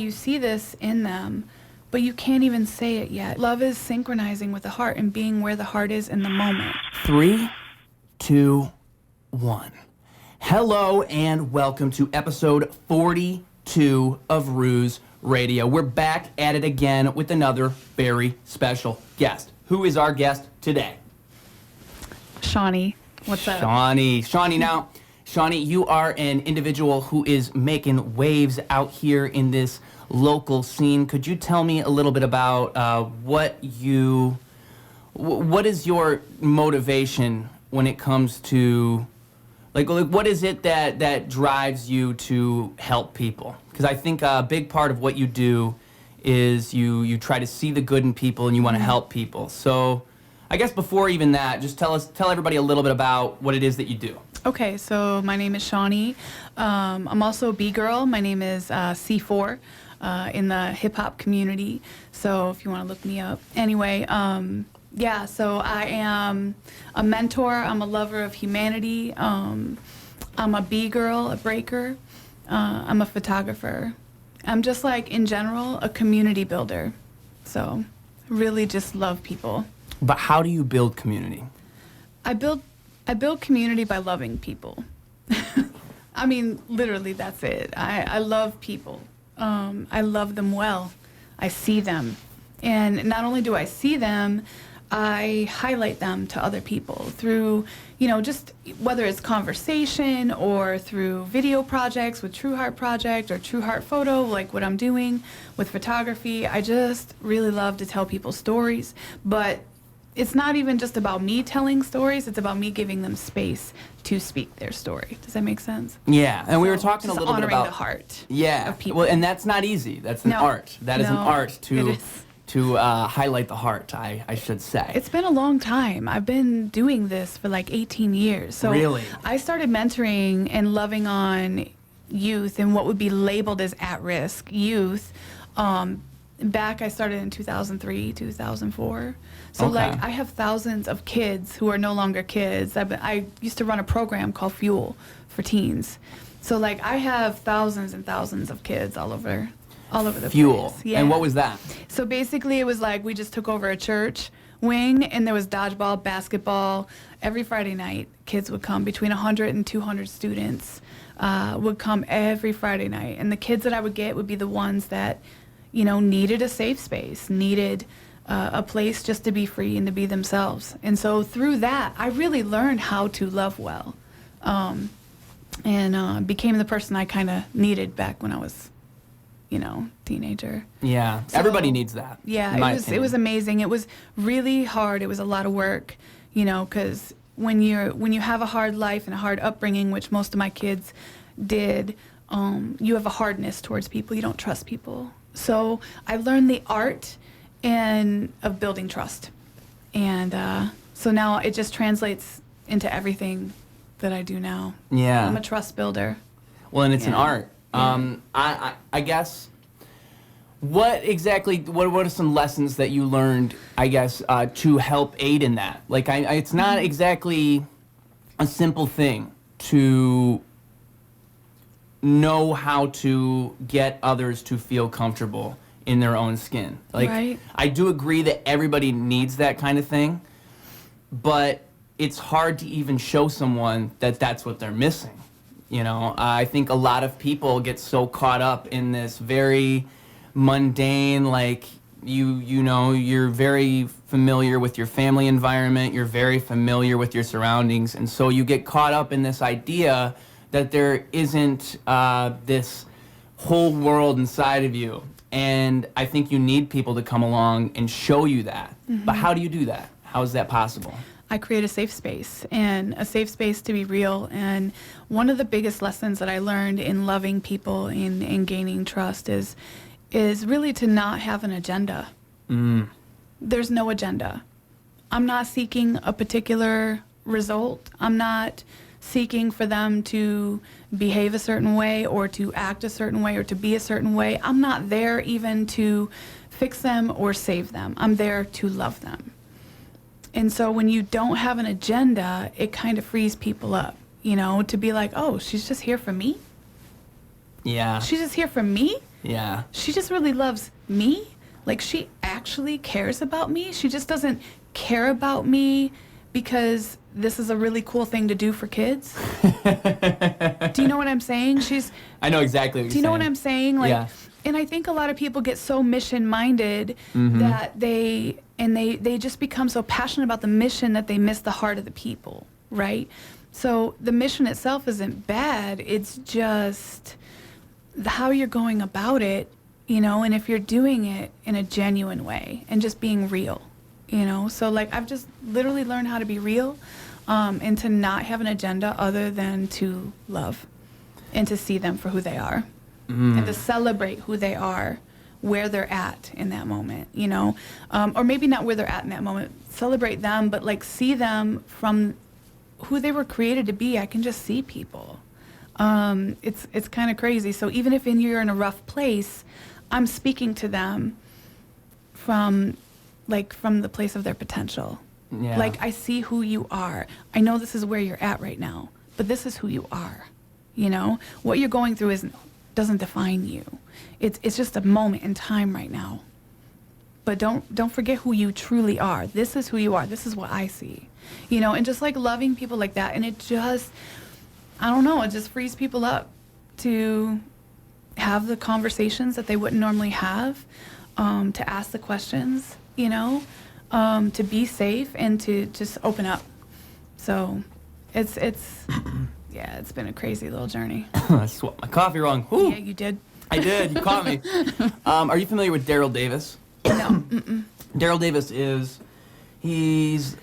You see this in them, but you can't even say it yet. Love is synchronizing with the heart and being where the heart is in the moment. 3, 2, 1. Hello and welcome to episode 42 of Ruse Radio. We're back at it again with another very special guest. Who is our guest today? Shawny, what's up? Shawny, now, Shawny, you are an individual who is making waves out here in this local scene. Could you tell me a little bit about what is your motivation when it comes to, like what is it that drives you to help people? Because I think a big part of what you do is you try to see the good in people and you want to help people. So I guess before even that, just tell everybody a little bit about what it is that you do. Okay, so my name is Shawny. I'm also a B-girl. My name is C4 in the hip-hop community, so if you want to look me up. Anyway, yeah, so I am a mentor. I'm a lover of humanity. I'm a B-girl, a breaker. I'm a photographer. I'm just like, in general, a community builder. So really just love people. But how do you build community? I build community by loving people. I mean, literally, that's it. I love people. I love them well. I see them. And not only do I see them, I highlight them to other people through, just whether it's conversation or through video projects with True Heart Project or True Heart Photo, like what I'm doing with photography. I just really love to tell people stories. But it's not even just about me telling stories, it's about me giving them space to speak their story. Does that make sense? Yeah, and we were talking a little bit about honoring the heart of people. Well, and that's not easy. That's an art. That is an art to highlight the heart, I should say. It's been a long time. I've been doing this for like 18 years. So really? I started mentoring and loving on youth and what would be labeled as at-risk youth. Back, I started in 2003, 2004. So, okay. like, I have thousands of kids who are no longer kids. I used to run a program called Fuel for teens. So, like, I have thousands and thousands of kids all over the Fuel. place. Yeah. And what was that? So, basically, it was like we just took over a church wing, and there was dodgeball, basketball. Every Friday night, kids would come. Between 100 and 200 students would come every Friday night. And the kids that I would get would be the ones that needed a safe space, needed a place just to be free and to be themselves. And so through that, I really learned how to love well, and became the person I kind of needed back when I was, teenager. Yeah, So, everybody needs that. Yeah, it was amazing. It was really hard. It was a lot of work, because when you have a hard life and a hard upbringing, which most of my kids did, you have a hardness towards people. You don't trust people. So I learned the art of building trust. And so now it just translates into everything that I do now. Yeah. I'm a trust builder. Well, and it's an art. Yeah. I guess, what are some lessons that you learned, I guess, to help aid in that? Like, it's not exactly a simple thing to know how to get others to feel comfortable in their own skin. Like, right. I do agree that everybody needs that kind of thing, but it's hard to even show someone that that's what they're missing. I think a lot of people get so caught up in this very mundane, like, you're very familiar with your family environment, you're very familiar with your surroundings, and so you get caught up in this idea that there isn't this whole world inside of you. And I think you need people to come along and show you that. Mm-hmm. But how do you do that? How is that possible? I create a safe space, and a safe space to be real. And one of the biggest lessons that I learned in loving people and gaining trust is really to not have an agenda. There's no agenda. I'm not seeking a particular result. I'm not seeking for them to behave a certain way or to act a certain way or to be a certain way. I'm not there even to fix them or save them. I'm there to love them. And so when you don't have an agenda, it kind of frees people up, to be like, oh, she's just here for me? Yeah. She's just here for me. Yeah. She just really loves me. Like, she actually cares about me. She just doesn't care about me because this is a really cool thing to do for kids. Do you know what I'm saying? I know exactly what you're saying. Do you know what I'm saying? Like, Yeah. and I think a lot of people get so mission-minded that they just become so passionate about the mission that they miss the heart of the people, right? So the mission itself isn't bad. It's just how you're going about it, you know, and if you're doing it in a genuine way and just being real, you know. So, like, I've just literally learned how to be real and to not have an agenda other than to love and to see them for who they are and to celebrate who they are, where they're at in that moment, you know. Or maybe not where they're at in that moment. Celebrate them, but, like, see them from who they were created to be. I can just see people. It's kind of crazy. So even if you're in a rough place, I'm speaking to them from the place of their potential. Yeah. Like, I see who you are. I know this is where you're at right now, but this is who you are. You know, what you're going through doesn't define you. It's just a moment in time right now. But don't forget who you truly are. This is who you are. This is what I see. You know, and just like loving people like that, and it just, I don't know, it just frees people up to have the conversations that they wouldn't normally have, to ask the questions, you know, to be safe and to just open up. So it's yeah, it's been a crazy little journey. I swapped my coffee wrong. Whew. Yeah, you did. I did. You caught me. Are you familiar with Daryl Davis? No. Daryl Davis he's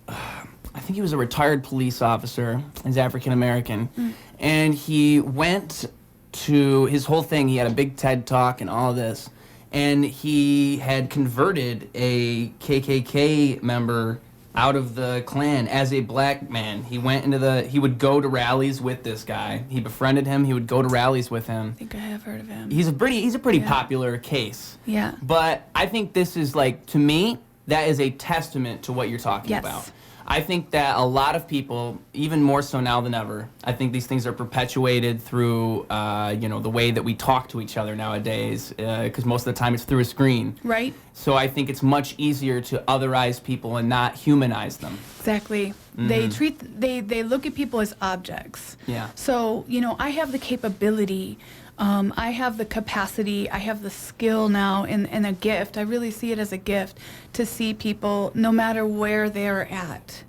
I think he was a retired police officer. He's African American. And he went to his whole thing. He had a big TED Talk and all this. And he had converted a KKK member out of the Klan as a black man. He would go to rallies with this guy. He befriended him. He would go to rallies with him. I think I have heard of him. He's a pretty Yeah. popular case. Yeah. But I think this is, like, to me, that is a testament to what you're talking Yes. about. I think that a lot of people, even more so now than ever, I think these things are perpetuated through, the way that we talk to each other nowadays, because most of the time it's through a screen. Right? So I think it's much easier to otherize people and not humanize them. Exactly. They look at people as objects. Yeah. So, you know, I have the capability, I have the capacity, I have the skill now and a gift. I really see it as a gift to see people no matter where they're at.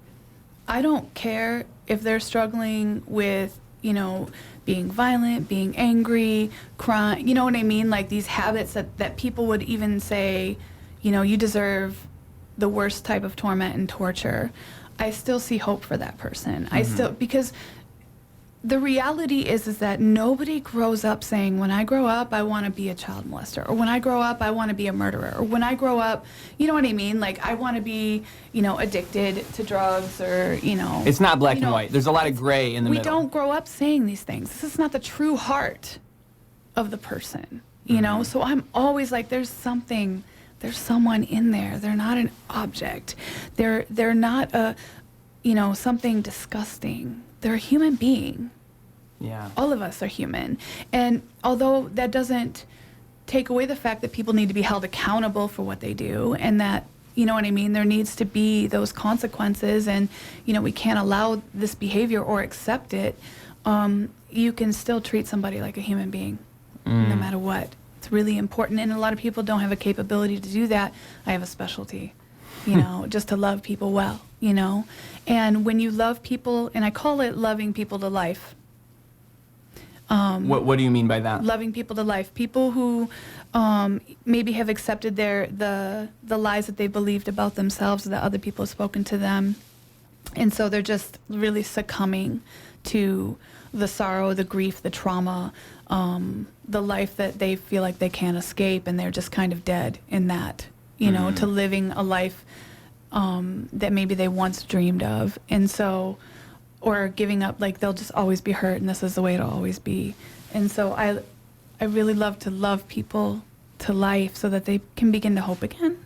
I don't care if they're struggling with, you know, being violent, being angry, crying, you know what I mean? Like these habits that people would even say, you know, you deserve the worst type of torment and torture. I still see hope for that person. Because the reality is that nobody grows up saying, when I grow up, I want to be a child molester, or when I grow up, I want to be a murderer, or when I grow up, you know what I mean? Like, I want to be, you know, addicted to drugs, or, you know. It's not black you and know, white. There's a lot of gray in the we middle. don't grow up saying these things. This is not the true heart of the person, you know? So I'm always like, there's someone in there. They're not an object. They're not a, you know, something disgusting. They're a human being. Yeah. All of us are human. And although that doesn't take away the fact that people need to be held accountable for what they do, and that, you know what I mean, there needs to be those consequences, and, you know, we can't allow this behavior or accept it, you can still treat somebody like a human being, no matter what. It's really important, and a lot of people don't have a capability to do that. I have a specialty, you know, just to love people well, you know. And when you love people, and I call it loving people to life. What do you mean by that? Loving people to life. People who maybe have accepted the lies that they believed about themselves, that other people have spoken to them. And so they're just really succumbing to the sorrow, the grief, the trauma, the life that they feel like they can't escape, and they're just kind of dead in that, you know, to living a life that maybe they once dreamed of. And so, or giving up, like they'll just always be hurt, and this is the way it'll always be. And so I really love to love people to life so that they can begin to hope again,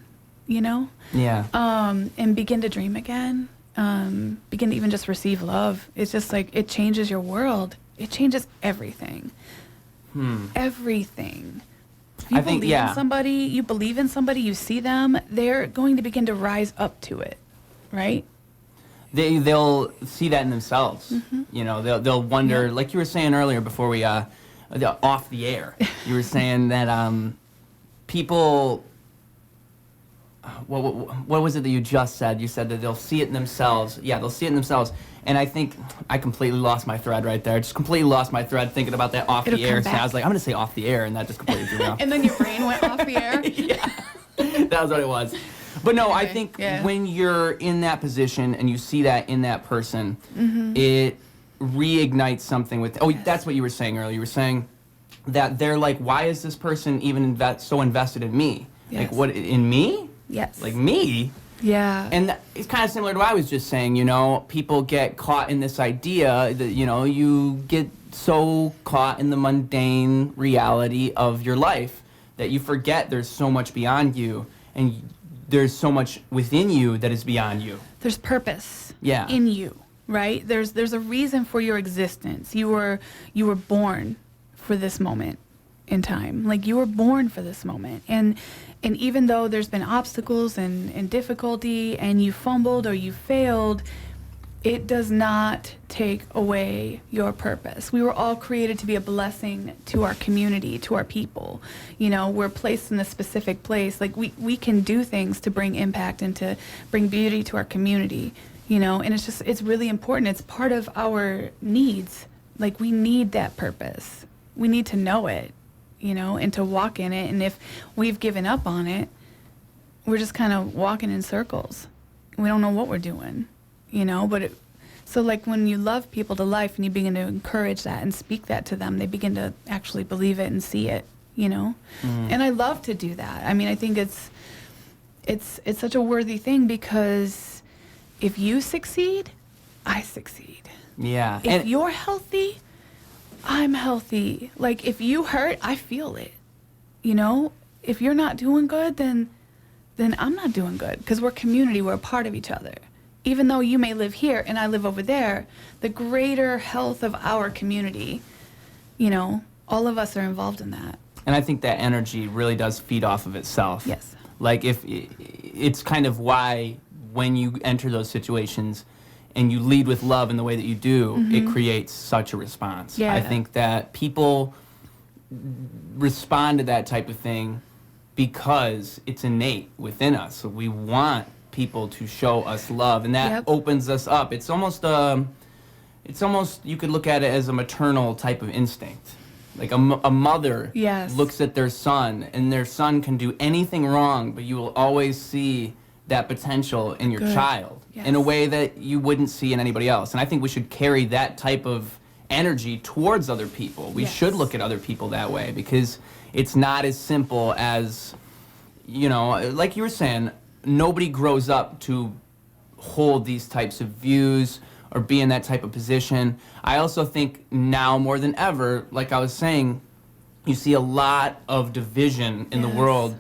you know? Yeah. And begin to dream again, begin to even just receive love. It's just like, it changes your world. It changes everything. Everything. If you I think, believe yeah. in somebody, you see them, they're going to begin to rise up to it, right? They'll see that in themselves. You know, they'll wonder, like you were saying earlier before we off the air. You were saying that people. What was it that you just said? You said that they'll see it in themselves. Yeah, they'll see it in themselves. And I think I completely lost my thread right there. I just completely lost my thread thinking about that off It'll the air. come So back. I was like, I'm going to say off the air, and that just completely threw me off. And then your brain went off the air. Yeah, that was what it was. But no, I Okay, think yeah. when you're in that position and you see that in that person, it reignites something with. Oh, that's what you were saying earlier. You were saying that they're like, why is this person even so invested in me? Like, Yes. what, in me? Yes. Like me? Yeah. And it's kind of similar to what I was just saying, you know, people get caught in this idea that, you know, you get so caught in the mundane reality of your life that you forget there's so much beyond you and there's so much within you that is beyond you. There's purpose Yeah. in you, right? There's a reason for your existence. You were born for this moment in time. Like, you were born for this moment. And even though there's been obstacles and difficulty and you fumbled or you failed, it does not take away your purpose. We were all created to be a blessing to our community, to our people. You know, we're placed in a specific place. Like, we can do things to bring impact and to bring beauty to our community, you know, and it's really important. It's part of our needs. Like, we need that purpose. We need to know it, you know, and to walk in it. And if we've given up on it, we're just kind of walking in circles. We don't know what we're doing, you know, so like when you love people to life and you begin to encourage that and speak that to them, they begin to actually believe it and see it, you know. And I love to do that. I mean, I think it's such a worthy thing, because if you succeed, I succeed. Yeah. If you're healthy, I'm healthy. Like, if you hurt, I feel it. You know, if you're not doing good, then I'm not doing good, because we're community. We're a part of each other. Even though you may live here and I live over there, the greater health of our community, you know, all of us are involved in that. And I think that energy really does feed off of itself. Yes. Like, if it's kind of why when you enter those situations and you lead with love in the way that you do, it creates such a response. Yeah. I think that people respond to that type of thing because it's innate within us. So we want people to show us love, and that opens us up. It's almost you could look at it as a maternal type of instinct. Like a mother looks at their son, and their son can do anything wrong, but you will always see that potential in your child in a way that you wouldn't see in anybody else. And I think we should carry that type of energy towards other people. We should look at other people that way, because it's not as simple as, you know, like you were saying, nobody grows up to hold these types of views or be in that type of position. I also think now more than ever, like I was saying, you see a lot of division in the world,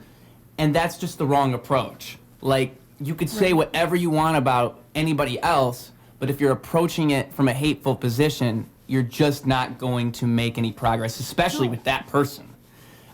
and that's just the wrong approach. Like, you could say whatever you want about anybody else, but if you're approaching it from a hateful position, you're just not going to make any progress, especially with that person.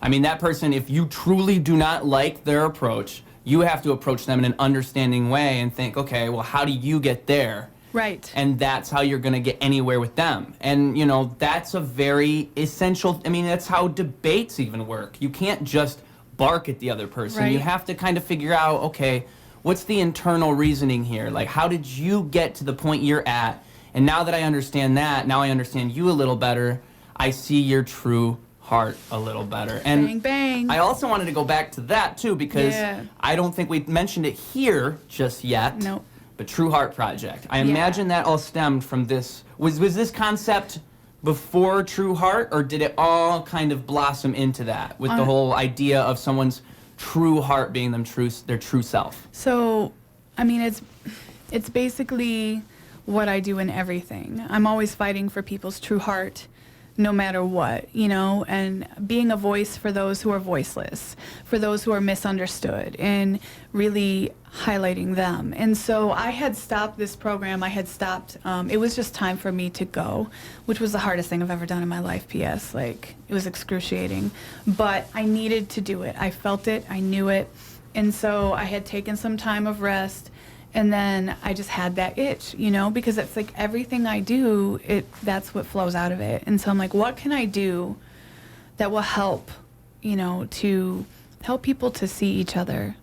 I mean, that person, if you truly do not like their approach, you have to approach them in an understanding way and think, okay, well, how do you get there? Right. And that's how you're going to get anywhere with them. And, you know, that's a very essential, I mean, that's how debates even work. You can't just bark at the other person. Right. You have to kind of figure out, okay, what's the internal reasoning here? Like, how did you get to the point you're at? And now that I understand that, now I understand you a little better, I see your true heart a little better. And Bang, bang. I also wanted to go back to that too, because I don't think we mentioned it here just yet. Nope. But True Heart Project. I imagine that all stemmed from this. Was this concept before True Heart, or did it all kind of blossom into that with the whole idea of someone's true heart being their true self? So, I mean, it's basically what I do in everything. I'm always fighting for people's true heart, no matter what, and being a voice for those who are voiceless, for those who are misunderstood, and really highlighting them. And so I had stopped this program. It was just time for me to go, which was the hardest thing I've ever done in my life, P.S. Like, it was excruciating. But I needed to do it. I felt it. I knew it. And so I had taken some time of rest. And then I just had that itch, because it's like everything I do, that's what flows out of it. And so I'm like, what can I do that will help, to help people to see each other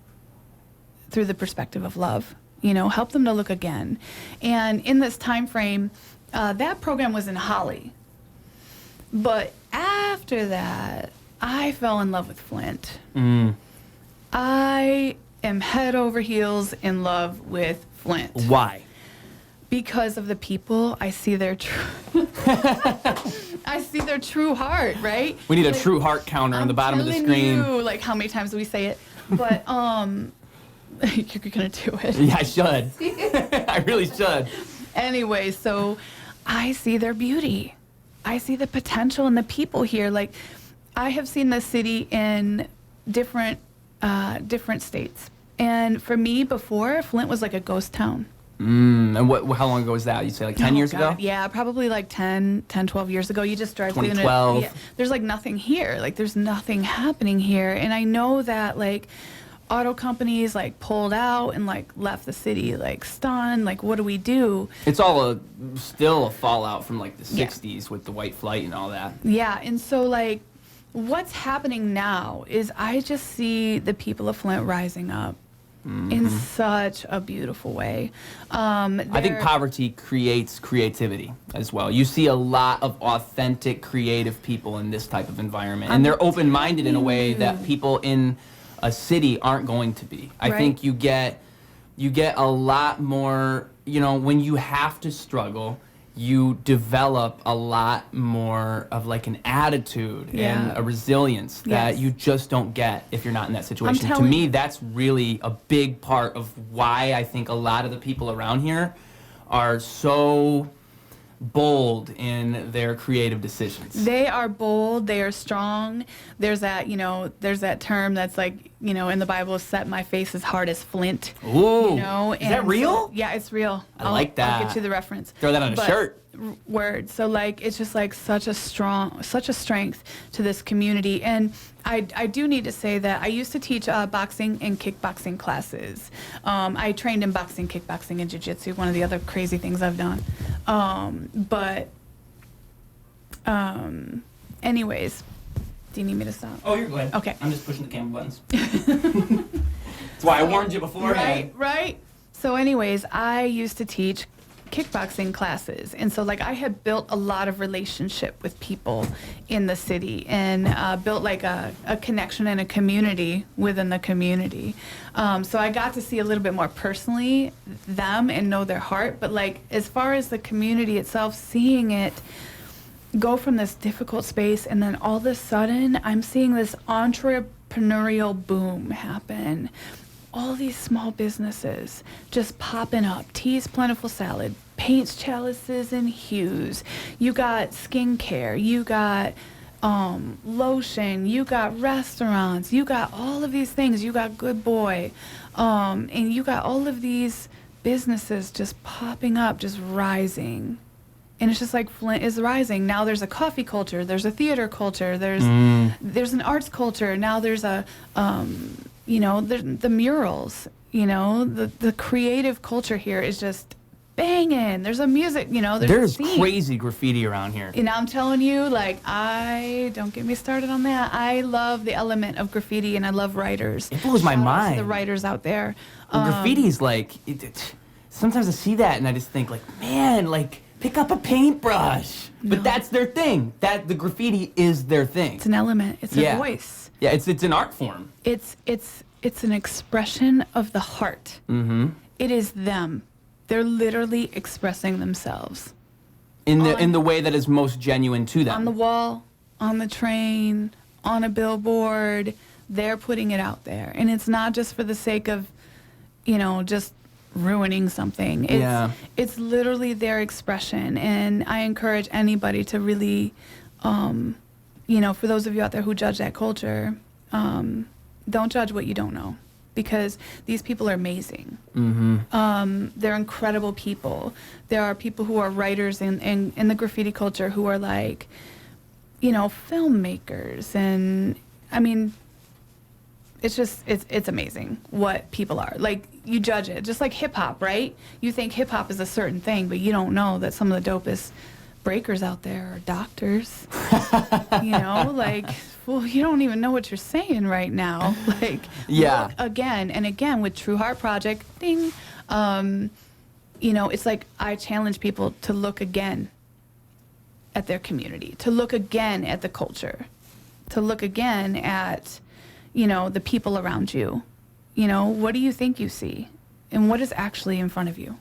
through the perspective of love, help them to look again. And in this time frame, that program was in Holly. But after that, I fell in love with Flint. I am head over heels in love with Flint. Why? Because of the people. I see their true heart, right? We need a true heart counter on the bottom of the screen. You, like, how many times do we say it? But you're gonna do it. Yeah, I should. I really should. Anyway, so I see their beauty. I see the potential in the people here. Like, I have seen this city in different states. And for me, before, Flint was like a ghost town. And how long ago was that? You say like 10 years ago? Yeah, probably like 12 years ago. You just drive through 2012. Yeah, there's like nothing here. Like, there's nothing happening here. And I know that, like, auto companies like pulled out and like left the city like stunned. Like, what do we do? It's all still a fallout from like the 60s with the white flight and all that. Yeah, and so like what's happening now is I just see the people of Flint rising up in such a beautiful way. I think poverty creates creativity as well. You see a lot of authentic, creative people in this type of environment, and they're open-minded in a way that people in a city aren't going to be. I think you get a lot more, when you have to struggle, you develop a lot more of like an attitude and a resilience that you just don't get if you're not in that situation. To me, that's really a big part of why I think a lot of the people around here are so bold in their creative decisions. They are bold, they are strong. There's that, there's that term that's like, in the Bible, set my face as hard as flint. Ooh, is that real? So, yeah, it's real. I like that. I'll get you the reference. Throw that on a shirt. Word. So like, it's just like such a strength to this community. And I do need to say that I used to teach boxing and kickboxing classes. I trained in boxing, kickboxing, and jiu-jitsu, one of the other crazy things I've done. Anyways, do you need me to stop? Oh, you're good. Okay. I'm just pushing the camera buttons. That's why I warned you beforehand. Right. So anyways, I used to teach kickboxing classes, and so like I had built a lot of relationship with people in the city and built like a connection and a community within the community. So I got to see a little bit more personally them and know their heart, but like as far as the community itself, seeing it go from this difficult space, and then all of a sudden I'm seeing this entrepreneurial boom happen. All these small businesses just popping up. Tea's Plentiful Salad, paints, chalices, and hues. You got skincare. You got lotion. You got restaurants. You got all of these things. You got Good Boy. And you got all of these businesses just popping up, just rising. And it's just like Flint is rising. Now there's a coffee culture. There's a theater culture. There's an arts culture. Now there's a... the murals, the creative culture here is just banging. There's a music, there's crazy graffiti around here. And I'm telling you, like, don't get me started on that. I love the element of graffiti, and I love writers. It blows my Shout out mind. to the writers out there. Graffiti's like, sometimes I see that and I just think like, man, like, pick up a paintbrush. But that's their thing. The graffiti is their thing. It's an element. It's a voice. Yeah, it's an art form. It's an expression of the heart. Mm-hmm. It is them. They're literally expressing themselves. In the way that is most genuine to them. On the wall, on the train, on a billboard, they're putting it out there. And it's not just for the sake of, just ruining something. It's literally their expression. And I encourage anybody to really For those of you out there who judge that culture, don't judge what you don't know, because these people are amazing. They're incredible people. There are people who are writers in the graffiti culture who are like, filmmakers. And I mean, it's amazing what people are. Like, you judge it, just like hip hop, right? You think hip hop is a certain thing, but you don't know that some of the dopest breakers out there are doctors. Well, you don't even know what you're saying right now. Like, yeah. Look again and again with True Heart Project, ding. It's like I challenge people to look again at their community, to look again at the culture, to look again at, the people around you. What do you think you see? And what is actually in front of you?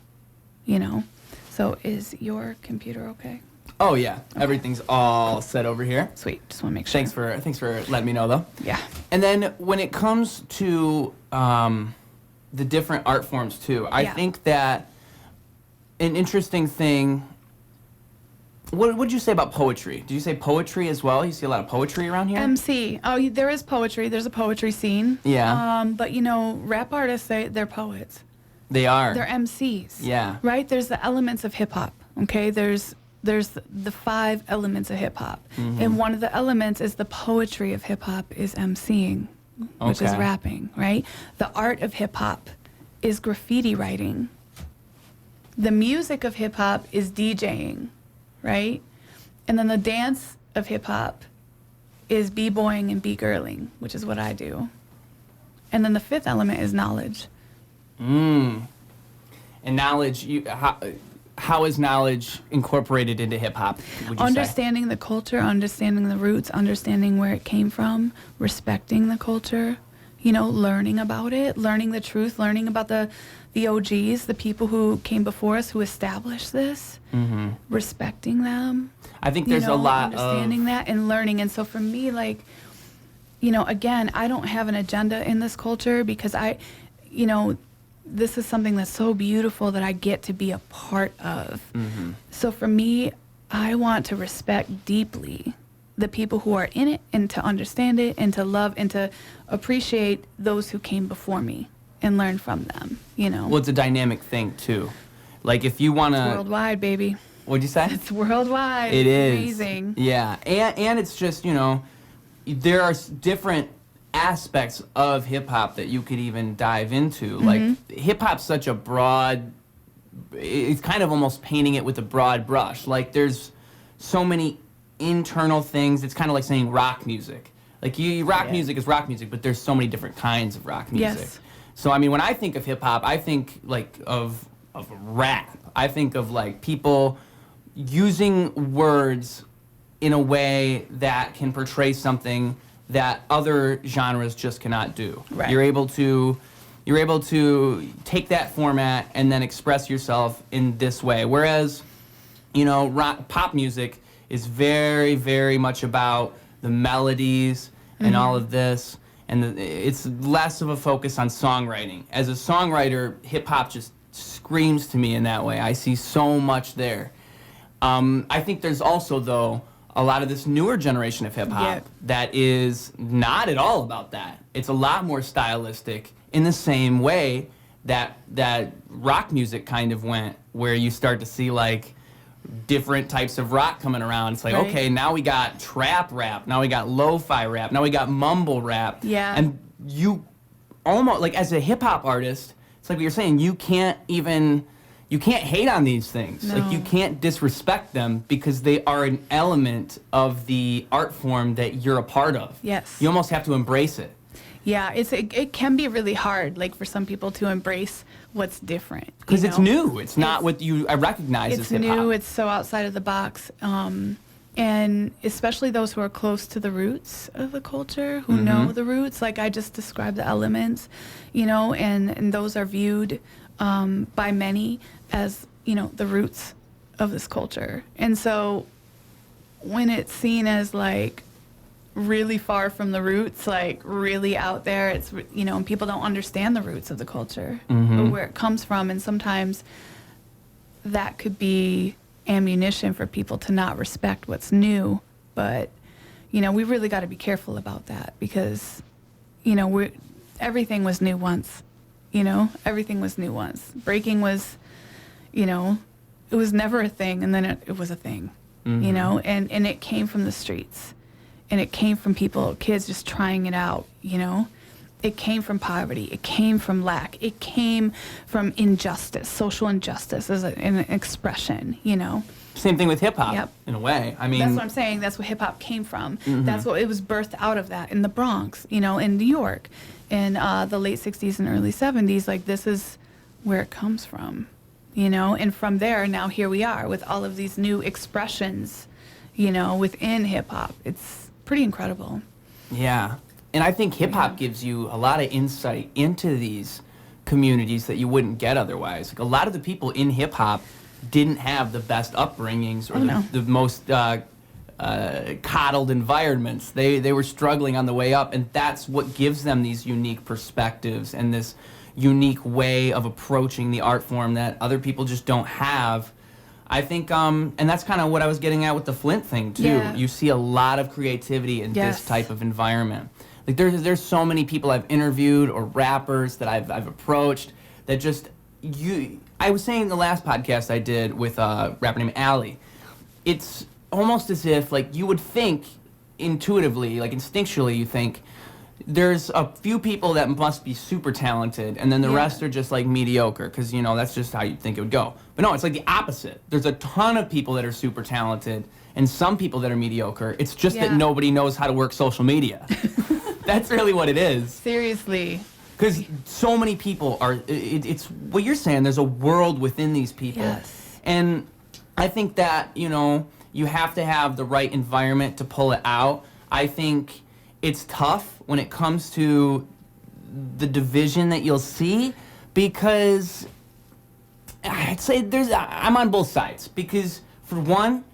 So is your computer okay? Oh yeah, okay. Everything's all set over here. Sweet, just want to make sure. Thanks for letting me know though. Yeah. And then when it comes to the different art forms too, I think that an interesting thing. What would you say about poetry? Did you say poetry as well? You see a lot of poetry around here? MC. Oh, there is poetry. There's a poetry scene. Yeah. But rap artists, they're poets. They are. They're MCs. Yeah. Right? There's the elements of hip hop. Okay. There's the 5 elements of hip hop, and one of the elements is the poetry of hip hop is MCing, which is rapping. Right? The art of hip hop is graffiti writing. The music of hip hop is DJing. Right? And then the dance of hip hop is b-boying and b-girling, which is what I do. And then the 5th element is knowledge. And knowledge, how is knowledge incorporated into hip hop, would you Understanding the culture, understanding the roots, understanding where it came from, respecting the culture, learning about it, learning the truth, learning about the OGs, the people who came before us, who established this, respecting them. I think there's a lot understanding that and learning. And so for me, again, I don't have an agenda in this culture because this is something that's so beautiful that I get to be a part of. So for me, I want to respect deeply the people who are in it and to understand it and to love and to appreciate those who came before me and learn from them, Well, it's a dynamic thing, too. Like, if you want to... It's worldwide, baby. What'd you say? It's worldwide. It is. Amazing. Yeah. And it's just, there are different aspects of hip-hop that you could even dive into. Like, hip-hop's such a broad... It's kind of almost painting it with a broad brush. Like, there's so many internal things. It's kind of like saying rock music. Like, rock music is rock music, but there's so many different kinds of rock music. Yes. So, I mean, when I think of hip-hop, I think, of rap. I think of, people using words in a way that can portray something that other genres just cannot do. Right. You're able to take that format and then express yourself in this way. Whereas, pop music is very, very much about the melodies and all of this. And it's less of a focus on songwriting. As a songwriter, hip-hop just screams to me in that way. I see so much there. I think there's also, though, a lot of this newer generation of hip-hop that is not at all about that. It's a lot more stylistic in the same way that rock music kind of went, where you start to see, different types of rock coming around. It's like, okay, now we got trap rap, now we got lo-fi rap, now we got mumble rap. Yeah. And you almost, as a hip-hop artist, it's like what you're saying, you can't hate on these things. No. You can't disrespect them because they are an element of the art form that you're a part of. Yes. You almost have to embrace it. Yeah, it can be really hard, for some people to embrace what's different. Because it's new. It's not what I recognize as hip-hop. It's new. It's so outside of the box. And especially those who are close to the roots of the culture, who know the roots. Like I just described the elements, and those are viewed by many as, the roots of this culture. And so when it's seen as really far from the roots, really out there, it's, and people don't understand the roots of the culture or where it comes from. And sometimes that could be ammunition for people to not respect what's new but, you know, we really got to be careful about that because, you know, everything was new once, you know, everything was new once. Breaking was, you know, it was never a thing, and then it was a thing, you know, and it came from the streets, and it came from kids just trying it out, you know. It came from poverty. It came from lack. It came from injustice, social injustice as an expression, you know. Same thing with hip hop, Yep. in a way. I mean, that's what I'm saying. That's what hip hop came from. That's what it was birthed out of that in the Bronx, you know, in New York, in the late 60s and early 70s. Like, this is where it comes from, you know. And from there, now here we are with all of these new expressions, you know, within hip hop. It's pretty incredible. Yeah. And I think hip hop gives you a lot of insight into these communities that you wouldn't get otherwise. Like, a lot of the people in hip hop didn't have the best upbringings or the most coddled environments. They were struggling on the way up, and that's what gives them these unique perspectives and this unique way of approaching the art form that other people just don't have. I think, and that's kind of what I was getting at with the Flint thing too. Yeah. You see a lot of creativity in Yes. this type of environment. Like, there's so many people I've interviewed or rappers that I've approached that just I was saying in the last podcast I did with a rapper named Allie, it's almost as if, like, you would think intuitively, like instinctually, you think there's a few people that must be super talented, and then the rest are just like mediocre, because, you know, that's just how you'd think it would go. But no, it's like the opposite. There's a ton of people that are super talented and some people that are mediocre. It's just that nobody knows how to work social media. That's really what it is. Seriously. Because so many people are, it's what you're saying, there's a world within these people. Yes. And I think that, you know, you have to have the right environment to pull it out. I think it's tough when it comes to the division that you'll see, because I'd say I'm on both sides, because for one,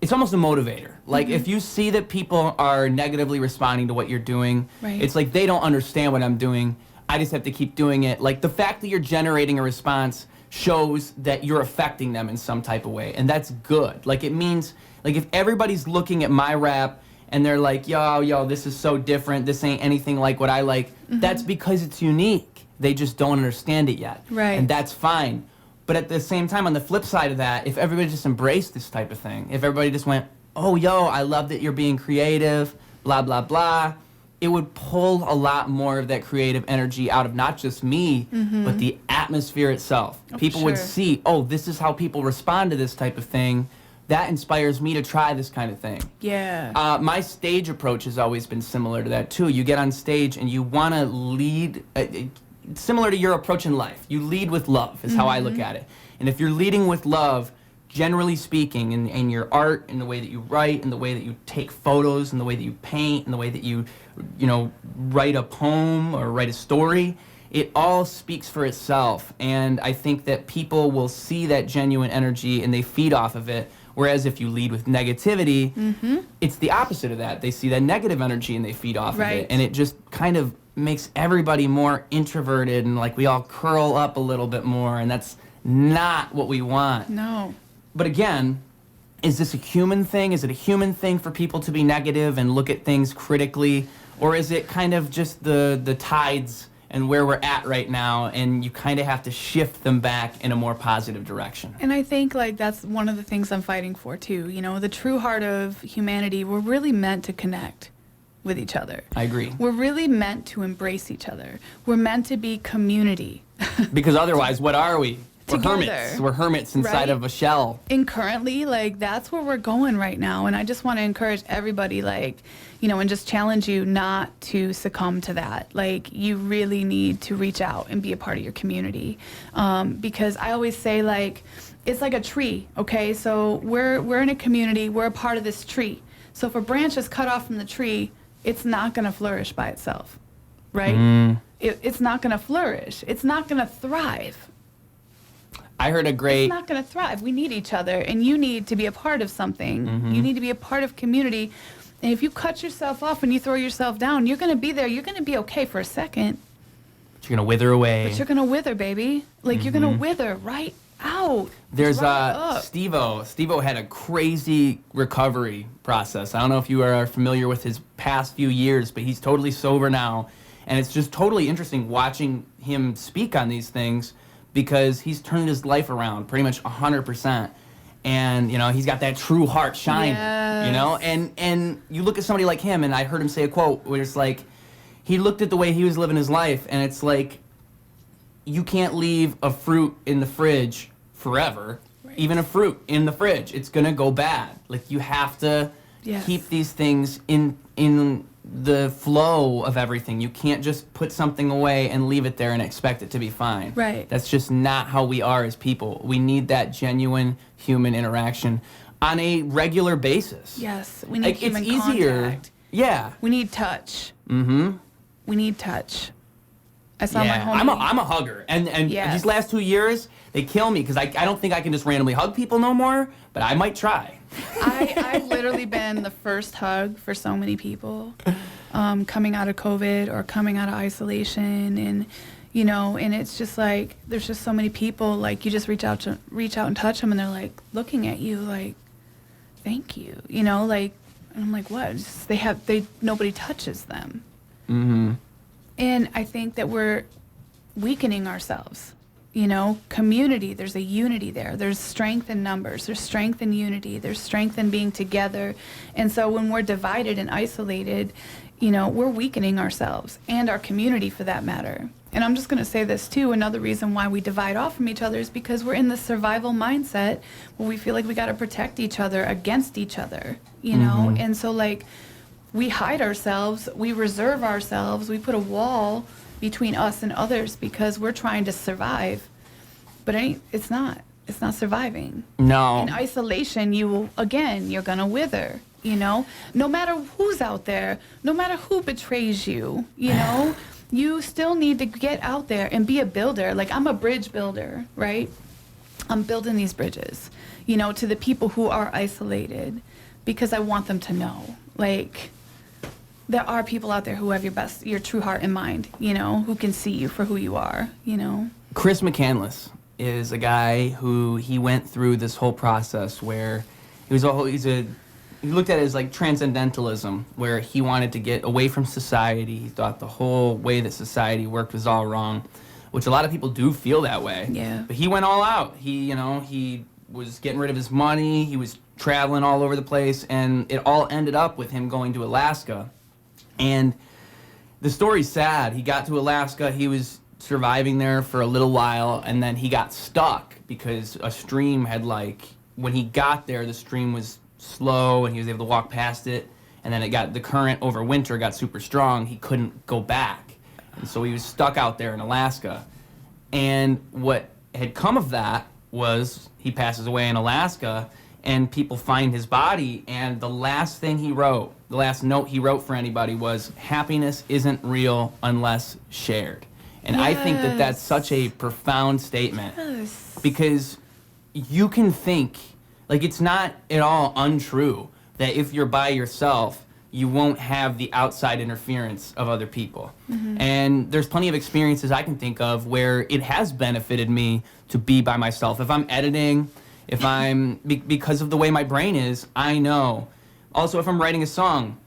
it's almost a motivator. Like, if you see that people are negatively responding to what you're doing, it's like they don't understand what I'm doing. I just have to keep doing it. Like, the fact that you're generating a response shows that you're affecting them in some type of way, and that's good. Like, it means, like, if everybody's looking at my rap and they're like, yo, this is so different, this ain't anything like what I like, that's because it's unique. They just don't understand it yet. Right. And that's fine. But at the same time, on the flip side of that, if everybody just embraced this type of thing, if everybody just went, oh, yo, I love that you're being creative, blah, blah, blah, it would pull a lot more of that creative energy out of not just me, but the atmosphere itself. People would see, oh, this is how people respond to this type of thing. That inspires me to try this kind of thing. Yeah. My stage approach has always been similar to that, too. You get on stage and you want to lead, similar to your approach in life. You lead with love, is how I look at it. And if you're leading with love, generally speaking, in your art, in the way that you write, in the way that you take photos, in the way that you paint, in the way that you write a poem or write a story, it all speaks for itself. And I think that people will see that genuine energy and they feed off of it. Whereas if you lead with negativity, it's the opposite of that. They see that negative energy and they feed off of it. And it just kind of makes everybody more introverted, and like we all curl up a little bit more, and that's not what we want. No. But again, is this a human thing? Is it a human thing for people to be negative and look at things critically? Or is it kind of just the tides and where we're at right now, and you kind of have to shift them back in a more positive direction? And I think, like, that's one of the things I'm fighting for, too. You know, the true heart of humanity, we're really meant to connect with each other. I agree. We're really meant to embrace each other. We're meant to be community. Because otherwise, what are we? We're Together. hermits. We're hermits inside of a shell. And currently, like, that's where we're going right now. And I just want to encourage everybody, like, you know, and just challenge you not to succumb to that. Like, you really need to reach out and be a part of your community. Because I always say, like, it's like a tree, okay? So we're in a community. We're a part of this tree. So if a branch is cut off from the tree, it's not going to flourish by itself, right? It's not going to flourish. It's not going to thrive. I heard a great... It's not going to thrive. We need each other, and you need to be a part of something. You need to be a part of community. And if you cut yourself off and you throw yourself down, you're going to be there. You're going to be okay for a second. But you're going to wither away. But you're going to wither, baby. Like, you're going to wither right out. There's Dry up. Steve-O. Steve-O had a crazy recovery process. I don't know if you are familiar with his past few years, but he's totally sober now. And it's just totally interesting watching him speak on these things because he's turned his life around pretty much 100%. And, you know, he's got that true heart shining, you know? And you look at somebody like him, and I heard him say a quote where it's like, he looked at the way he was living his life, and it's like, you can't leave a fruit in the fridge forever. Right. Even a fruit in the fridge, it's gonna go bad. Like, you have to keep these things in the flow of everything. You can't just put something away and leave it there and expect it to be fine. Right. That's just not how we are as people. We need that genuine human interaction on a regular basis. Yes, we need human it's easier. contact. Yeah. We need touch. Mm-hmm. We need touch. I saw my homie. I'm a hugger, and Yes. these last 2 years they kill me because I don't think I can just randomly hug people no more. But I might try. I've literally been the first hug for so many people, coming out of COVID or coming out of isolation, and you know, and it's just like there's just so many people. Like you just reach out and touch them, and they're like looking at you like, thank you, you know, like, and I'm like, what? It's just, nobody touches them. Mm-hmm. And I think that we're weakening ourselves. You know, community, there's a unity there. There's strength in numbers. There's strength in unity. There's strength in being together. And so when we're divided and isolated, you know, we're weakening ourselves and our community for that matter. And I'm just going to say this too. Another reason why we divide off from each other is because we're in the survival mindset where we feel like we got to protect each other against each other, you know? Mm-hmm. And so like we hide ourselves, we reserve ourselves, we put a wall between us and others because we're trying to survive, but it's not surviving. No. In isolation, you're gonna wither, you know? No matter who's out there, no matter who betrays you, you know, you still need to get out there and be a builder. Like I'm a bridge builder, right? I'm building these bridges, you know, to the people who are isolated because I want them to know, like, there are people out there who have your true heart in mind, you know, who can see you for who you are, you know. Chris McCandless is a guy who he went through this whole process where he looked at it as like transcendentalism, where he wanted to get away from society. He thought the whole way that society worked was all wrong, which a lot of people do feel that way. Yeah. But he went all out. He was getting rid of his money. He was traveling all over the place, and it all ended up with him going to Alaska. And the story's sad. He got to Alaska, he was surviving there for a little while, and then he got stuck because a stream had when he got there, the stream was slow and he was able to walk past it, and then the current over winter got super strong, he couldn't go back. And so he was stuck out there in Alaska. And what had come of that was he passes away in Alaska, and people find his body, and the last note he wrote for anybody was, happiness isn't real unless shared. And I think that that's such a profound statement. Yes. Because you can think, like, it's not at all untrue that if you're by yourself, you won't have the outside interference of other people. Mm-hmm. And there's plenty of experiences I can think of where it has benefited me to be by myself. If I'm editing, because of the way my brain is, I know. Also, if I'm writing a song,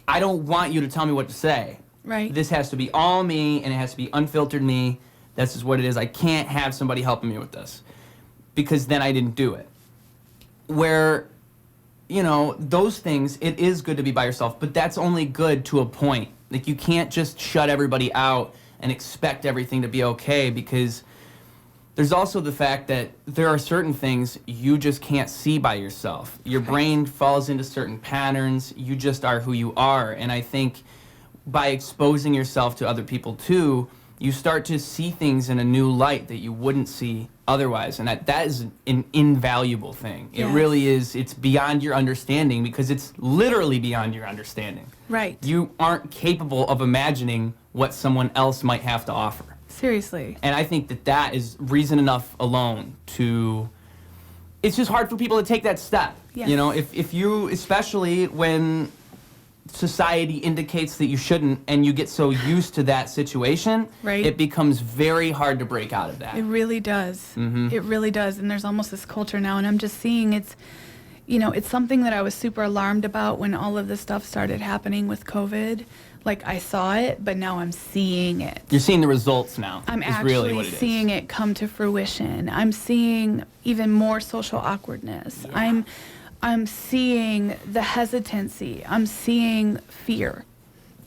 I don't want you to tell me what to say. Right. This has to be all me, and it has to be unfiltered me. That's just what it is. I can't have somebody helping me with this, because then I didn't do it. Where, you know, those things, it is good to be by yourself, but that's only good to a point. Like, you can't just shut everybody out and expect everything to be okay, because there's also the fact that there are certain things you just can't see by yourself. Your brain falls into certain patterns. You just are who you are. And I think by exposing yourself to other people too, you start to see things in a new light that you wouldn't see otherwise. And that is an invaluable thing. It really is. It's beyond your understanding, because it's literally beyond your understanding. Right. You aren't capable of imagining what someone else might have to offer. Seriously. And I think that is reason enough alone to... It's just hard for people to take that step. Yes. You know, if you, especially when society indicates that you shouldn't, and you get so used to that situation, Right. it becomes very hard to break out of that. It really does. Mhm. It really does. And there's almost this culture now, and I'm just seeing it's something that I was super alarmed about when all of this stuff started happening with COVID. Like, I saw it, but now I'm seeing it. You're seeing the results now. I'm is actually really what it seeing is. it come to fruition. I'm seeing even more social awkwardness. Yeah. I'm seeing the hesitancy. I'm seeing fear.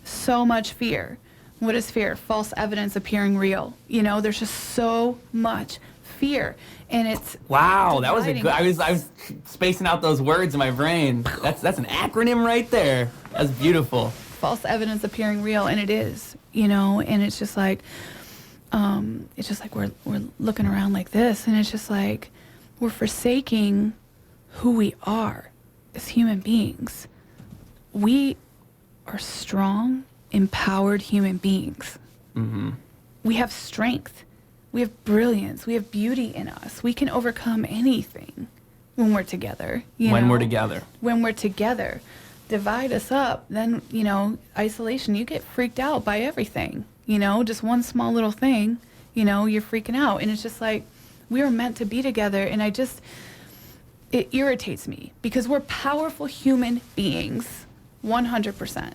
So much fear. What is fear? False evidence appearing real. There's just so much fear, and it's Wow, that was a dividing good. I us. was spacing out those words in my brain. That's an acronym right there. That's beautiful. False evidence appearing real, and it is, and it's just like we're looking around like this, and it's just like we're forsaking who we are as human beings. We are strong, empowered human beings. Mm-hmm. We have strength. We have brilliance. We have beauty in us. We can overcome anything when we're together. When we're together. When we're together. Divide us up, then, isolation, you get freaked out by everything. Just one small little thing, you're freaking out. And it's just like, we were meant to be together. And it irritates me because we're powerful human beings, 100%.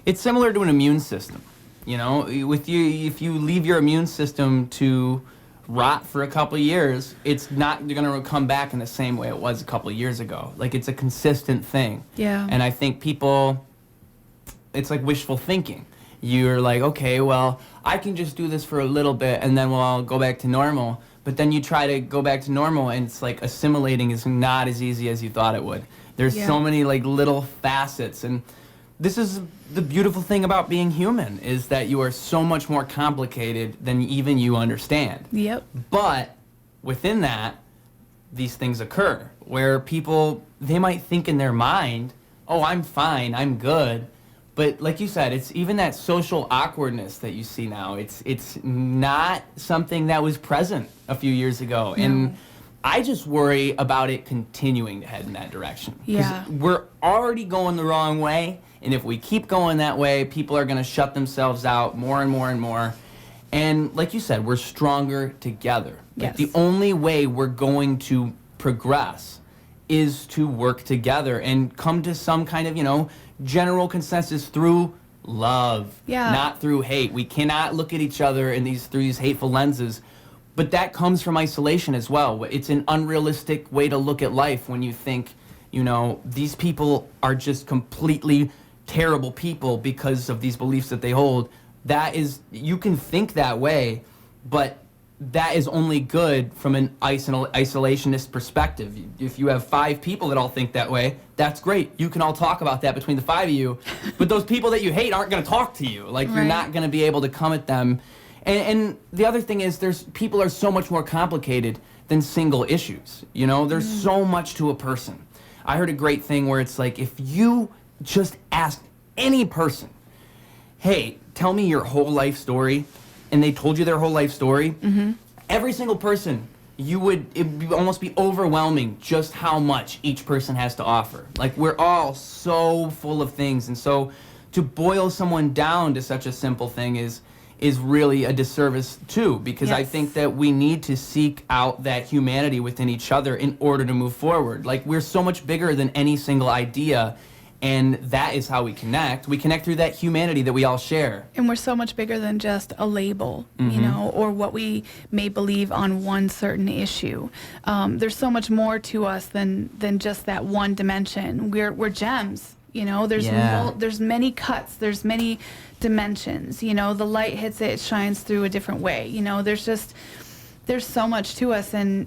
It's similar to an immune system. With you, if you leave your immune system to rot for a couple of years, it's not going to come back in the same way it was a couple of years ago. Like, it's a consistent thing. Yeah. And I think it's like wishful thinking. You're like, okay, well, I can just do this for a little bit and then I'll go back to normal. But then you try to go back to normal, and it's like assimilating is not as easy as you thought it would. There's so many like little facets, and this is the beautiful thing about being human, is that you are so much more complicated than even you understand. Yep. But within that, these things occur where people, they might think in their mind, oh, I'm fine, I'm good. But like you said, it's even that social awkwardness that you see now. It's not something that was present a few years ago. No. And I just worry about it continuing to head in that direction. 'Cause Yeah. we're already going the wrong way. And if we keep going that way, people are going to shut themselves out more and more and more. And like you said, we're stronger together. Like, Yes. the only way we're going to progress is to work together and come to some kind of, general consensus through love, Yeah. not through hate. We cannot look at each other through these hateful lenses. But that comes from isolation as well. It's an unrealistic way to look at life when you think, these people are just completely terrible people because of these beliefs that they hold. You can think that way, but that is only good from an isolationist perspective. If you have 5 people that all think that way, that's great. You can all talk about that between the 5 of you, but those people that you hate aren't going to talk to you. Like, you're Right. not going to be able to come at them. And the other thing is, people are so much more complicated than single issues. There's so much to a person. I heard a great thing where it's like, if you just ask any person, hey, tell me your whole life story, and they told you their whole life story, every single person, it would almost be overwhelming just how much each person has to offer. Like, we're all so full of things, and so to boil someone down to such a simple thing is really a disservice too, because I Yes. think that we need to seek out that humanity within each other in order to move forward. Like, we're so much bigger than any single idea, and that is how we connect. We connect through that humanity that we all share. And we're so much bigger than just a label, or what we may believe on one certain issue. There's so much more to us than just that one dimension. We're gems. There's many cuts. There's many dimensions. The light hits it shines through a different way. There's so much to us, and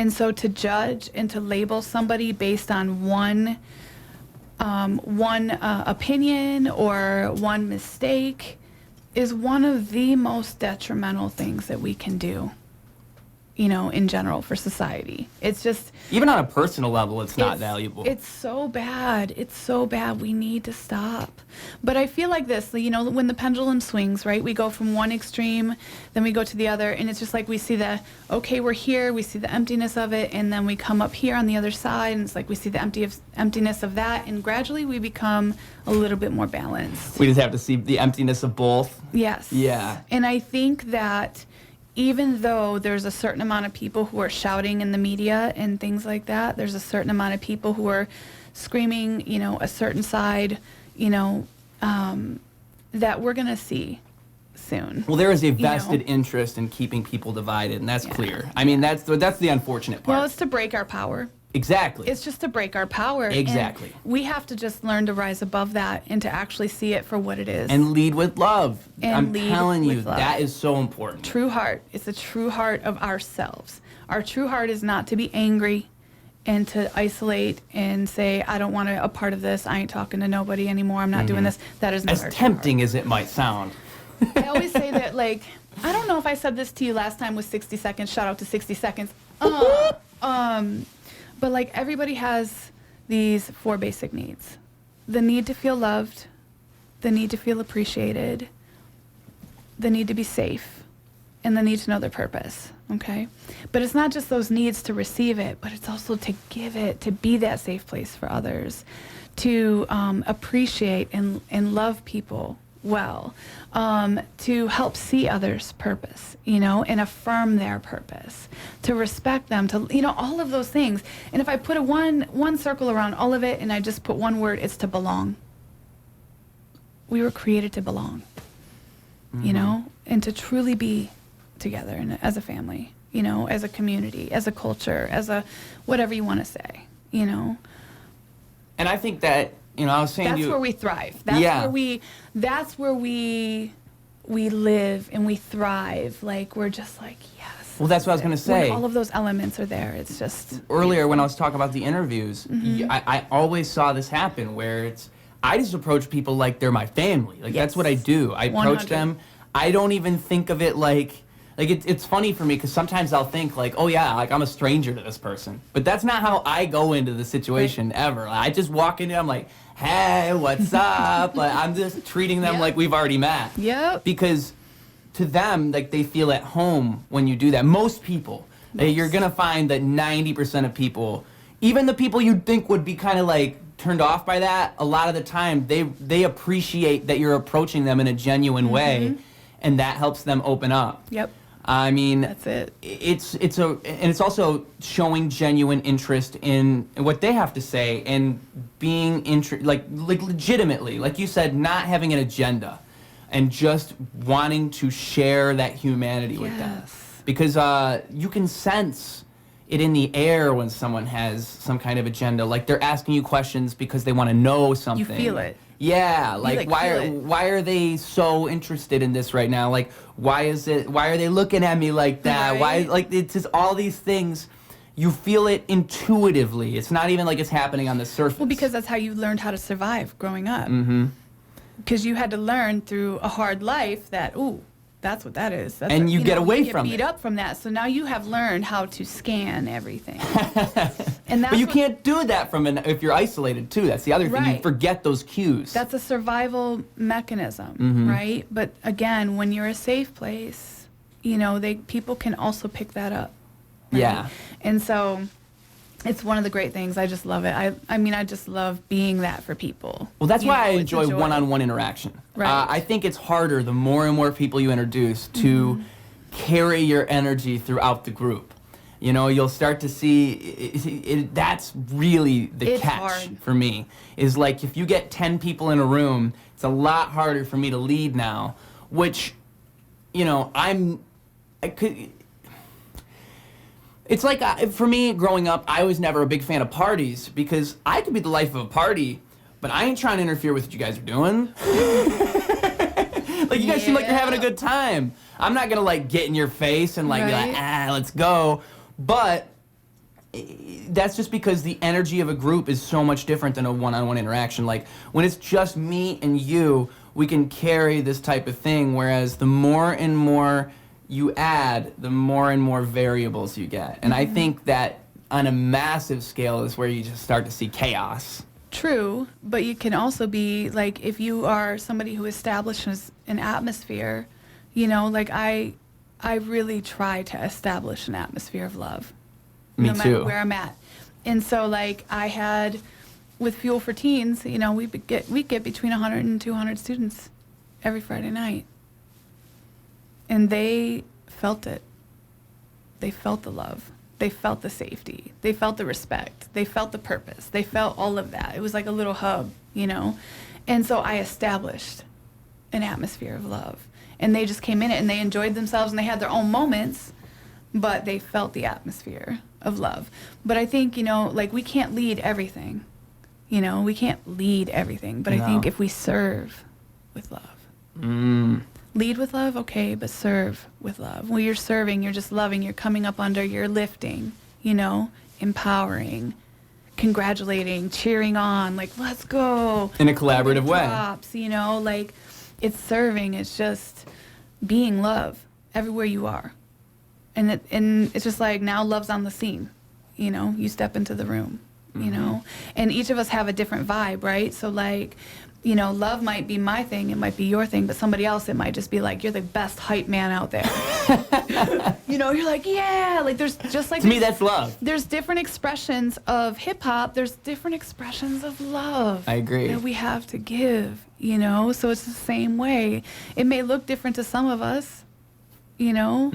so to judge and to label somebody based on one opinion or one mistake is one of the most detrimental things that we can do. in general for society. It's just... Even on a personal level, it's not valuable. It's so bad. It's so bad. We need to stop. But I feel like this, when the pendulum swings, right? We go from one extreme, then we go to the other, and it's just like we see we're here, we see the emptiness of it, and then we come up here on the other side, and it's like we see the emptiness of that, and gradually we become a little bit more balanced. We just have to see the emptiness of both. Yes. Yeah. And I think that even though there's a certain amount of people who are shouting in the media and things like that, there's a certain amount of people who are screaming, a certain side, that we're going to see soon. Well, there is a vested interest in keeping people divided, and that's clear. I mean, that's the unfortunate part. Well, it's to break our power. Exactly. It's just to break our power. Exactly. And we have to just learn to rise above that and to actually see it for what it is. And lead with love. And I'm lead telling you, with love. that is so important. True heart. It's a true heart of ourselves. Our true heart is not to be angry and to isolate and say, I don't want a part of this. I ain't talking to nobody anymore. I'm not doing this. That is not As our true tempting heart. as it might sound. I always say that, I don't know if I said this to you last time with 60 Seconds. Shout out to 60 Seconds. But everybody has these 4 basic needs. The need to feel loved, the need to feel appreciated, the need to be safe, and the need to know their purpose, okay? But it's not just those needs to receive it, but it's also to give it, to be that safe place for others, to appreciate and love people well, to help see others' purpose, and affirm their purpose, to respect them, to, all of those things. And if I put one circle around all of it and I just put one word, it's to belong. We were created to belong, and to truly be together and as a family, as a community, as a culture, as a whatever you want to say, And I think that, I was saying that's where we thrive. That's where we live and we thrive. We're just yes. Well, that's what I was going to say. When all of those elements are there, it's just... Earlier, when I was talking about the interviews, I always saw this happen where I just approach people like they're my family. That's what I do. I approach 100. them. I don't even think of it it's funny for me because sometimes I'll think oh yeah, I'm a stranger to this person. But that's not how I go into the situation ever. I just walk in and I'm like, hey, what's up? I'm just treating them like we've already met. Yep. Because to them, they feel at home when you do that. Most people, you're going to find that 90% of people, even the people you'd think would be kind of turned off by that, a lot of the time they appreciate that you're approaching them in a genuine way, and that helps them open up. Yep. I mean, that's it. It's also showing genuine interest in what they have to say and being legitimately, like you said, not having an agenda and just wanting to share that humanity with them. Because you can sense it in the air when someone has some kind of agenda, they're asking you questions because they want to know something. You feel it. Yeah, why are they so interested in this right now? Why are they looking at me like that? Right. Why it's just all these things. You feel it intuitively. It's not even it's happening on the surface. Well, because that's how you learned how to survive growing up. Mm-hmm. Because you had to learn through a hard life that, that's what that is. That's and you get away from it. You get beat up from that. So now you have learned how to scan everything. And that's but you can't do that if you're isolated too. That's the other thing. You forget those cues. That's a survival mechanism, right? But again, when you're a safe place, people can also pick that up. Right? Yeah. And so it's one of the great things. I just love it. I mean, I just love being that for people. Well, that's why I enjoy one-on-one interaction. Right. I think it's harder the more and more people you introduce to carry your energy throughout the group. You'll start to see that's really the catch for me. Is if you get 10 people in a room, it's a lot harder for me to lead now, which, it's for me, growing up, I was never a big fan of parties because I could be the life of a party, but I ain't trying to interfere with what you guys are doing. You guys seem like you're having a good time. I'm not going to, get in your face and, be let's go. But that's just because the energy of a group is so much different than a one-on-one interaction. When it's just me and you, we can carry this type of thing, whereas the more and more you add, the more and more variables you get. And I think that on a massive scale is where you just start to see chaos. True, but you can also be like, if you are somebody who establishes an atmosphere, you know, like I really try to establish an atmosphere of love. Me no matter too. where I'm at. And so like I had with Fuel for Teens, you know, we get between 100 and 200 students every Friday night. And they felt it. They felt the love. They felt the safety. They felt the respect. They felt the purpose. They felt all of that. It was like a little hub, you know? And so I established an atmosphere of love. And they just came in it and they enjoyed themselves and they had their own moments, but they felt the atmosphere of love. But I think, you know, like we can't lead everything. You know, we can't lead everything. But I think if we serve with love. Lead with love, okay, but serve with love. When you're serving, you're just loving, you're coming up under, you're lifting, you know, empowering, congratulating, cheering on, like, let's go. In a collaborative way. Props, you know, like, it's serving, it's just being love everywhere you are. And it's just like, now love's on the scene, you know, you step into the room, you know, and each of us have a different vibe, right? So, like, you know, love might be my thing, it might be your thing, but somebody else, it might just be like, you're the best hype man out there. You know, you're like, yeah, like there's just like... To me, that's love. There's different expressions of hip hop, there's different expressions of love. I agree. That we have to give, you know, so it's the same way. It may look different to some of us, you know,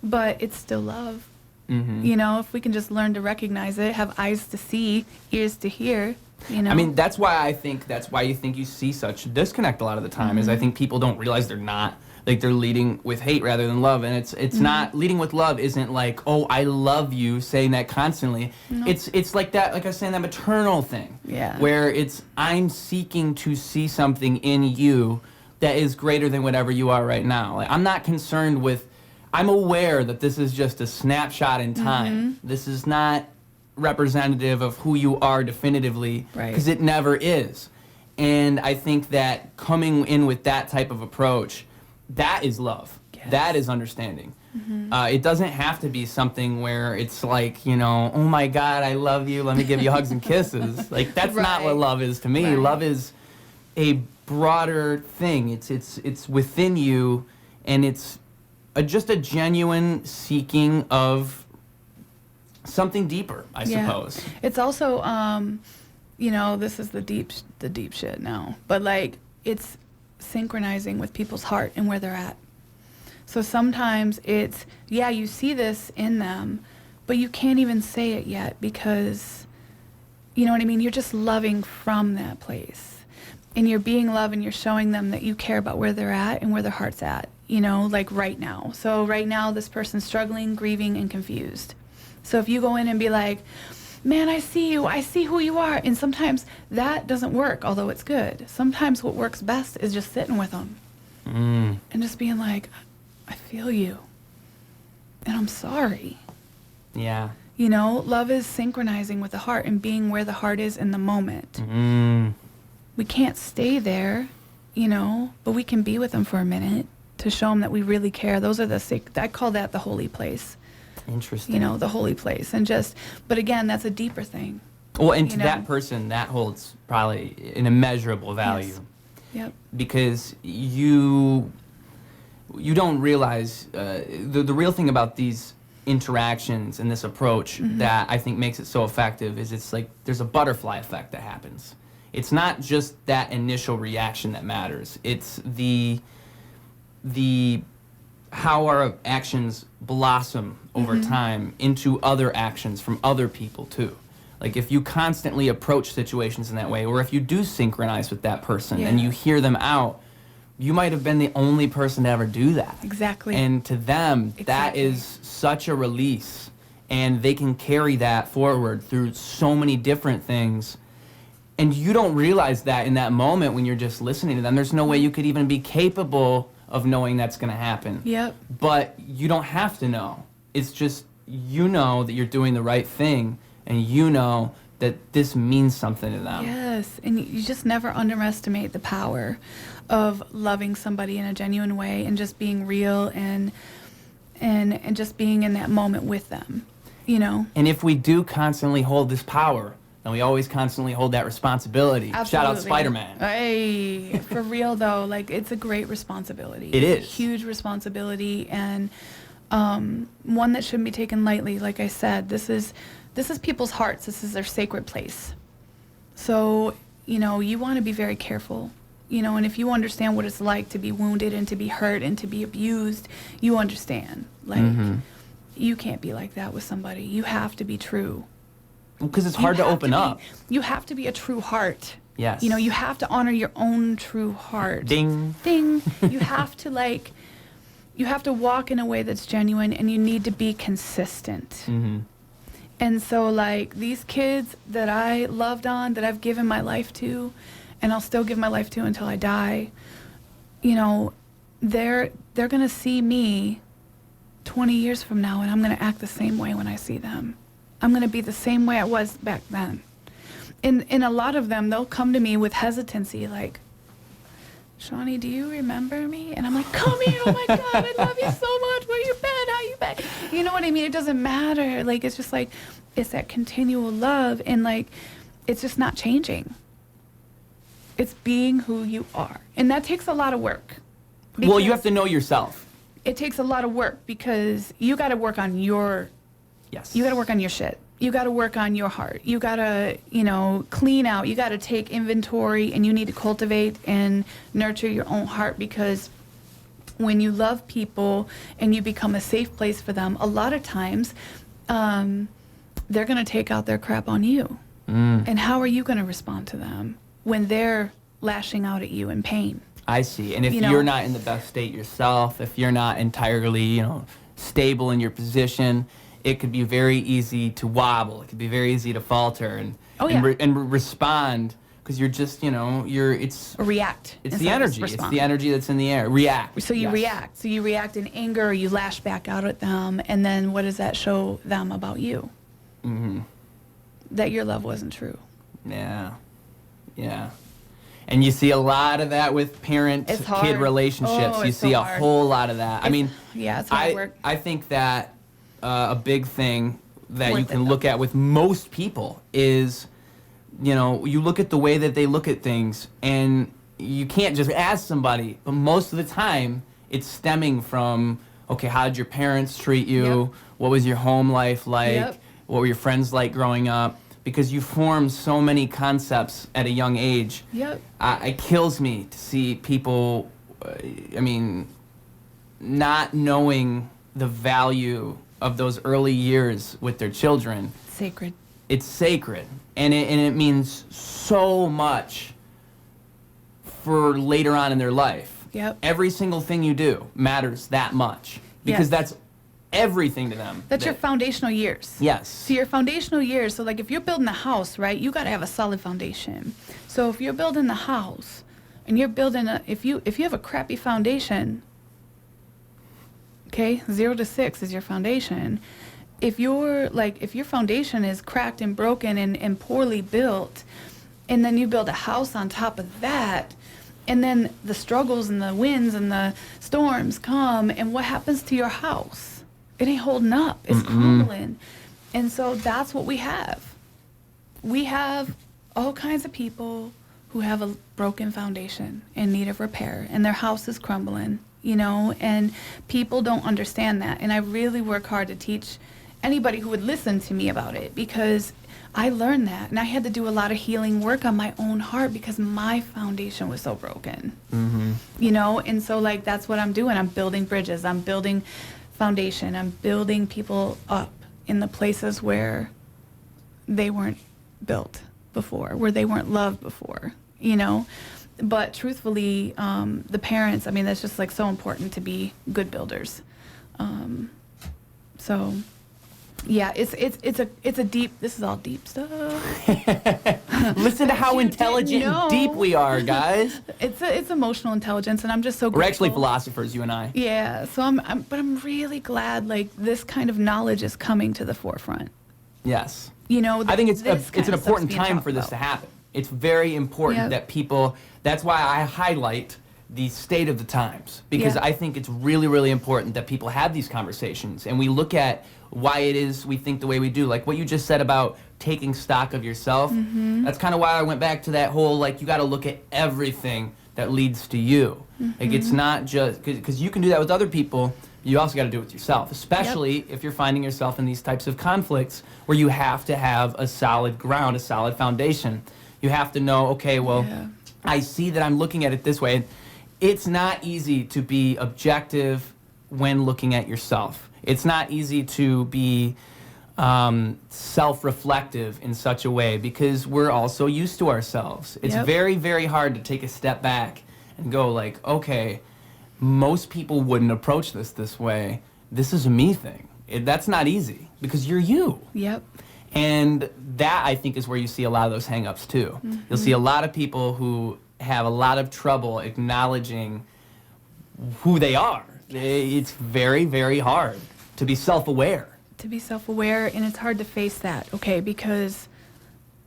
but it's still love. You know, if we can just learn to recognize it, have eyes to see, ears to hear, you know. I mean, that's why you think you see such a disconnect a lot of the time, is I think people don't realize they're not. Like, they're leading with hate rather than love. And it's not, leading with love isn't like, oh, I love you, saying that constantly. No. It's like that, like I was saying, that maternal thing. Yeah. Where it's, I'm seeking to see something in you that is greater than whatever you are right now. Like, I'm not concerned with, I'm aware that this is just a snapshot in time. This is not representative of who you are definitively, because it never is. And I think that coming in with that type of approach, that is love. Yes. That is understanding. It doesn't have to be something where it's like, you know, oh my God, I love you, let me give you hugs and kisses. Like, that's not what love is to me. Love is a broader thing. It's within you, and it's just a genuine seeking of something deeper, I suppose. It's also, you know, this is the deep shit now, but like, it's synchronizing with people's heart and where they're at. So sometimes it's, yeah, you see this in them, but you can't even say it yet because, you know what I mean? You're just loving from that place. And you're being love and you're showing them that you care about where they're at and where their heart's at, you know, like right now. So right now, this person's struggling, grieving, and confused. So if you go in and be like, man, I see you, I see who you are. And sometimes that doesn't work, although it's good. Sometimes what works best is just sitting with them and just being like, I feel you. And I'm sorry. Yeah. You know, love is synchronizing with the heart and being where the heart is in the moment. We can't stay you know, but we can be with them for a minute to show them that we really care. Those are I call that the holy place. Interesting. You know, the holy place. And just, but again, that's a deeper thing. Well, and to that person, that holds probably an immeasurable value. Yes. Yep. Because you don't realize, the real thing about these interactions and this approach that I think makes it so effective is it's like there's a butterfly effect that happens. It's not just that initial reaction that matters. It's the how our actions blossom over time into other actions from other people too. Like if you constantly approach situations in that way, or if you do synchronize with that person and you hear them out, you might have been the only person to ever do that. Exactly. And to them, that is such a release, and they can carry that forward through so many different things. And you don't realize that in that moment when you're just listening to them. There's no way you could even be capable of knowing that's going to happen. Yep. But you don't have to know. It's just, you know that you're doing the right thing, and you know that this means something to them. Yes, and you just never underestimate the power of loving somebody in a genuine way and just being real and just being in that moment with them, you know? And if we do constantly hold this power, then we always constantly hold that responsibility. Absolutely. Shout out Spider-Man. Hey, for real though, like it's a great responsibility. It It's is. a huge responsibility, and one that shouldn't be taken lightly. Like I said, this is people's hearts. This is their sacred place. So, you know, you want to be very careful. You know, and if you understand what it's like to be wounded and to be hurt and to be abused, you understand. Like, you can't be like that with somebody. You have to be true. Because it's hard to open up. You have to be a true heart. Yes. You know, you have to honor your own true heart. Ding. Ding. You have to you have to walk in a way that's genuine, and you need to be consistent. And so like these kids that I loved on, that I've given my life to, and I'll still give my life to until I die, you know, they're going to see me 20 years from now, and I'm going to act the same way when I see them. I'm going to be the same way I was back then. In a lot of them, they'll come to me with hesitancy, like, Shawny, do you remember me? And I'm like, come here, oh my God, I love you so much. Where you been? How you been? You know what I mean? It doesn't matter. Like, it's just like, it's that continual love, and like, it's just not changing. It's being who you are. And that takes a lot of work. Well, you have to know yourself. It takes a lot of work because you got to work on your Yes. You got to work on your shit. You got to work on your heart. You got to, you know, clean out. You got to take inventory, and you need to cultivate and nurture your own heart, because when you love people and you become a safe place for them, a lot of times they're going to take out their crap on you. And how are you going to respond to them when they're lashing out at you in pain? I see. And if You know? you're not in the best state yourself, if you're not entirely, you know, stable in your position, it could be very easy to wobble. It could be very easy to falter and Oh, yeah. respond, because you're just, you know, it's Or react. the instead of energy. It's respond. the energy that's in the air. React. So you Yes. react. So you react in anger, or you lash back out at them, and then what does that show them about you? That your love wasn't true. Yeah. Yeah. And you see a lot of that with It's parent-kid hard. relationships. Oh, You it's see so a hard. whole lot of that. I mean, Yeah, it's hard work. I think that a big thing that you Worth can it, look at with most people is, you know, you look at the way that they look at things, and you can't just ask somebody, but most of the time it's stemming from, okay, how did your parents treat you? Yep. What was your home life like? Yep. What were your friends like growing up? Because you form so many concepts at a young age. Yep. It kills me to see people, not knowing the value of those early years with their children. Sacred. It's sacred, and it means so much for later on in their life. Yep. Every single thing you do matters that much, because Yes. that's everything to them. That's your foundational years. Yes. So your foundational years, so like if you're building a house, right, you got to have a solid foundation. So if you're building the house and you're building if you have a crappy foundation, okay, 0 to 6 is your foundation. If your foundation is cracked and broken and poorly built, and then you build a house on top of that, and then the struggles and the winds and the storms come, and what happens to your house? It ain't holding up. It's crumbling. And so that's what we have. We have all kinds of people who have a broken foundation in need of repair, and their house is crumbling, you know, and people don't understand that. And I really work hard to teach anybody who would listen to me about it, because I learned that, and I had to do a lot of healing work on my own heart because my foundation was so broken. You know, and so like that's what I'm doing. I'm building bridges. I'm building foundation. I'm building people up in the places where they weren't built before, where they weren't loved before, you know. But truthfully, the parents, I mean, that's just like so important to be good builders. So yeah, it's a deep, this is all deep stuff. Listen to how You didn't intelligent and know. deep we are, guys. It's emotional intelligence, and I'm just so grateful. We're actually philosophers, you and I. Yeah, so but I'm really glad like this kind of knowledge is coming to the forefront. Yes. I think it's an important time for this to happen. It's very important that people, that's why I highlight the state of the times, because I think it's really, really important that people have these conversations and we look at why it is we think the way we do. Like what you just said about taking stock of yourself, that's kind of why I went back to that whole, like, you got to look at everything that leads to you. Like, it's not just, because you can do that with other people, you also got to do it with yourself, especially if you're finding yourself in these types of conflicts where you have to have a solid ground, a solid foundation. You have to know, okay, well, I see that I'm looking at it this way. It's not easy to be objective when looking at yourself. It's not easy to be self-reflective in such a way because we're all so used to ourselves. It's very, very hard to take a step back and go like, okay, most people wouldn't approach this way. This is a me thing. That's not easy because you're you. Yep. And that, I think, is where you see a lot of those hang-ups, too. You'll see a lot of people who have a lot of trouble acknowledging who they are. It's very, very hard to be self-aware. To be self-aware, and it's hard to face that, okay, because,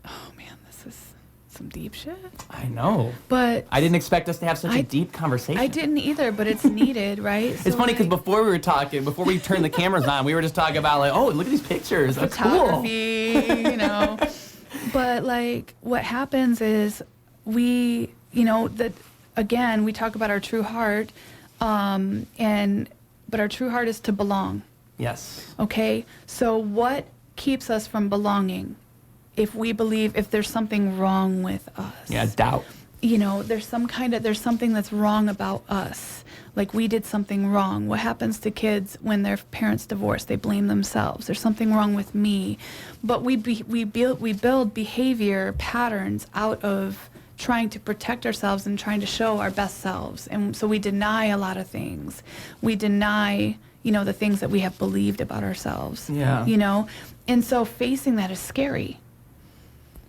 oh, man, this is some deep shit. I know. But I didn't expect us to have such a deep conversation. I didn't either, but it's needed, right? It's funny because before we turned the cameras on, we were just talking about, like, oh, look at these pictures. That's photography, But, like, what happens is we, again, we talk about our true heart, but our true heart is to belong. Yes. Okay? So what keeps us from belonging? If there's something wrong with us. Yeah, doubt. There's something that's wrong about us. Like we did something wrong. What happens to kids when their parents divorce? They blame themselves. There's something wrong with me. But we build behavior patterns out of trying to protect ourselves and trying to show our best selves. And so we deny a lot of things. We deny, the things that we have believed about ourselves. Yeah. And so facing that is scary.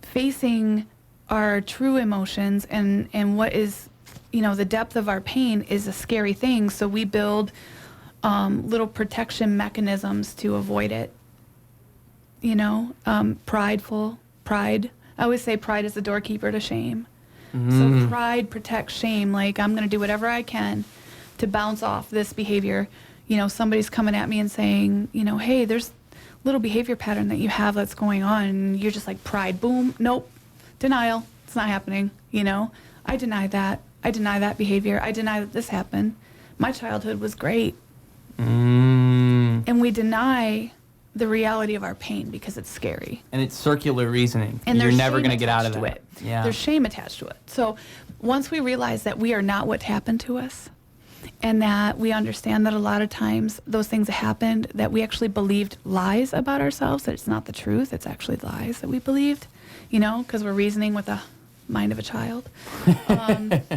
Facing our true emotions and what is, the depth of our pain is a scary thing. So we build little protection mechanisms to avoid it. Pride. I always say pride is the doorkeeper to shame. So pride protects shame. Like, I'm going to do whatever I can to bounce off this behavior. Somebody's coming at me and saying, hey, there's a little behavior pattern that you have that's going on. And you're just like, pride, boom, nope, denial. It's not happening. I deny that. I deny that behavior. I deny that this happened. My childhood was great. And we deny the reality of our pain because it's scary. And it's circular reasoning. And you're never going to get out of it. Yeah. There's shame attached to it. So once we realize that we are not what happened to us, and that we understand that a lot of times those things that happened, that we actually believed lies about ourselves, that it's not the truth, it's actually lies that we believed, because we're reasoning with the mind of a child.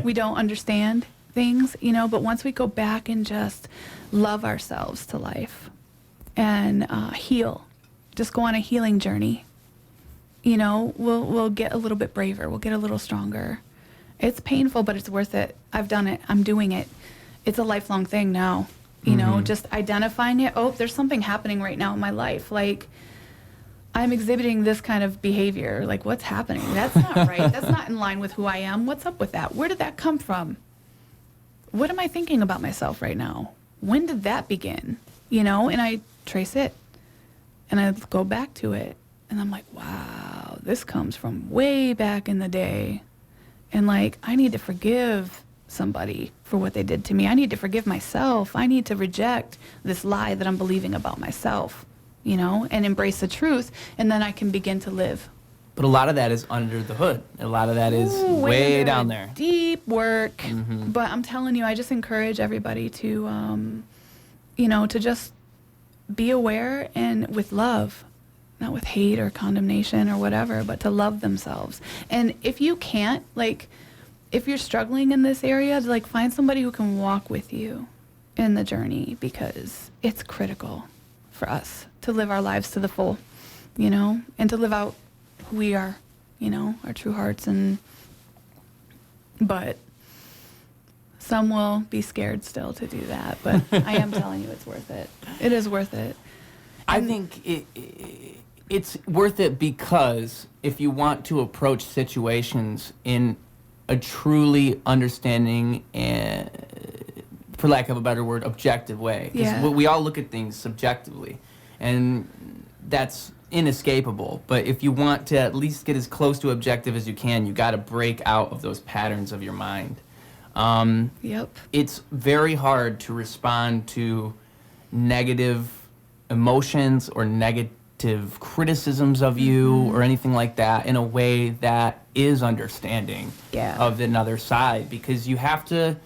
We don't understand things, but once we go back and just love ourselves to life and heal, just go on a healing journey, we'll get a little bit braver, we'll get a little stronger. It's painful, but it's worth it. I've done it. I'm doing it. It's a lifelong thing now, just identifying it. Oh, there's something happening right now in my life. Like, I'm exhibiting this kind of behavior. Like, what's happening? That's not right. That's not in line with who I am. What's up with that? Where did that come from? What am I thinking about myself right now? When did that begin? And I trace it and I go back to it. And I'm like, wow, this comes from way back in the day. And like, I need to forgive somebody for what they did to me. I need to forgive myself. I need to reject this lie that I'm believing about myself, and embrace the truth. And then I can begin to live. But a lot of that is under the hood. A lot of that is way down there. Deep work. But I'm telling you, I just encourage everybody to, to just be aware and with love, not with hate or condemnation or whatever, but to love themselves. And if you can't, if you're struggling in this area, find somebody who can walk with you in the journey, because it's critical for us to live our lives to the full, and to live out who we are, our true hearts. But some will be scared still to do that. But I am telling you, it's worth it. It is worth it. I think It's worth it because if you want to approach situations in a truly understanding and, for lack of a better word, objective way. Yeah. We all look at things subjectively, and that's inescapable. But if you want to at least get as close to objective as you can, you got to break out of those patterns of your mind. Yep. It's very hard to respond to negative emotions or negative criticisms of you or anything like that in a way that is understanding of another side, because you have to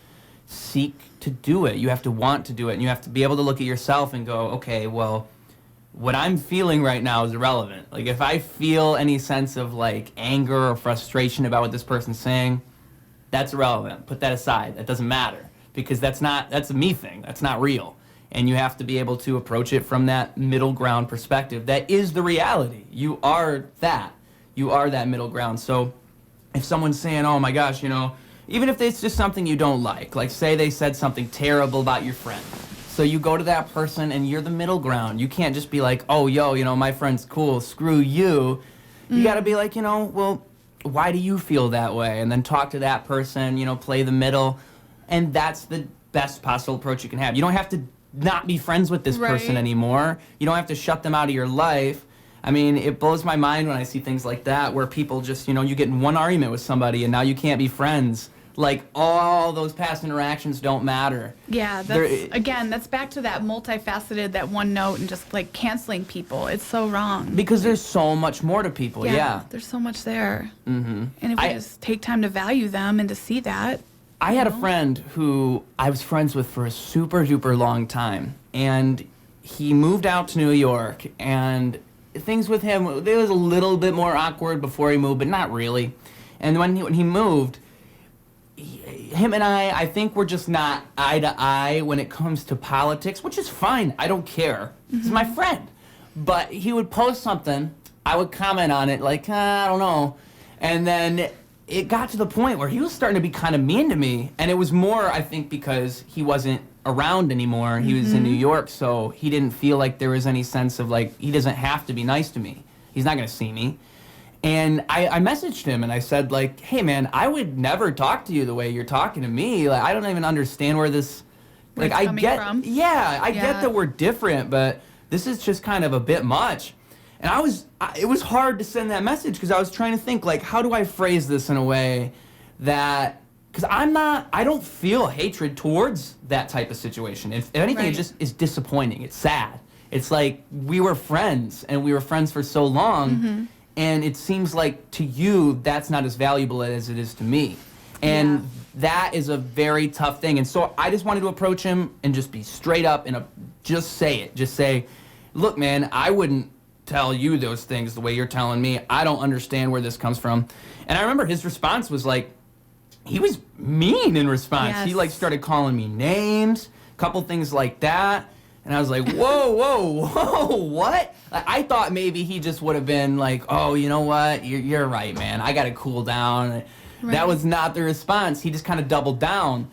seek to do it. You have to want to do it, and you have to be able to look at yourself and go, okay, well, what I'm feeling right now is irrelevant. Like, if I feel any sense of like anger or frustration about what this person's saying, that's irrelevant. Put that aside. That doesn't matter, because that's a me thing. That's not real. And you have to be able to approach it from that middle ground perspective. That is the reality. You are that. You are that middle ground. So if someone's saying, oh my gosh, even if it's just something you don't like say they said something terrible about your friend. So you go to that person and you're the middle ground. You can't just be like, oh, yo, my friend's cool, screw you. You got to be like, well, why do you feel that way? And then talk to that person, play the middle. And that's the best possible approach you can have. You don't have to not be friends with this person anymore. You don't have to shut them out of your life. I mean, it blows my mind when I see things like that where people just, you get in one argument with somebody and now you can't be friends. Like, all those past interactions don't matter. Yeah, that's back to that multifaceted, that one note, and just like canceling people. It's so wrong. Because there's so much more to people, yeah. There's so much there. Mm-hmm. And if we just take time to value them and to see that. I had a friend who I was friends with for a super duper long time, and he moved out to New York, and things with him, it was a little bit more awkward before he moved, but not really. And when he moved, him and I think we're just not eye to eye when it comes to politics, which is fine. I don't care. He's my friend. But he would post something, I would comment on it like, I don't know. And then it got to the point where he was starting to be kind of mean to me. And it was more, I think, because he wasn't around anymore. He was in New York, so he didn't feel like there was any sense of like, he doesn't have to be nice to me. He's not going to see me. And I messaged him and I said, like, hey man, I would never talk to you the way you're talking to me. Like, I don't even understand where this, like, I get, from. I get that we're different, but this is just kind of a bit much. And it was hard to send that message because I was trying to think, like, how do I phrase this in a way that, because I don't feel hatred towards that type of situation. If anything, it just is disappointing. It's sad. It's like, we were friends and we were friends for so long. And it seems like to you, that's not as valuable as it is to me. And that is a very tough thing. And so I just wanted to approach him and just be straight up and just say it. Just say, look, man, I wouldn't tell you those things the way you're telling me. I don't understand where this comes from. And I remember his response was like, he was mean in response. Yes. He like started calling me names, a couple things like that. And I was like, whoa, what? I thought maybe he just would have been like, oh, you know what? You're right, man. I got to cool down. That was not the response. He just kind of doubled down.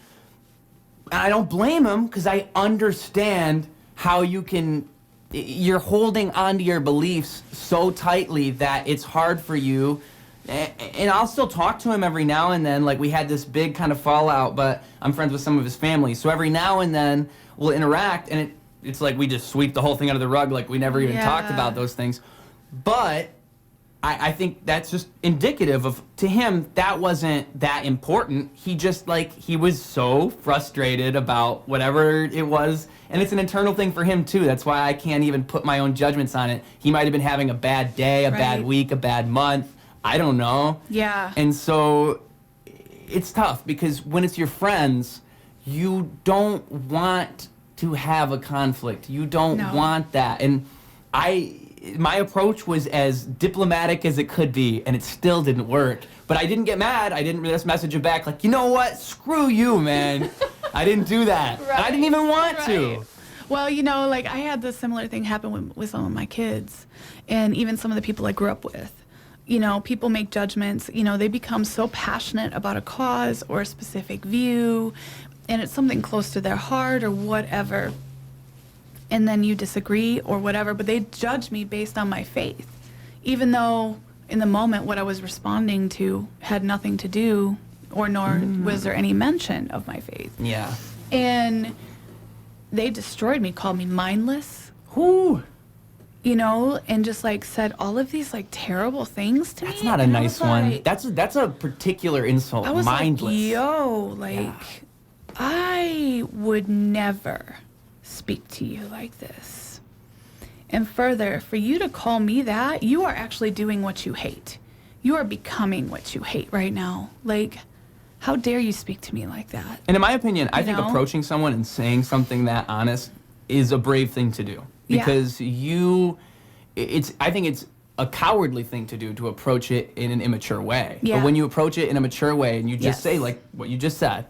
And I don't blame him because I understand how you're holding onto your beliefs so tightly that it's hard for you. And I'll still talk to him every now and then. Like, we had this big kind of fallout, but I'm friends with some of his family. So every now and then we'll interact, and it's like we just sweep the whole thing under the rug, like we never even talked about those things. But I think that's just indicative of, to him, that wasn't that important. He just, like, he was so frustrated about whatever it was. And it's an internal thing for him, too. That's why I can't even put my own judgments on it. He might have been having a bad day, a bad week, a bad month. I don't know. Yeah. And so it's tough because when it's your friends, you don't want to have a conflict. You don't want that. And my approach was as diplomatic as it could be, and it still didn't work. But I didn't get mad. I didn't just message him back like, you know what? Screw you, man. I didn't do that. I didn't even want to. Well, like I had the similar thing happen with some of my kids, and even some of the people I grew up with. People make judgments. They become so passionate about a cause or a specific view, and it's something close to their heart or whatever, and then you disagree or whatever, but they judge me based on my faith. even though in the moment what I was responding to had nothing to do, or nor was there any mention of my faith. Yeah. And they destroyed me, called me mindless, Whoo. you know, and just like said all of these like terrible things to me. That's not a And I nice was one. like- That's a particular insult. I was Mindless. like, yo, like, Yeah. I would never speak to you like this. And further, for you to call me that, you are actually doing what you hate. You are becoming what you hate right now. Like, how dare you speak to me like that? And in my opinion, I You think know? approaching someone and saying something that honest is a brave thing to do. Yeah. Because I think it's a cowardly thing to do, to approach it in an immature way. Yeah. But when you approach it in a mature way and you just Yes. say, like what you just said,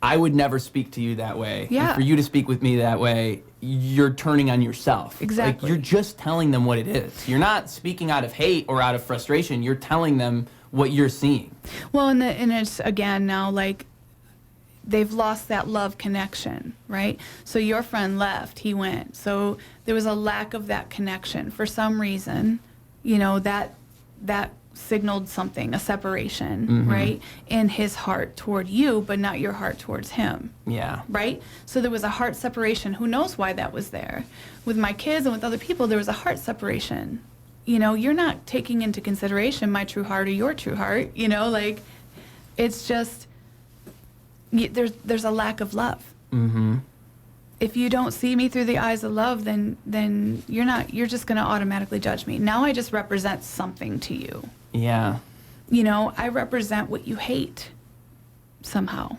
I would never speak to you that way. Yeah. And for you to speak with me that way, you're turning on yourself. Exactly. Like, you're just telling them what it is. You're not speaking out of hate or out of frustration. You're telling them what you're seeing. Well, and it's again now like they've lost that love connection, right? So your friend left, he went. So there was a lack of that connection for some reason. You know, that signaled something, a separation, right, in his heart toward you, but not your heart towards him. Yeah. Right? So there was a heart separation. Who knows why that was there? With my kids and with other people, there was a heart separation. You know, you're not taking into consideration my true heart or your true heart. You know, like, it's just, there's a lack of love. Mm-hmm. If you don't see me through the eyes of love, then you're just going to automatically judge me. Now I just represent something to you. Yeah. You know, I represent what you hate somehow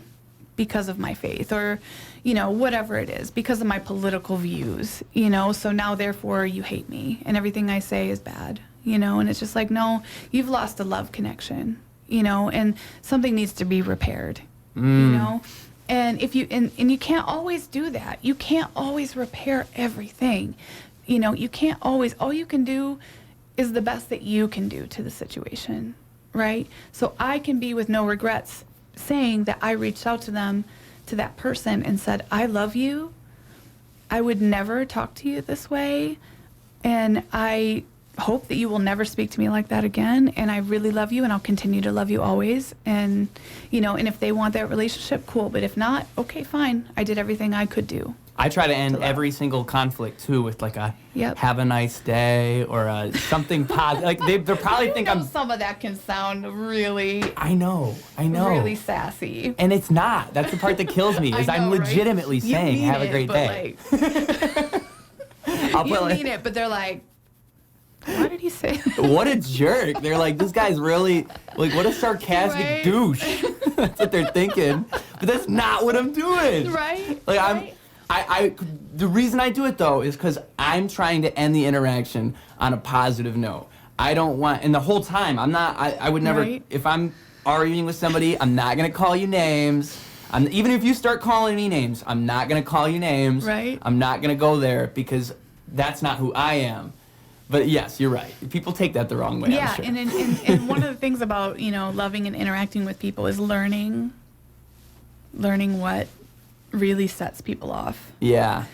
because of my faith, or, you know, whatever it is, because of my political views, you know, so now therefore you hate me and everything I say is bad, you know, and it's just like, no, you've lost a love connection, you know, and something needs to be repaired, you know, and if you, and you can't always do that. You can't always repair everything, you know, you can't always, all you can do is the best that you can do to the situation, right? So I can be with no regrets saying that I reached out to them, to that person, and said, I love you. I would never talk to you this way. And I hope that you will never speak to me like that again. And I really love you, and I'll continue to love you always. And, you know, and if they want that relationship, cool. But if not, okay, fine. I did everything I could do. I try to end every single conflict too with like a have a nice day or a something positive. Like they'll probably think I'm. Some of that can sound really. I know. Really sassy. And it's not. That's the part that kills me. Is I know, I'm legitimately right? saying have a great but day. Like, I'll you put mean it, but they're like, why did he say that? what a jerk. They're like, this guy's really like, what a sarcastic Right? douche. That's what they're thinking. But that's not what I'm doing. Right? Like right? the reason I do it though is because I'm trying to end the interaction on a positive note. I don't want, and the whole time I would never, Right. if I'm arguing with somebody, I'm not gonna call you names. Even if you start calling me names, I'm not gonna call you names. Right. I'm not gonna go there because that's not who I am. But yes, you're right. People take that the wrong way. Yeah, I'm sure. and one of the things about, you know, loving and interacting with people is learning what really sets people off. Yeah.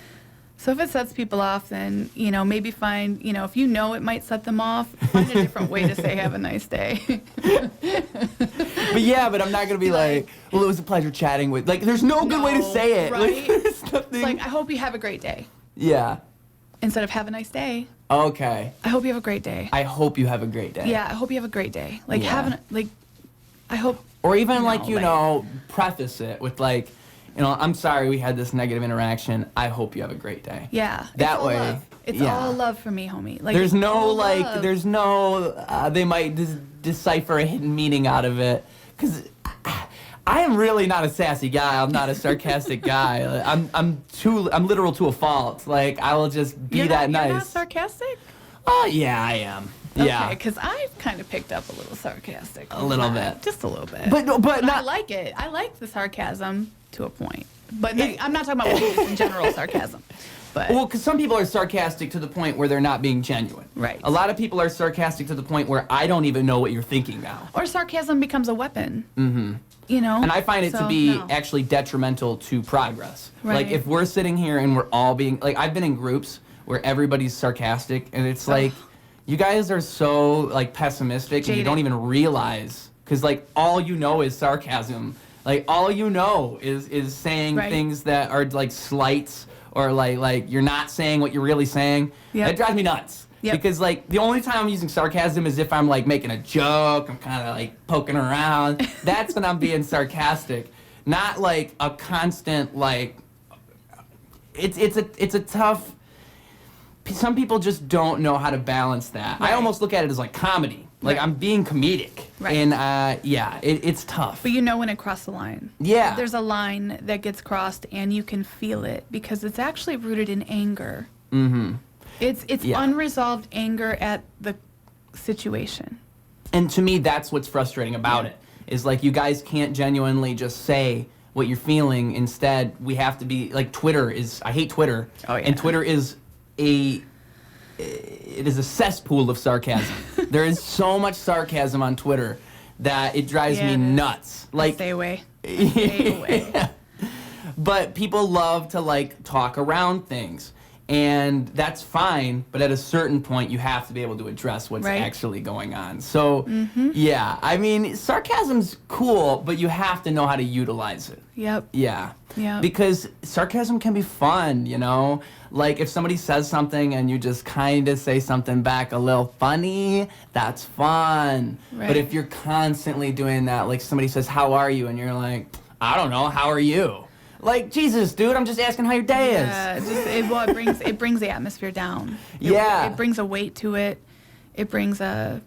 So if it sets people off, then, you know, maybe find, you know, if you know it might set them off, find a different way to say have a nice day. But I'm not gonna be like, well, it was a pleasure chatting with. Like, there's no good way to say it. Right? Like, there's nothing. It's like, I hope you have a great day. Yeah. Instead of have a nice day, Okay. I hope you have a great day. I hope you have a great day. Yeah, I hope you have a great day. Like, Yeah. I hope. Or even You know, preface it with like, you know, I'm sorry we had this negative interaction. I hope you have a great day. Yeah. That it's all way, love. It's yeah. all love for me, homie. Like, There's it's no all like, love. there's no. They might decipher a hidden meaning out of it, because I am really not a sassy guy. I'm not a sarcastic guy. I'm literal to a fault. Like, I will just be You're that not, nice. You're not sarcastic? Oh yeah, I am. Yeah. Okay, because I've kind of picked up a little sarcastic. A little bit. Just a little bit. But I not. like it. I like the sarcasm to a point. But I'm not talking about just in general sarcasm. But Well, because some people are sarcastic to the point where they're not being genuine. Right. A lot of people are sarcastic to the point where I don't even know what you're thinking now. or sarcasm becomes a weapon. Mm-hmm. You know? And I find it to So, be no. actually detrimental to progress. Right. Like, if we're sitting here and we're all being, like, I've been in groups where everybody's sarcastic, and it's like, You guys are so like pessimistic, and you Jaded. don't even realize, because like all you know is sarcasm. Like all you know is saying Right. things that are like slights, or like you're not saying what you're really saying. Yep. That drives me nuts. Yep. Because like the only time I'm using sarcasm is if I'm like making a joke, I'm kind of like poking around. That's when I'm being sarcastic, not like a constant like. It's a tough. Some people just don't know how to balance that. I Right. almost look at it as like comedy. Like Right. I'm being comedic, Right. and yeah, it's tough. But you know when it crossed the line. Yeah. There's a line that gets crossed, and you can feel it because it's actually rooted in anger. Mm-hmm. It's Yeah. unresolved anger at the situation. And to me, that's what's frustrating about it. Is like you guys can't genuinely just say what you're feeling. Instead, we have to be like Twitter is. I hate Twitter. Oh, yeah. And Twitter is it is a cesspool of sarcasm. There is so much sarcasm on Twitter that it drives Yeah, me it is. nuts. Like Stay away. Stay away. Yeah. But people love to like talk around things, and that's fine, but at a certain point you have to be able to address what's Right. actually going on. So yeah, I mean, sarcasm's cool, but you have to know how to utilize it. Yep. Yeah. Yeah. Because sarcasm can be fun, you know? Like if somebody says something and you just kind of say something back a little funny, that's fun. Right. But if you're constantly doing that, like somebody says, "How are you?" and you're like, "I don't know, how are you?" Like, Jesus, dude, I'm just asking how your day is. Yeah, it brings the atmosphere down. Yeah. It brings a weight to it. It brings a,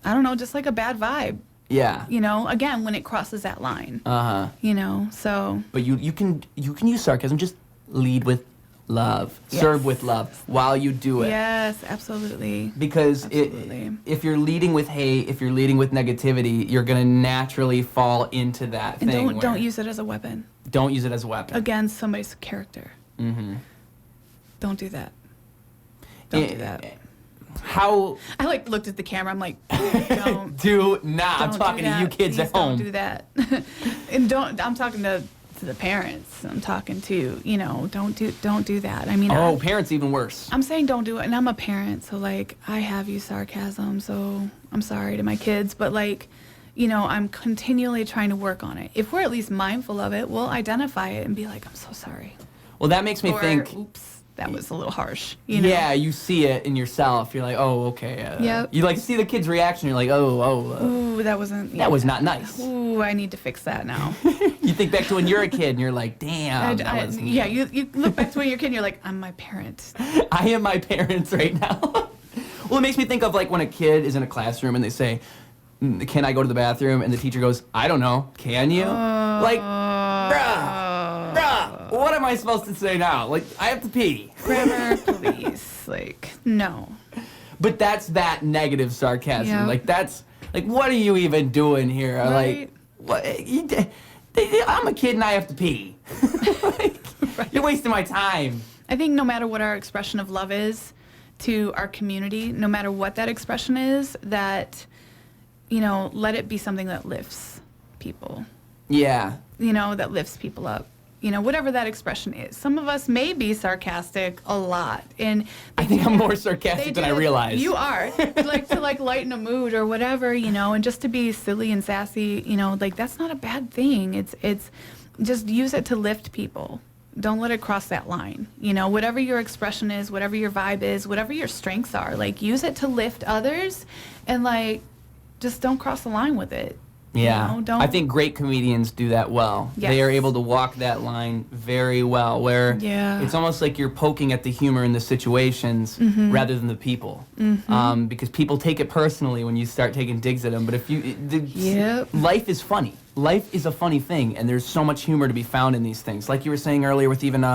I don't know, just like a bad vibe. Yeah. You know, again, when it crosses that line. Uh-huh. You know, so But you can use sarcasm, just lead with love. Yes. Serve with love while you do it. yes, absolutely. Because Absolutely. if you're leading with hate, if you're leading with negativity, you're going to naturally fall into that And thing. don't use it as a weapon Don't use it as a weapon. against somebody's character. Mm-hmm. Don't do that. Don't do that. How I like looked at the camera. I'm like, don't. do not. I'm don't talking do to you that. kids Please at home. Don't do that. And don't. I'm talking to the parents. I'm talking to Don't do that. I mean, Oh, parents even worse. I'm saying don't do it, and I'm a parent, so like I have used sarcasm, so I'm sorry to my kids, but like, I'm continually trying to work on it. If we're at least mindful of it, we'll identify it and be like, I'm so sorry. Well, that makes me Or, think. oops, that was a little harsh. You know? Yeah, you see it in yourself. You're like, oh, okay. Yep. You like see the kid's reaction. You're like, Ooh, that wasn't. that was not nice. Ooh, I need to fix that now. You think back to when you're a kid, and you're like, damn. that was yeah, you look back to when you're a kid, and you're like, I'm my parent. I am my parents right now. Well, it makes me think of like when a kid is in a classroom and they say, "Can I go to the bathroom?" and the teacher goes, "I don't know. Can you?" Like, bruh, what am I supposed to say now? Like, I have to pee. Grammar, please. Like, no. But that's that negative sarcasm. Yeah. Like, that's like, what are you even doing here? Right. Like, what? I'm a kid and I have to pee. Like, Right. You're wasting my time. I think no matter what our expression of love is to our community, no matter what that expression is, that, let it be something that lifts people, Yeah. that lifts people up. Whatever that expression is. Some of us may be sarcastic a lot, and I think they I'm do more that- sarcastic they than do I realize. You are. to lighten a mood or whatever, and just to be silly and sassy, like that's not a bad thing. It's just use it to lift people. Don't let it cross that line. Whatever your expression is, whatever your vibe is, whatever your strengths are, like use it to lift others, and like just don't cross the line with it. Yeah, Don't. I think great comedians do that well. Yes. They are able to walk that line very well, where Yeah. it's almost like you're poking at the humor in the situations Mm-hmm. rather than the people. Because people take it personally when you start taking digs at them. But if Yep. life is funny. Life is a funny thing, and there's so much humor to be found in these things. Like you were saying earlier with even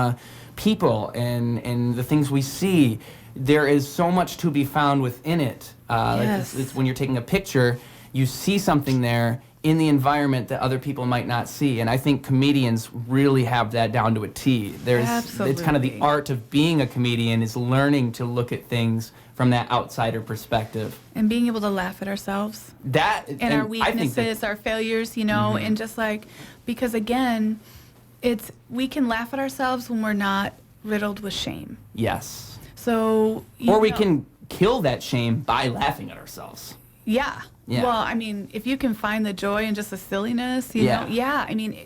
people and the things we see, there is so much to be found within it. Like Yes. it's when you're taking a picture, you see something there in the environment that other people might not see. And I think comedians really have that down to a T. It's kind of the Absolutely. art of being a comedian is learning to look at things from that outsider perspective. And being able to laugh at ourselves. That And our I think weaknesses, that, our failures, and just like, because again, we can laugh at ourselves when we're not riddled with shame. yes. So, Or we can kill that shame by laughing at ourselves. Yeah. Yeah. Well, I mean, if you can find the joy in just the silliness, you know, I mean,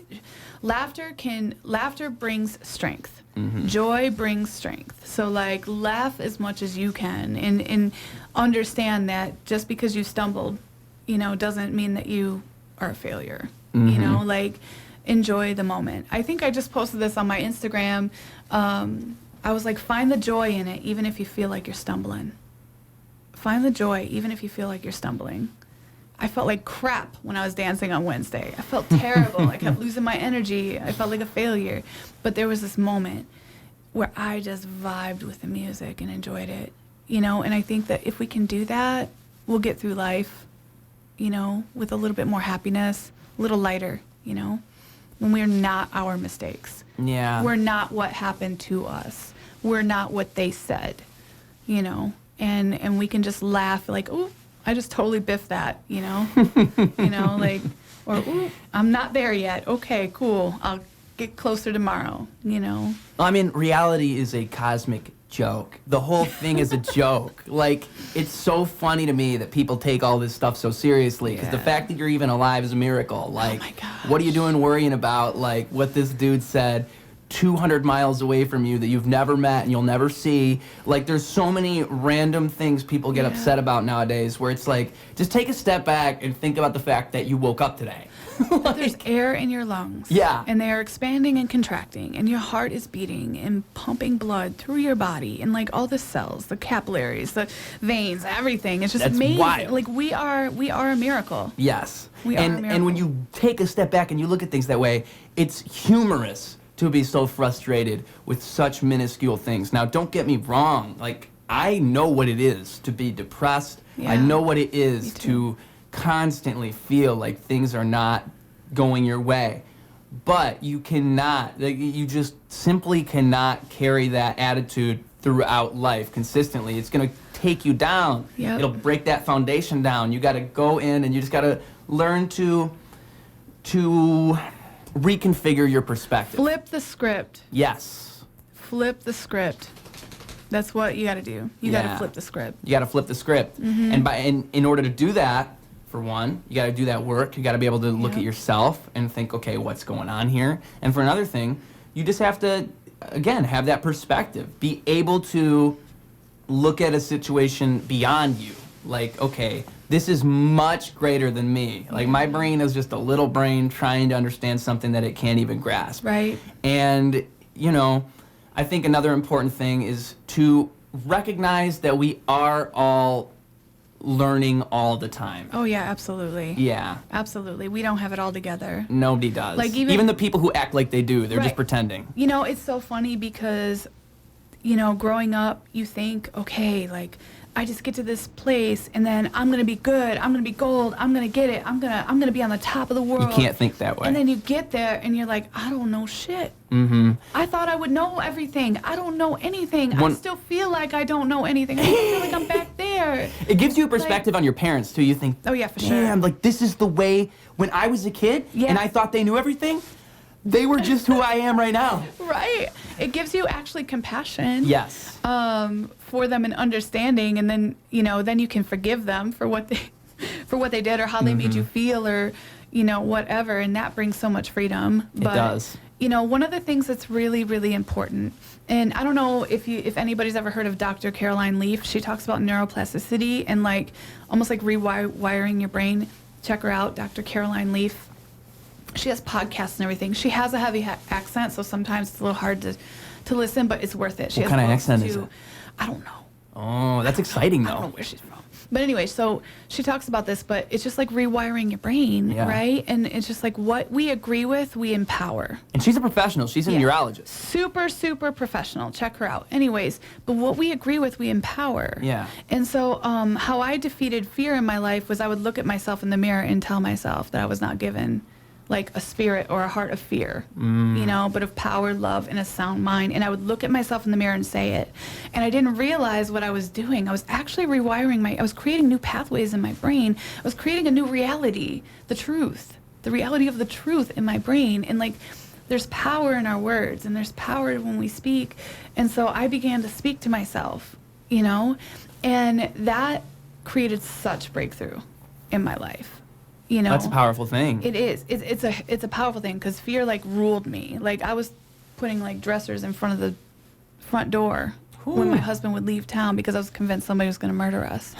laughter brings strength. Joy brings strength. So like laugh as much as you can and understand that just because you stumbled, you know, doesn't mean that you are a failure. You know, like enjoy the moment. I think I just posted this on my Instagram. I was like, find the joy in it, even if you feel like you're stumbling. Find the joy, even if you feel like you're stumbling. I felt like crap when I was dancing on Wednesday. I felt terrible. I kept losing my energy. I felt like a failure. But there was this moment where I just vibed with the music and enjoyed it, you know? And I think that if we can do that, we'll get through life, you know, with a little bit more happiness, a little lighter, you know? When we're not our mistakes. Yeah. We're not what happened to us. We're not what they said, you know? And we can just laugh like, ooh, I just totally biffed that, you know? You know, like, or, ooh, I'm not there yet. Okay, cool. I'll get closer tomorrow, you know? I mean, reality is a cosmic joke. The whole thing is a joke. Like, it's so funny to me that people take all this stuff so seriously, because the fact that you're even alive is a miracle. Like, oh my gosh. What are you doing worrying about, like, what this dude said 200 miles away from you that you've never met and you'll never see? Like, there's so many random things people get upset about nowadays, where it's like, just take a step back and think about the fact that you woke up today. Like, there's air in your lungs. Yeah. And they are expanding and contracting, and your heart is beating and pumping blood through your body, and like all the cells, the capillaries, the veins, everything. It's just That's amazing. wild. Like we are a miracle. Yes. We are a And miracle. when you take a step back and you look at things that way, it's humorous to be so frustrated with such minuscule things. Now, don't get me wrong. Like, I know what it is to be depressed. Yeah. I know what it is Me too. to constantly feel like things are not going your way. But you cannot, like, you just simply cannot carry that attitude throughout life consistently. It's going to take you down. Yep. It'll break that foundation down. You got to go in and you just got to learn to reconfigure your perspective. Flip the script. Yes. Flip the script. That's what you got to do. You got to Yeah. flip the script. You got to flip the script. And in order to do that, for one, you got to do that work. You got to be able to look Yep. at yourself and think, okay, what's going on here? And for another thing, you just have to, again, have that perspective. Be able to look at a situation beyond you. Like, okay, this is much greater than me. Like, my brain is just a little brain trying to understand something that it can't even grasp. Right. And, you know, I think another important thing is to recognize that we are all learning all the time. Oh yeah, absolutely. Yeah, Absolutely. We don't have it all together. nobody does. Like, even the people who act like they do, they're just Right. pretending. You know, it's so funny because, you know, growing up, you think, okay, like, I just get to this place and then I'm going to be good. I'm going to be gold. I'm going to get it. I'm going to be on the top of the world. You can't think that way. And then you get there and you're like, I don't know shit. Mm-hmm. I thought I would know everything. I don't know anything. I One- still feel like I don't know anything. I still feel like I'm back there. It gives you a perspective on your parents, too. You think, Oh, yeah, for sure. damn, like, this is the way when I was a kid Yeah. and I thought they knew everything, they were just who I am right now. Right. It gives you actually compassion. Yes. For them and understanding, and then, you know, then you can forgive them for what they did or how they made you feel, or, you know, whatever, and that brings so much freedom. It does. You know, one of the things that's really, really important, and I don't know if anybody's ever heard of Dr. Caroline Leaf. She talks about neuroplasticity and like almost like rewiring your brain. Check her out, Dr. Caroline Leaf. She has podcasts and everything. She has a heavy accent, so sometimes it's a little hard to listen, but it's worth it. She What has kind of books accent is too. it? I don't know. Oh, that's exciting, I don't know though. where she's from. But anyway, so she talks about this, but it's just like rewiring your brain, Yeah. right? And it's just like what we agree with, we empower. And she's a professional. She's a Yeah. neurologist. Super, super professional. Check her out. Anyways, but what we agree with, we empower. Yeah. And so how I defeated fear in my life was I would look at myself in the mirror and tell myself that I was not given like a spirit or a heart of fear, you know, but of power, love, and a sound mind. And I would look at myself in the mirror and say it. And I didn't realize what I was doing. I was actually I was creating new pathways in my brain. I was creating a new reality, the reality of the truth in my brain. And like, there's power in our words, and there's power when we speak. And so I began to speak to myself you know? And that created such breakthrough in my life, you know? That's a powerful thing. It is. It's a powerful thing because fear like ruled me. Like I was putting like dressers in front of the front door when my husband would leave town because I was convinced somebody was going to murder us.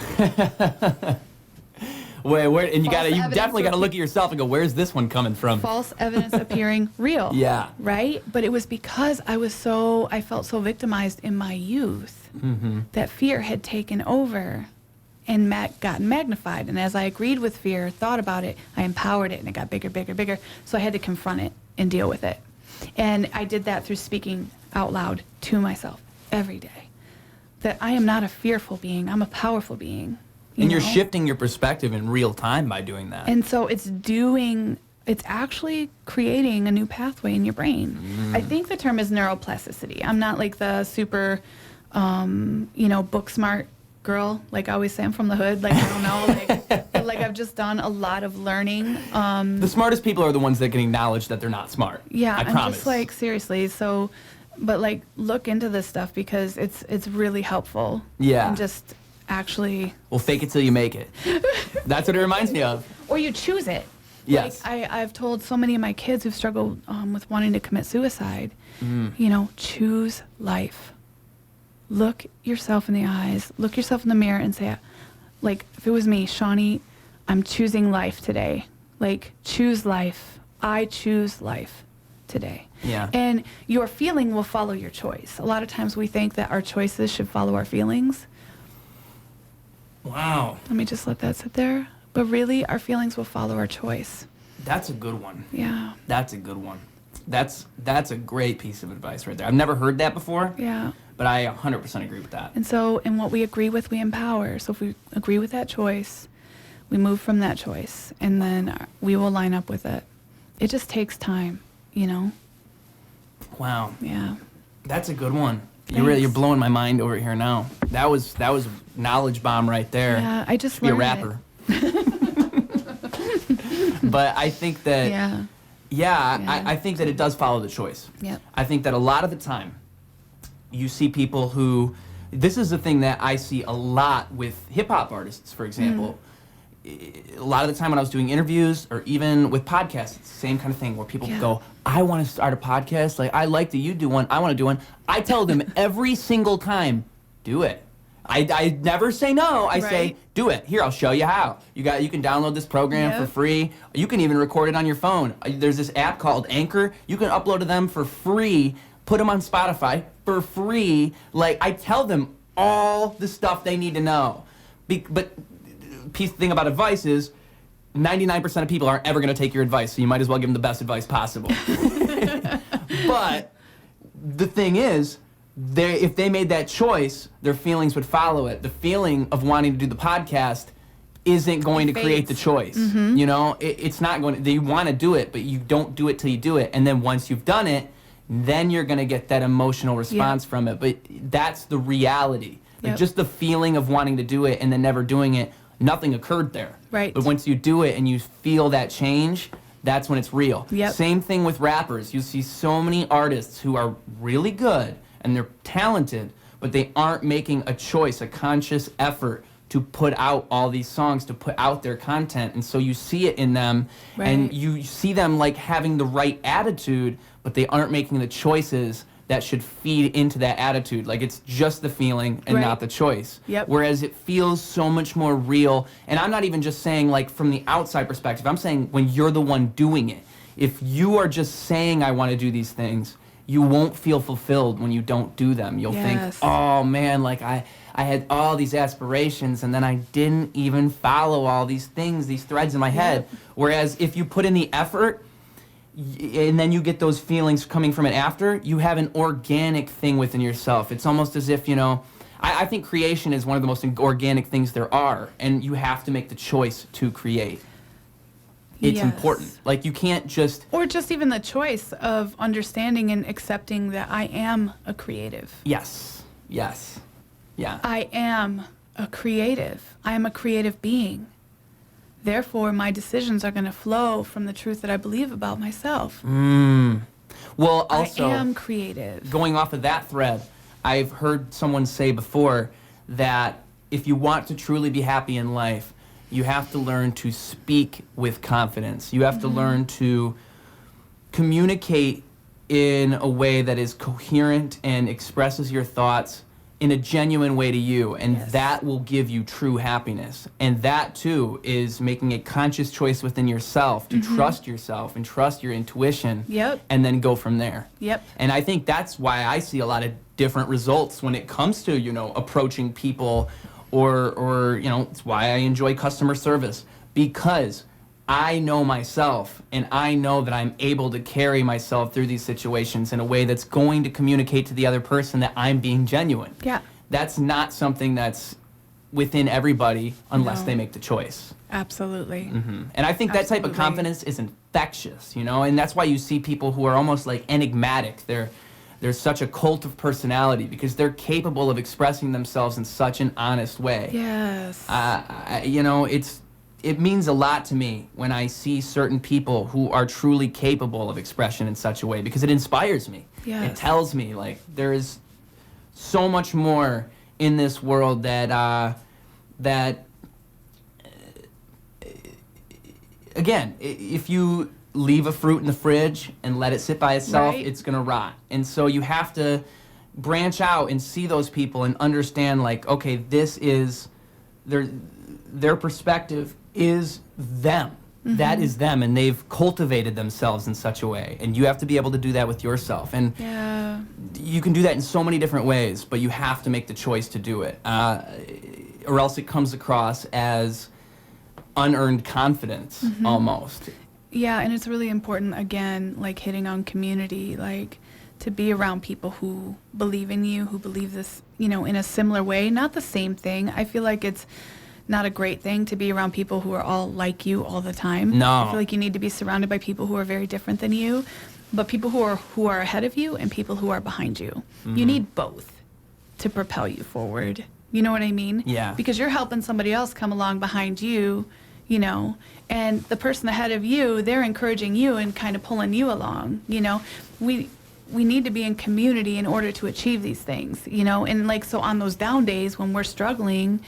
Wait, and you False definitely got to evidence look at yourself and go, where's this one coming from? False evidence appearing real. Yeah. Right? But it was because I felt so victimized in my youth that fear had taken over and gotten magnified. And as I agreed with fear, thought about it, I empowered it and it got bigger, bigger, bigger. So I had to confront it and deal with it. And I did that through speaking out loud to myself every day. That I am not a fearful being, I'm a powerful being. And you're know? shifting your perspective in real time by doing that. And so it's actually creating a new pathway in your brain. I think the term is neuroplasticity. I'm not like the super, book smart girl. Like I always say, I'm from the hood. Like, I don't know. But I've just done a lot of learning. The smartest people are the ones that can acknowledge that they're not smart. Yeah, I I'm promise. just like, seriously. So, but like, look into this stuff because it's really helpful. Yeah. And just actually. Well, fake it till you make it. That's what it reminds me of. Or you choose it. Yes. Like I've told so many of my kids who've struggled with wanting to commit suicide, choose life. Look yourself in the eyes, look yourself in the mirror and say, like, if it was me, Shawny, I'm choosing life today. Like, choose life. I choose life today. Yeah. And your feeling will follow your choice. A lot of times we think that our choices should follow our feelings. Wow. Let me just let that sit there. But really, our feelings will follow our choice. That's a good one. Yeah. That's a good one. That's a great piece of advice right there. I've never heard that before. Yeah. But I 100% agree with that. And so, in what we agree with, we empower. So if we agree with that choice, we move from that choice, and then we will line up with it. It just takes time, Wow. Yeah. That's a good one. Thanks. You're blowing my mind over here now. That was a knowledge bomb right there. Yeah, I just Be a learned rapper. But I think that Yeah. I think that it does follow the choice. Yep. I think that a lot of the time you see people who, this is the thing that I see a lot with hip hop artists, for example. A lot of the time when I was doing interviews or even with podcasts, it's the same kind of thing where people Yeah. go, I want to start a podcast. Like, I like that you do one. I want to do one. I tell them every single time, do it. I never say no. I say, Right. do it. Here, I'll show you how. You can download this program for Yep. free. You can even record it on your phone. There's this app called Anchor. You can upload to them for free. Put them on Spotify for free. Like, I tell them all the stuff they need to know. But thing about advice is 99% of people aren't ever going to take your advice, so you might as well give them the best advice possible. But the thing is, if they made that choice, their feelings would follow it. The feeling of wanting to do the podcast isn't going to create the fades. choice. It's not going to, they want to do it, but you don't do it till you do it. And then once you've done it, then you're going to get that emotional response from it. But that's the reality. Like, Yep. just the feeling of wanting to do it and then never doing it, nothing occurred there. Right. But once you do it and you feel that change, that's when it's real. Yep. Same thing with rappers. You see so many artists who are really good and they're talented, but they aren't making a choice, a conscious effort to put out all these songs, to put out their content. And so you see it in them, and Right. you see them like having the right attitude, but they aren't making the choices that should feed into that attitude. Like, it's just the feeling and Right. not the choice. Yep. Whereas it feels so much more real. And I'm not even just saying like from the outside perspective. I'm saying when you're the one doing it. If you are just saying I want to do these things, you won't feel fulfilled when you don't do them. You'll think, Yes. oh man, like I had all these aspirations and then I didn't even follow all these things, these threads in my head. Whereas if you put in the effort, and then you get those feelings coming from it after, you have an organic thing within yourself. It's almost as if, I think creation is one of the most organic things there are, and you have to make the choice to create. It's Yes. important. Like, you can't just... Or just even the choice of understanding and accepting that I am a creative. Yes. Yeah. I am a creative. I am a creative being. Therefore, my decisions are going to flow from the truth that I believe about myself. Well, also... I am creative. Going off of that thread, I've heard someone say before that if you want to truly be happy in life, you have to learn to speak with confidence. You have to learn to communicate in a way that is coherent and expresses your thoughts in a genuine way to you, and that will give you true happiness. And that too is making a conscious choice within yourself to trust yourself and trust your intuition, and then go from there. And I think that's why I see a lot of different results when it comes to, you know, approaching people, or you know, it's why I enjoy customer service, because I know myself, and I know that I'm able to carry myself through these situations in a way that's going to communicate to the other person that I'm being genuine. That's not something that's within everybody unless they make the choice. Absolutely. And I think that type of confidence is infectious, you know, and that's why you see people who are almost like enigmatic. There's such a cult of personality because they're capable of expressing themselves in such an honest way. You know, it means a lot to me when I see certain people who are truly capable of expression in such a way, because it inspires me. It tells me, like, there is so much more in this world that again, if you leave a fruit in the fridge and let it sit by itself, it's gonna rot. And so you have to branch out and see those people and understand, like, okay, this is their perspective is them. That is them, and they've cultivated themselves in such a way, and you have to be able to do that with yourself. And you can do that in so many different ways, but you have to make the choice to do it, or else it comes across as unearned confidence almost. And it's really important, again, like hitting on community, like to be around people who believe in you, who believe this, you know, in a similar way, not the same thing. I feel like it's not a great thing to be around people who are all like you all the time. I feel like you need to be surrounded by people who are very different than you, but people who are ahead of you and people who are behind you. You need both to propel you forward. You know what I mean? Because you're helping somebody else come along behind you, you know, and the person ahead of you, they're encouraging you and kind of pulling you along, you know. We need to be in community in order to achieve these things, you know. And like, so on those down days when we're struggling,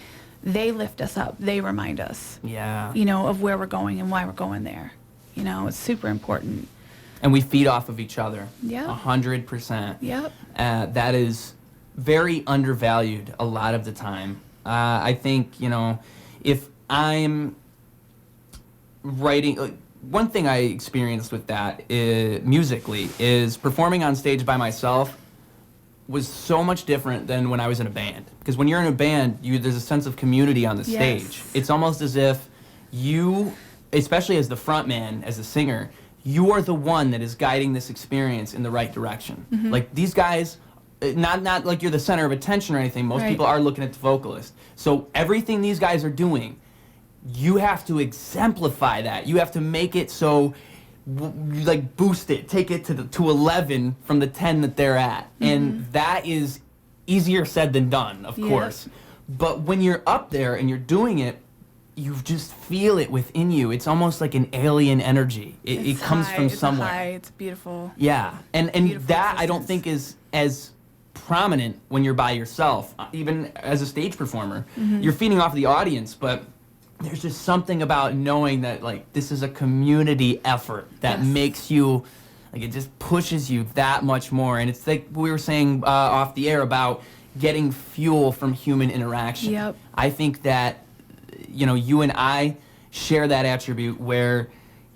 they lift us up. They remind us, you know, of where we're going and why we're going there. You know, it's super important. And we feed off of each other. 100%. That is very undervalued a lot of the time. I think, you know, if I'm writing, one thing I experienced with that musically is performing on stage by myself was so much different than when I was in a band. Because when you're in a band, there's a sense of community on the stage. It's almost as if you, especially as the front man, as the singer, you are the one that is guiding this experience in the right direction. Like, these guys, not like you're the center of attention or anything. Most people are looking at the vocalist. So everything these guys are doing, you have to exemplify that. You have to make it so, like, boost it, take it to 11 from the 10 that they're at. And that is easier said than done, of course. But when you're up there and you're doing it, you just feel it within you. It's almost like an alien energy. It comes from somewhere. It's beautiful. And that I don't think is as prominent when you're by yourself. Even as a stage performer, you're feeding off the audience, but there's just something about knowing that, like, this is a community effort that makes you, like, it just pushes you that much more. And it's like we were saying off the air about getting fuel from human interaction. I think that, you know, you and I share that attribute where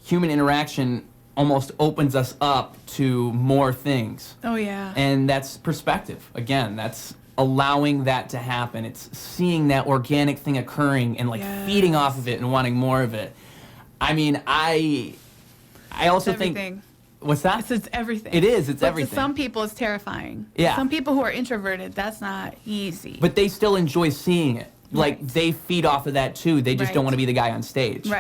human interaction almost opens us up to more things. And that's perspective. Again, that's allowing that to happen. It's seeing that organic thing occurring and, like, feeding off of it and wanting more of it. I mean, I also think... What's that? It's everything. It is. It's but everything. To some people, it's terrifying. Some people who are introverted, that's not easy. But they still enjoy seeing it. Like, they feed off of that, too. They just don't want to be the guy on stage.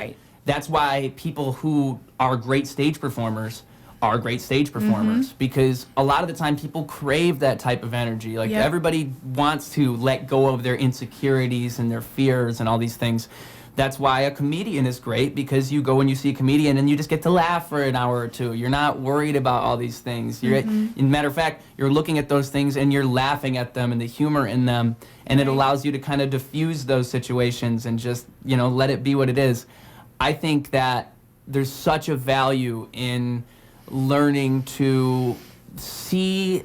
That's why people who are great stage performers are great stage performers, because a lot of the time people crave that type of energy. Like, everybody wants to let go of their insecurities and their fears and all these things. That's why a comedian is great, because you go and you see a comedian and you just get to laugh for an hour or two. You're not worried about all these things. In matter of fact, you're looking at those things and you're laughing at them and the humor in them, and it allows you to kind of diffuse those situations and just, let it be what it is. I think that there's such a value in learning to see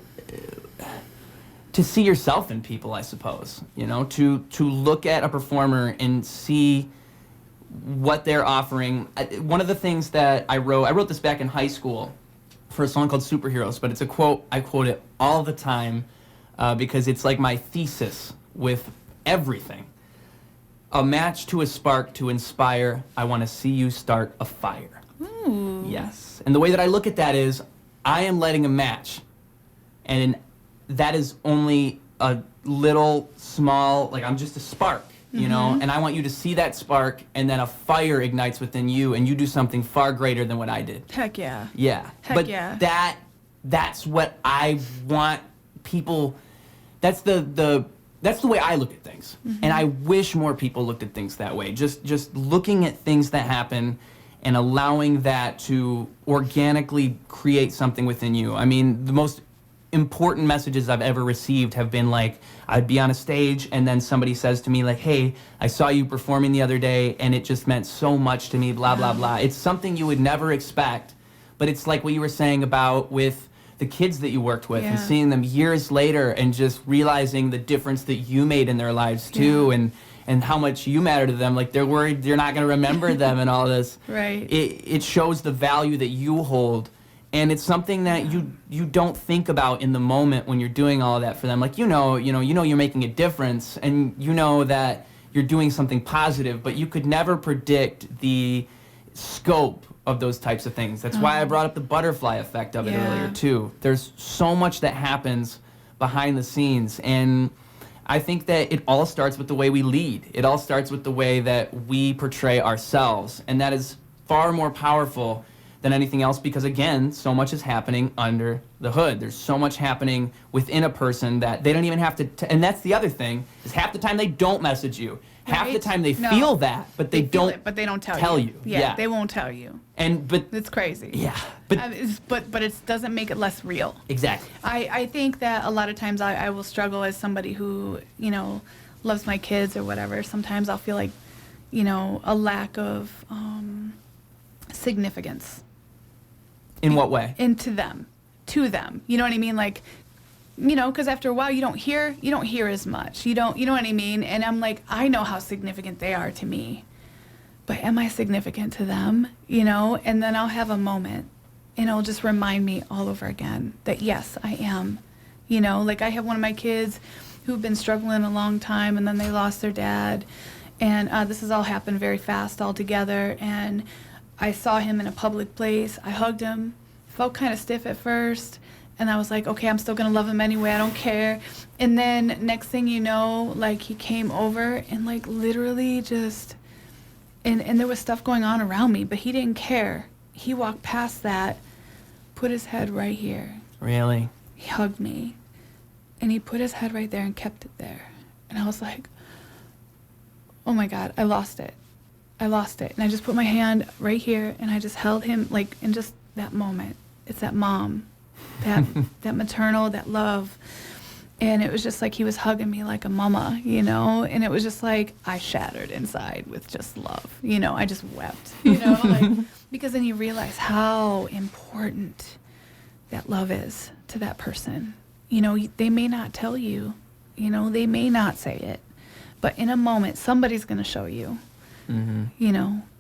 yourself in people, I suppose. To look at a performer and see what they're offering. One of the things that I wrote this back in high school for a song called Superheroes, but it's a quote, I quote it all the time because it's like my thesis with everything. A match to a spark to inspire, I want to see you start a fire. Ooh. Yes. And the way that I look at that is, I am lighting a match, and that is only a little small, like I'm just a spark, and I want you to see that spark, and then a fire ignites within you, and you do something far greater than what I did. Heck yeah. Yeah. Heck yeah. That's what I want people, that's the way I look at things. And I wish more people looked at things that way. Just looking at things that happen and allowing that to organically create something within you. I mean, the most important messages I've ever received have been like, I'd be on a stage and then somebody says to me like, hey, I saw you performing the other day and it just meant so much to me, blah, blah, blah. It's something you would never expect, but it's like what you were saying about with the kids that you worked with and seeing them years later and just realizing the difference that you made in their lives too, and how much you matter to them. Like, they're worried you're not going to remember them and all this. Right. It shows the value that you hold. And it's something that you don't think about in the moment when you're doing all of that for them. Like, you're making a difference, and you know that you're doing something positive, but you could never predict the scope of those types of things. That's why I brought up the butterfly effect of it earlier too. There's so much that happens behind the scenes, and I think that it all starts with the way we lead. It all starts with the way that we portray ourselves, and that is far more powerful than anything else, because again, so much is happening under the hood. There's so much happening within a person that they don't even have to, and that's the other thing, is half the time they don't message you. Half the time they feel that, but they don't it, but they don't tell you. Yeah, they won't tell you. But It's crazy. yeah, but But it doesn't make it less real. exactly. I think that a lot of times I will struggle as somebody who, loves my kids or whatever. Sometimes I'll feel like, a lack of significance. In what way? To them. You know what I mean? Like, because after a while you don't hear as much. You know what I mean? And I'm like, I know how significant they are to me, but am I significant to them? And then I'll have a moment, and it'll just remind me all over again that yes, I am. Like I have one of my kids who've been struggling a long time, and then they lost their dad, and this has all happened very fast all together. And I saw him in a public place. I hugged him. Felt kind of stiff at first. And I was like, okay, I'm still going to love him anyway. I don't care. And then next thing you know, like he came over and like literally just, and there was stuff going on around me, but he didn't care. He walked past that, put his head right here. Really? He hugged me. And he put his head right there and kept it there. And I was like, oh my God, I lost it. And I just put my hand right here and I just held him, like, in just that moment. It's that mom, that maternal, that love. And it was just like he was hugging me like a mama, and it was just like I shattered inside with just love. I just wept, like, because then you realize how important that love is to that person. They may not tell you, they may not say it, but in a moment, somebody's going to show you. And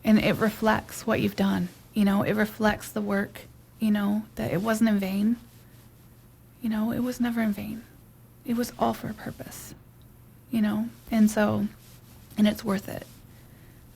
it reflects what you've done. It reflects the work, that it wasn't in vain. It was never in vain. It was all for a purpose, and so, and it's worth it.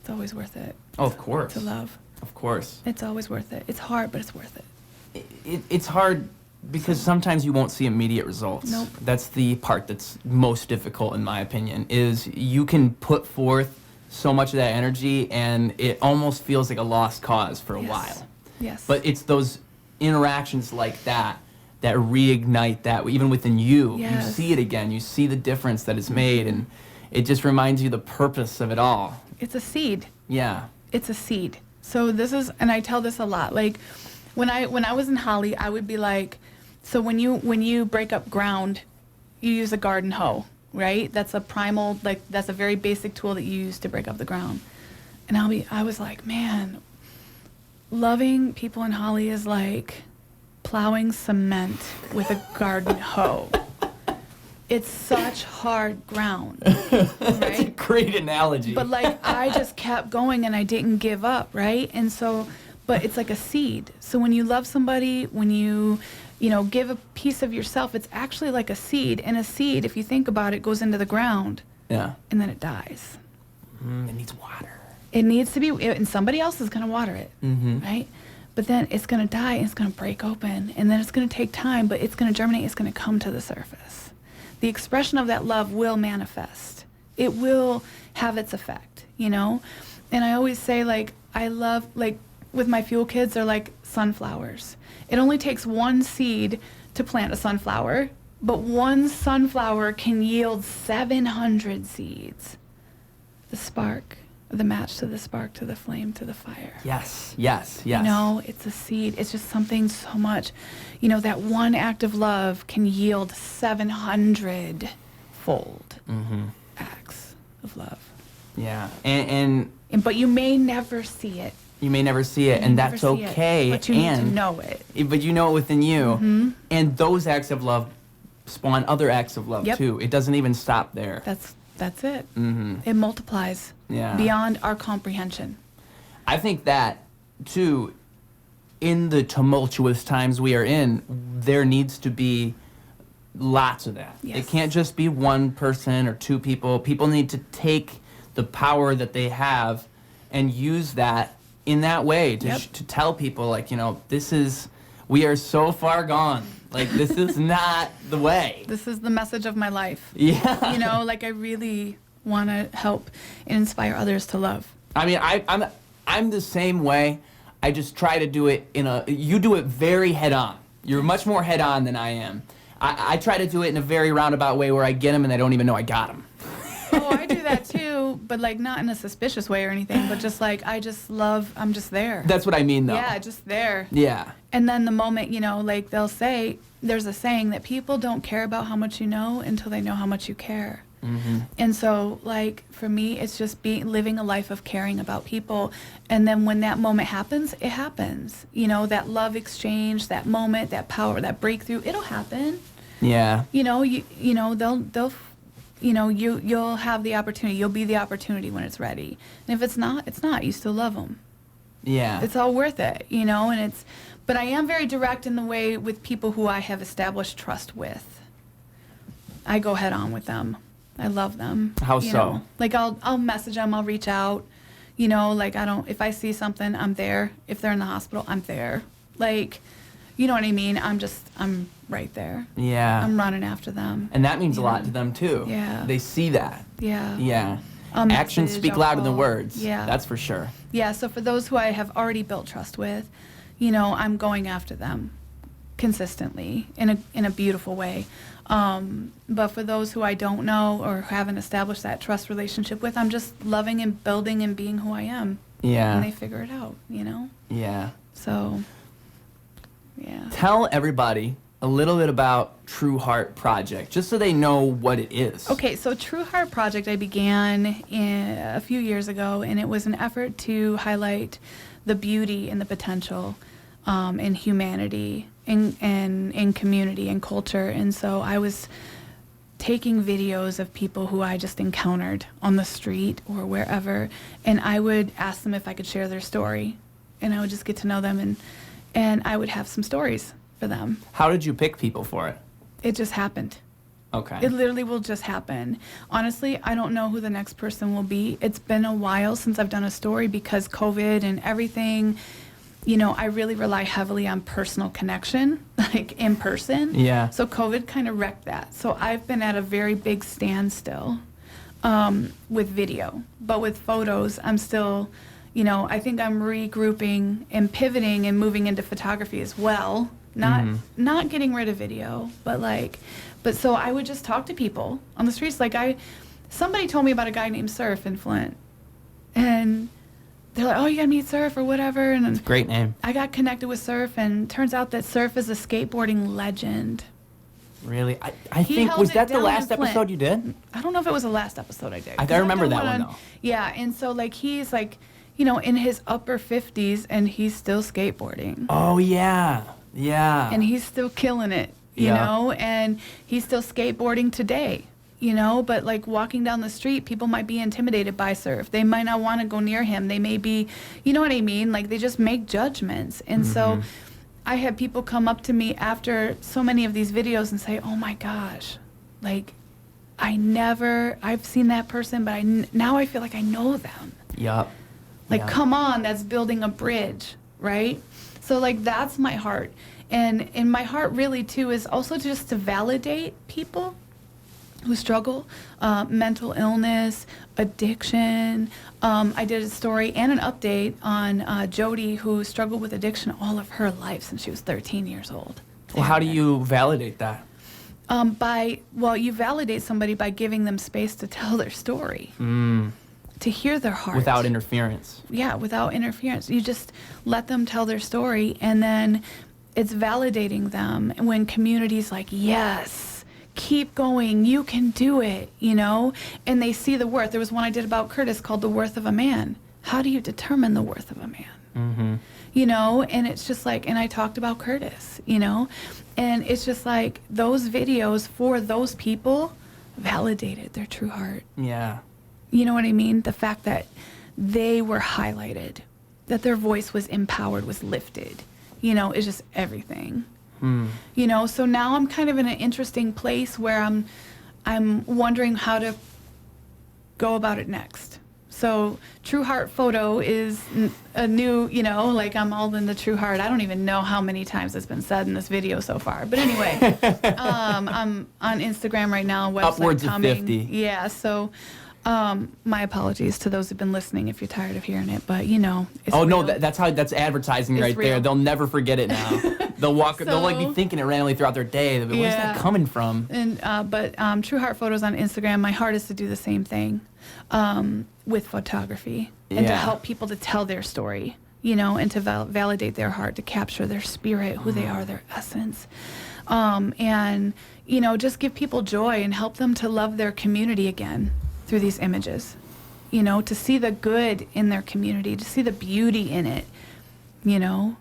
It's always worth it. Oh, of course. To love. Of course. It's always worth it. It's hard, but it's worth it. It's hard because sometimes you won't see immediate results. Nope. That's the part that's most difficult, in my opinion, is you can put forth so much of that energy and it almost feels like a lost cause for a while. Yes. But it's those interactions like that reignite that, even within you. Yes. You see it again. You see the difference that it's made, and it just reminds you the purpose of it all. It's a seed. Yeah. It's a seed. So this is, and I tell this a lot. Like when I was in Holly, I would be like, so when you break up ground, you use a garden hoe, right? That's a primal, like that's a very basic tool that you use to break up the ground. And I was like, man, loving people in Holly is like plowing cement with a garden hoe. It's such hard ground, That's a right? great analogy. But like I just kept going and I didn't give up, right? And so, but it's like a seed. So when you love somebody, when you give a piece of yourself, it's actually like a seed. And a seed, if you think about it, goes into the ground. Yeah. And then it dies. It needs water. It needs to be, and somebody else is going to water it, right? But then it's going to die and it's going to break open. And then it's going to take time, but it's going to germinate. It's going to come to the surface. The expression of that love will manifest. It will have its effect, And I always say, like, I love, like, with my fuel kids, they're like sunflowers. It only takes one seed to plant a sunflower, but one sunflower can yield 700 seeds. The spark, the match to the spark, to the flame, to the fire. Yes. It's a seed. It's just something so much. That one act of love can yield 700-fold acts of love. Yeah. And but you may never see it. you may never see it, and that's okay. But you need to know it. But you know it within you. And those acts of love spawn other acts of love, too. It doesn't even stop there. That's it. It multiplies beyond our comprehension. I think that, too, in the tumultuous times we are in, there needs to be lots of that. Yes. It can't just be one person or two people. People need to take the power that they have and use that in that way to tell people, like, we are so far gone. Like, this is not the way. This is the message of my life. Yeah. I really want to help and inspire others to love. I mean, I'm the same way. I just try to do it you do it very head on. You're much more head on than I am. I try to do it in a very roundabout way where I get them and I don't even know I got them. Oh, I do that too, but like not in a suspicious way or anything, but just like I'm just there. That's what I mean, though. Yeah, just there. Yeah. And then the moment, like they'll say, there's a saying that people don't care about how much you know until they know how much you care. And so, like, for me, it's just living a life of caring about people. And then when that moment happens, it happens. That love exchange, that moment, that power, that breakthrough, it'll happen. Yeah. They'll you'll have the opportunity. You'll be the opportunity when it's ready. And if it's not, it's not. You still love them. Yeah. It's all worth it, but I am very direct in the way with people who I have established trust with. I go head on with them. I love them. How so? Like I'll message them, I'll reach out, like if I see something, I'm there. If they're in the hospital, I'm there. Like, you know what I mean? I'm right there. Yeah. I'm running after them. And that means a lot to them, too. Yeah. They see that. Yeah. Yeah. Message, Actions speak louder than call. words. Yeah. That's for sure. Yeah, so for those who I have already built trust with, I'm going after them consistently in a beautiful way. But for those who I don't know or haven't established that trust relationship with, I'm just loving and building and being who I am. Yeah. And they figure it out, Yeah. So, yeah. Tell everybody a little bit about True Heart Project, just so they know what it is. Okay, so True Heart Project I began a few years ago, and it was an effort to highlight the beauty and the potential in humanity, in community and culture. And so I was taking videos of people who I just encountered on the street or wherever, and I would ask them if I could share their story, and I would just get to know them, and I would have some stories for them. How did you pick people for it? It just happened. Okay. It literally will just happen. Honestly, I don't know who the next person will be. It's been a while since I've done a story because COVID and everything, I really rely heavily on personal connection, like in person. Yeah. So COVID kind of wrecked that. So I've been at a very big standstill with video. But with photos, I'm still, I think I'm regrouping and pivoting and moving into photography as well. Not getting rid of video, but so I would just talk to people on the streets. Somebody told me about a guy named Surf in Flint. And they're like, oh, you gotta meet Surf or whatever. And Great name. I got connected with Surf, and turns out that Surf is a skateboarding legend. Really? I He think, held was it that the down last in Flint. episode you did? I don't know if it was the last episode I did. I 'cause remember did that one, on- though. Yeah, and so like he's like, you know, in his upper 50s, and he's still skateboarding. Oh, yeah. Yeah. And he's still killing it, you Yeah. know, and he's still skateboarding today, you know, but like walking down the street, people might be intimidated by Surf. They might not want to go near him. They may be, you know what I mean? Like they just make judgments. And so I had people come up to me after so many of these videos and say, oh my gosh, like I've seen that person, but now I feel like I know them. Yup. Like, Yeah. come on, that's building a bridge, right? So, like, that's my heart. And my heart really, too, is also just to validate people who struggle, mental illness, addiction. I did a story and an update on Jody, who struggled with addiction all of her life since she was 13 years old. Well, how do you validate that? You validate somebody by giving them space to tell their story, to hear their heart. Without interference. Yeah, without interference. You just let them tell their story, and then it's validating them when community's like, yes, keep going, you can do it, you know? And they see the worth. There was one I did about Curtis called The Worth of a Man. How do you determine the worth of a man? Mm-hmm. You know, and it's just like, and I talked about Curtis, you know, and it's just like those videos for those people validated their true heart. Yeah. You know what I mean? The fact that they were highlighted, that their voice was empowered, was lifted, you know, is just everything. You know, so now I'm kind of in an interesting place where I'm wondering how to go about it next. So True Heart Photo is a new, you know, like I'm all in the True Heart. I don't even know how many times it's been said in this video so far. But anyway, I'm on Instagram right now. Website Upwards coming. of 50. Yeah, so my apologies to those who've been listening if you're tired of hearing it. But, you know, it's Oh, no, real. that's advertising It's right there. real. They'll never forget it now. They'll like be So- thinking it randomly throughout their day. They'll be, where's that Yeah. coming from? And but True Heart Photos on Instagram. My heart is to do the same thing with photography and to Yeah. help people to tell their story, you know, and to validate their heart, to capture their spirit, who they are, their essence, and you know, just give people joy and help them to love their community again through these images. You know, to see the good in their community, to see the beauty in it. You know,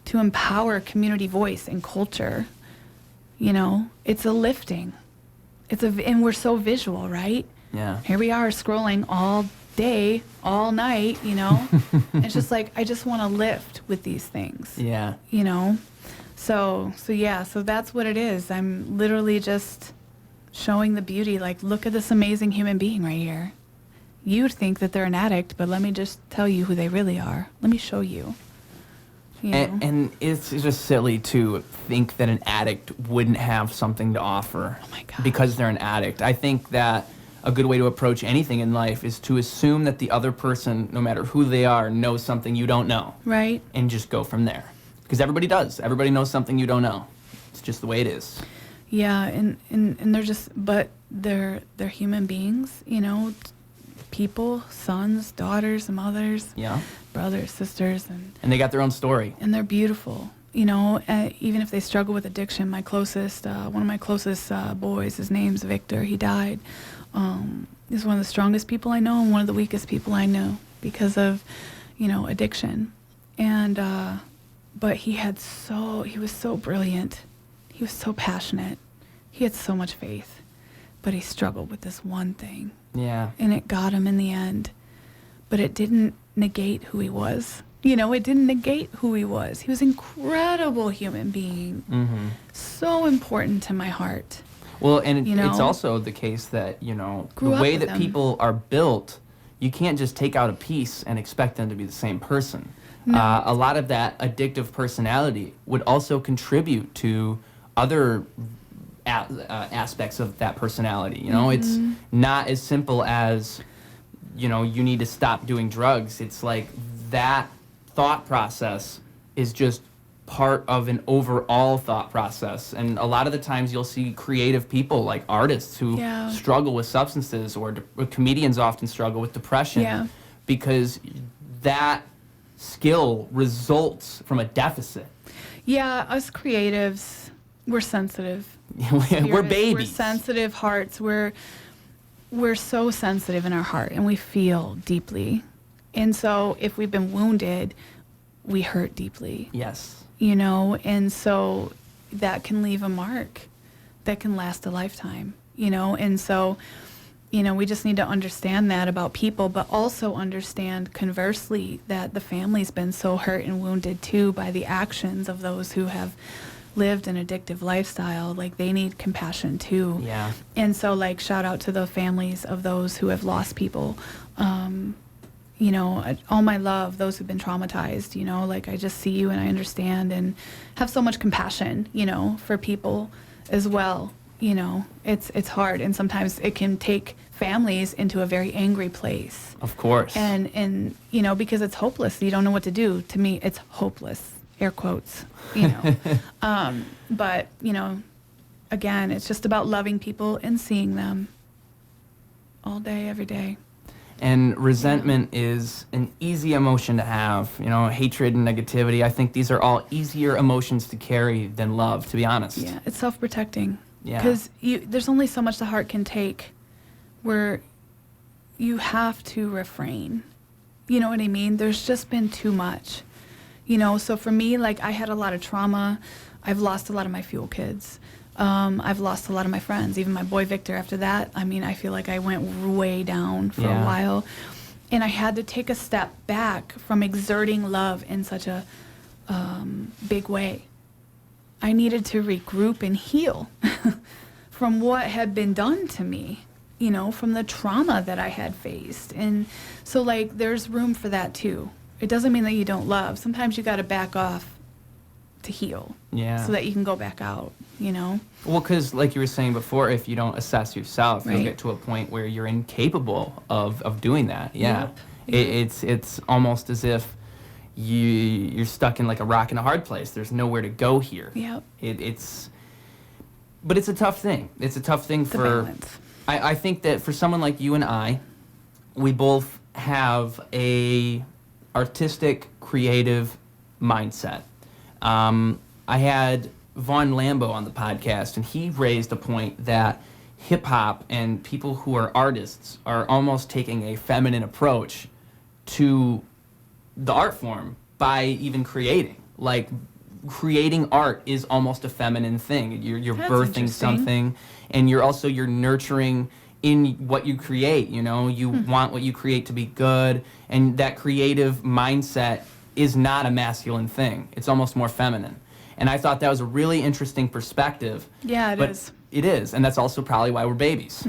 to empower community voice and culture. You know, it's a lifting. And we're so visual, right? Yeah. Here we are scrolling all day, all night, you know? It's just like, I just want to lift with these things, Yeah. you know? So that's what it is. I'm literally just showing the beauty, like, look at this amazing human being right here. You'd think that they're an addict, but let me just tell you who they really are. Let me show you. You know? And it's just silly to think that an addict wouldn't have something to offer Oh my God. because they're an addict. I think that a good way to approach anything in life is to assume that the other person, no matter who they are, knows something you don't know, Right? and just go from there. Because everybody does. Everybody knows something you don't know. It's just the way it is. Yeah, and they're just, but they're human beings, you know, people, sons, daughters, mothers, Yeah. brothers, sisters, And they got their own story. and they're beautiful, you know, even if they struggle with addiction. My closest, one of my closest boys, his name's Victor, he died. He's one of the strongest people I know and one of the weakest people I know because of, you know, addiction. And, but he was so brilliant. He was so passionate. He had so much faith, but he struggled with this one thing. Yeah. And it got him in the end, but it didn't negate who he was. You know, it didn't negate who he was. He was an incredible human being. Mm-hmm. So important to my heart. Well, and You know? it's also the case that, you know, Grew the up way with that them. people are built, you can't just take out a piece and expect them to be the same person. No. A lot of that addictive personality would also contribute to other aspects of that personality. You know, it's not as simple as, you know, you need to stop doing drugs. It's like that thought process is just part of an overall thought process. And a lot of the times you'll see creative people like artists who Yeah. struggle with substances, or comedians often struggle with depression Yeah. because that skill results from a deficit. Yeah, us creatives, we're sensitive. We're spirits. babies. We're sensitive hearts. We're so sensitive in our heart, and we feel deeply. And so if we've been wounded, we hurt deeply. Yes. You know, and so that can leave a mark that can last a lifetime, you know. And so, you know, we just need to understand that about people, but also understand conversely that the family's been so hurt and wounded too by the actions of those who have lived an addictive lifestyle. Like, they need compassion too. Yeah. And so, like, shout out to the families of those who have lost people. You know, all my love, those who've been traumatized, you know, like, I just see you and I understand and have so much compassion, you know, for people as well. You know, it's hard, and sometimes it can take families into a very angry place. Of course. And you know, because it's hopeless. You don't know what to do. To me, it's hopeless, air quotes, you know. But, you know, again, it's just about loving people and seeing them all day, every day. And resentment is an easy emotion to have. You know, hatred and negativity, I think these are all easier emotions to carry than love, to be honest. Yeah, it's self-protecting. Yeah. Because there's only so much the heart can take where you have to refrain. You know what I mean? There's just been too much. You know, so for me, like, I had a lot of trauma. I've lost a lot of my fuel kids. I've lost a lot of my friends, even my boy Victor after that. I mean, I feel like I went way down for a while. And I had to take a step back from exerting love in such a big way. I needed to regroup and heal from what had been done to me, you know, from the trauma that I had faced. And so, like, there's room for that too. It doesn't mean that you don't love. Sometimes you got to back off to heal. Yeah. So that you can go back out, you know? Well, because like you were saying before, if you don't assess yourself, you'll get to a point where you're incapable of doing that. Yeah. Yep. It's almost as if you're stuck in like a rock in a hard place. There's nowhere to go here. Yep. But it's a tough thing. It's a tough thing for... balance. I think that for someone like you and I, we both have a artistic, creative mindset. I had Vaughn Lambo on the podcast, and he raised a point that hip-hop and people who are artists are almost taking a feminine approach to the art form by even creating. Like, creating art is almost a feminine thing. You're That's birthing something, and you're nurturing in what you create, you know? You want what you create to be good, and that creative mindset is not a masculine thing. It's almost more feminine. And I thought that was a really interesting perspective. Yeah, it is. It is, and that's also probably why we're babies.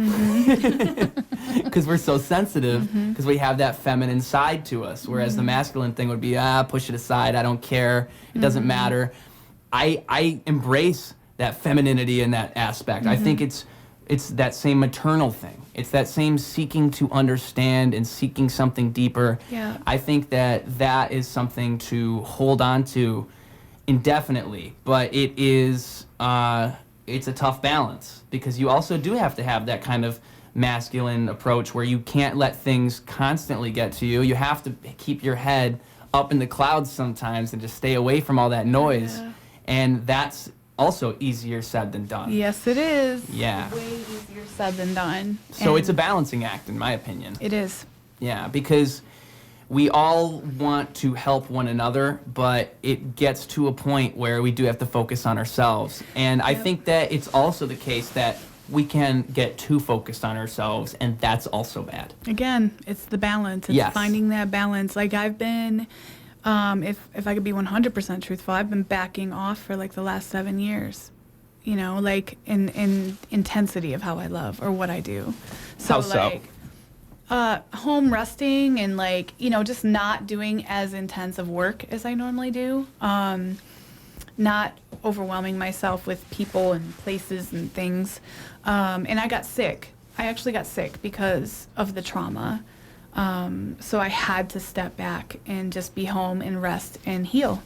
Because we're so sensitive, because we have that feminine side to us, whereas the masculine thing would be, push it aside, I don't care, it doesn't matter. I embrace that femininity in that aspect. I think it's that same maternal thing. It's that same seeking to understand and seeking something deeper. Yeah. I think that is something to hold on to indefinitely, but it is it's a tough balance, because you also do have to have that kind of masculine approach where you can't let things constantly get to you. You have to keep your head up in the clouds sometimes and just stay away from all that noise. Yeah. And that's also easier said than done. Yes, it is. Yeah. Way easier said than done. So And it's a balancing act, in my opinion. It is. Yeah, because we all want to help one another, but it gets to a point where we do have to focus on ourselves. And I think that it's also the case that we can get too focused on ourselves, and that's also bad. Again, it's the balance. It's finding that balance. Like, I've been, if I could be 100% truthful, I've been backing off for like the last 7 years. You know, like in intensity of how I love or what I do. So, How so? like, home resting and, like, you know, just not doing as intense of work as I normally do. Not overwhelming myself with people and places and things. And I got sick. I actually got sick because of the trauma. So I had to step back and just be home and rest and heal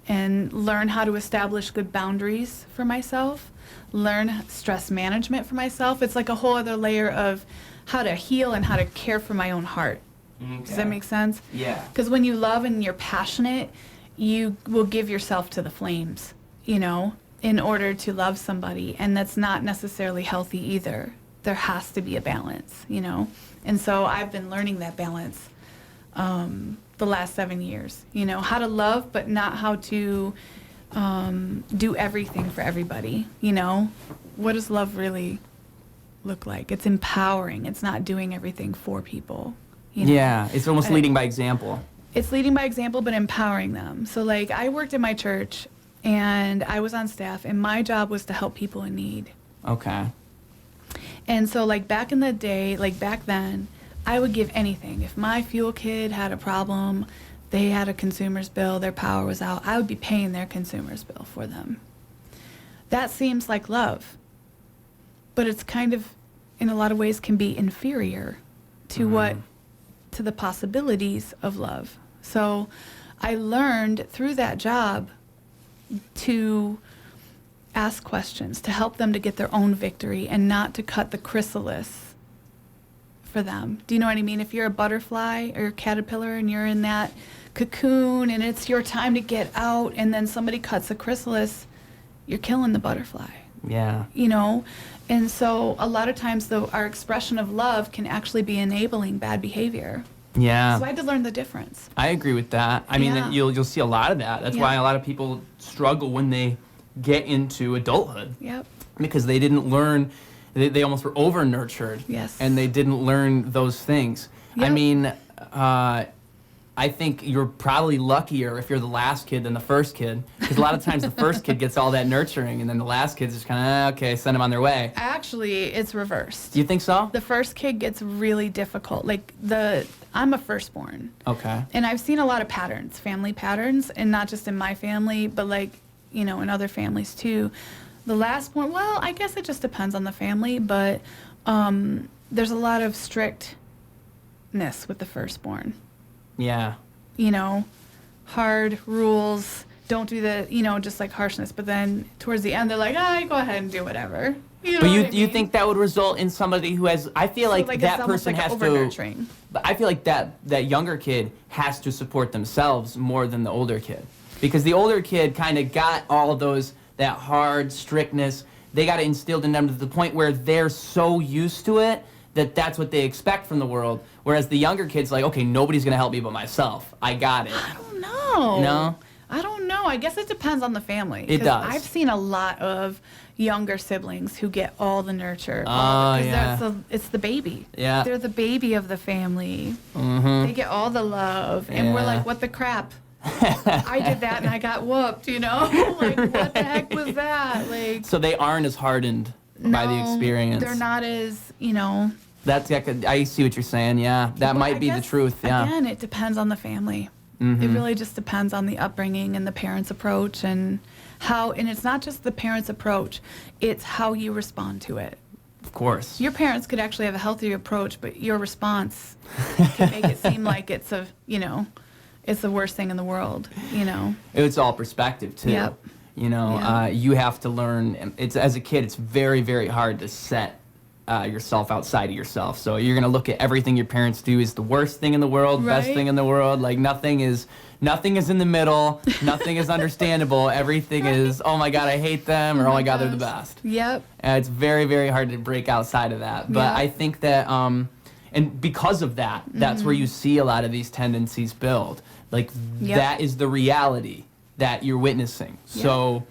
and learn how to establish good boundaries for myself, learn stress management for myself. It's like a whole other layer of how to heal and how to care for my own heart, Does that make sense? Yeah. Because when you love and you're passionate, you will give yourself to the flames, you know, in order to love somebody. And that's not necessarily healthy either. There has to be a balance, you know. And so I've been learning that balance the last 7 years, you know, how to love, but not how to do everything for everybody, you know. What does love really look like? It's empowering. It's not doing everything for people. You know? Yeah, it's almost leading by example. It's leading by example, but empowering them. So, like, I worked in my church, and I was on staff, and my job was to help people in need. Okay. And so, like, back in the day, like, back then, I would give anything. If my fuel kid had a problem, they had a consumer's bill, their power was out, I would be paying their consumer's bill for them. That seems like love. But it's kind of, in a lot of ways, can be inferior to to the possibilities of love. So I learned through that job to ask questions, to help them to get their own victory and not to cut the chrysalis for them. Do you know what I mean? If you're a butterfly or a caterpillar and you're in that cocoon and it's your time to get out and then somebody cuts the chrysalis, you're killing the butterfly. Yeah. You know? And so a lot of times, though, our expression of love can actually be enabling bad behavior. Yeah. So I had to learn the difference. I agree with that. I mean, Yeah. you'll see a lot of that. That's why a lot of people struggle when they get into adulthood. Yep. Because they didn't learn, they almost were over-nurtured. Yes. And they didn't learn those things. I Yep. mean, I think you're probably luckier if you're the last kid than the first kid. Because a lot of times the first kid gets all that nurturing, and then the last kid's just kind of, okay, send them on their way. Actually, it's reversed. Do you think so? The first kid gets really difficult. Like, I'm a firstborn. Okay. And I've seen a lot of patterns, family patterns, and not just in my family, but, like, you know, in other families too. The last one, well, I guess it just depends on the family, but there's a lot of strictness with the firstborn. Yeah. You know, hard rules, don't do the, you know, just like harshness. But then towards the end, they're like, go ahead and do whatever. You know But what I you mean? think that would result in somebody who has, I feel So, like it's that almost person like has over-nurturing. But I feel like that younger kid has to support themselves more than the older kid. Because the older kid kind of got all of that hard strictness, they got it instilled in them to the point where they're so used to it that that's what they expect from the world. Whereas the younger kid's like, okay, nobody's going to help me but myself. I got it. I don't know. No? I don't know. I guess it depends on the family. It 'Cause does. I've seen a lot of younger siblings who get all the nurture. Oh, yeah. It's the baby. Yeah. They're the baby of the family. Mm-hmm. They get all the love. And we're Yeah. like, what the crap? I did that and I got whooped, you know? Like, what the heck was that? Like, So they aren't as hardened by the no, experience. They're not as, you know. I see what you're saying, yeah. That But might I be the guess, truth, yeah. Again, it depends on the family. Mhm. It really just depends on the upbringing and the parents' approach and and it's not just the parents' approach, it's how you respond to it. Of course. Your parents could actually have a healthier approach, but your response can make it seem like it's it's the worst thing in the world, you know. It's all perspective, too. Yep. You know, Yeah. you have to learn, as a kid, it's very, very hard to set yourself outside of yourself. So you're going to look at everything your parents do as the worst thing in the world, best Right. thing in the world. Like, nothing is in the middle. Nothing is understandable. Everything is, oh my God, I hate them, or oh my God, they're the best. Yep. It's very, very hard to break outside of that. But Yeah. I think that, and because of that, that's where you see a lot of these tendencies build. Like, Yep. that is the reality that you're witnessing. Yep. So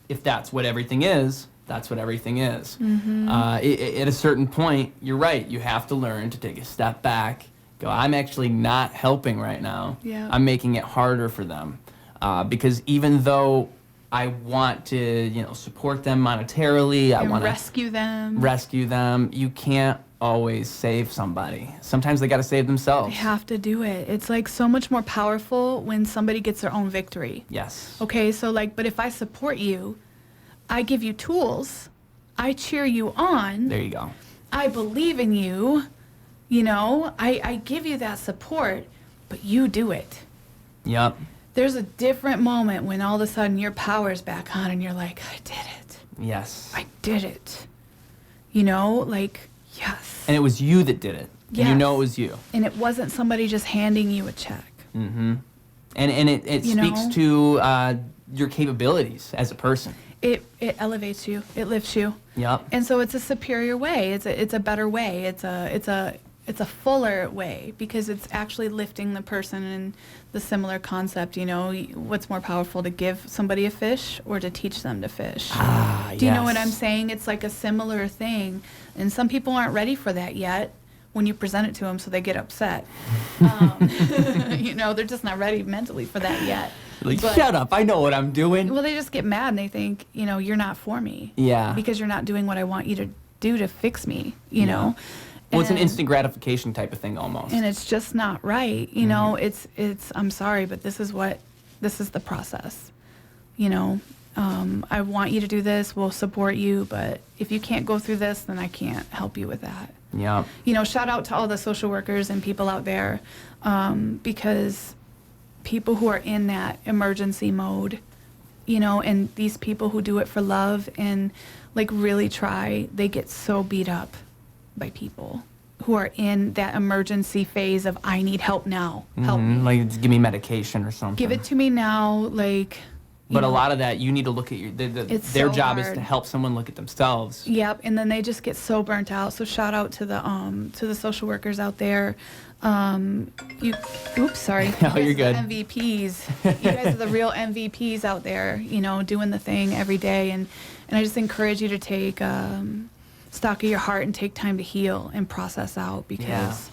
if that's what everything is, that's what everything is. At a certain point, you're right. You have to learn to take a step back, go, I'm actually not helping right now. Yeah. I'm making it harder for them. Because even though I want to, support them monetarily, I And want to rescue them. you can't always save somebody. Sometimes they got to save They themselves. have to do it. It's like so much more powerful when somebody gets their own victory. Yes. Okay, so like, but if I support you, I give you tools, I cheer you on, There you go. I believe in you, I give you that support, but you do it. Yep. There's a different moment when all of a sudden your power's back on and you're like, I did it. Yes. I did it. Like Yes. And it was you that did it. And you Yes. know it was you. And it wasn't somebody just handing you a check. Mm-hmm. And it You speaks know? to your capabilities as a person. It elevates you. It lifts you. Yep. And so it's a superior way. It's a better way. It's a fuller way because it's actually lifting the person in the similar concept. You know, what's more powerful, to give somebody a fish or to teach them to fish? Do you know what I'm saying? It's like a similar thing. And some people aren't ready for that yet when you present it to them, so they get upset. You know, they're just not ready mentally for that yet. Like, But- shut up, I know what I'm doing. Well, they just get mad and they think, you know, you're not for me. Yeah. Because you're not doing what I want you to do to fix me, you know? Well, it's an And- instant gratification type of thing almost. And it's just not right. You know, it's, I'm sorry, but this is the process. You know, I want you to do this, we'll support you, but if you can't go through this, then I can't help you with that. Yeah. You know, shout out to all the social workers and people out there, because people who are in that emergency mode, you know, and these people who do it for love and like really try, they get so beat up by people who are in that emergency phase of, I need help now, help me. Like, just give me medication or something. Give it to me now, like. you But a know. lot of that, you need to look at It's their so job is hard. to help someone look at themselves. Yep, and then they just get so burnt out. So shout out to the social workers out there. Oops, sorry. No, You you're guys are good. the MVPs. You guys are the real MVPs out there. You know, doing the thing every day, and I just encourage you to take stock of your heart and take time to heal and process out, because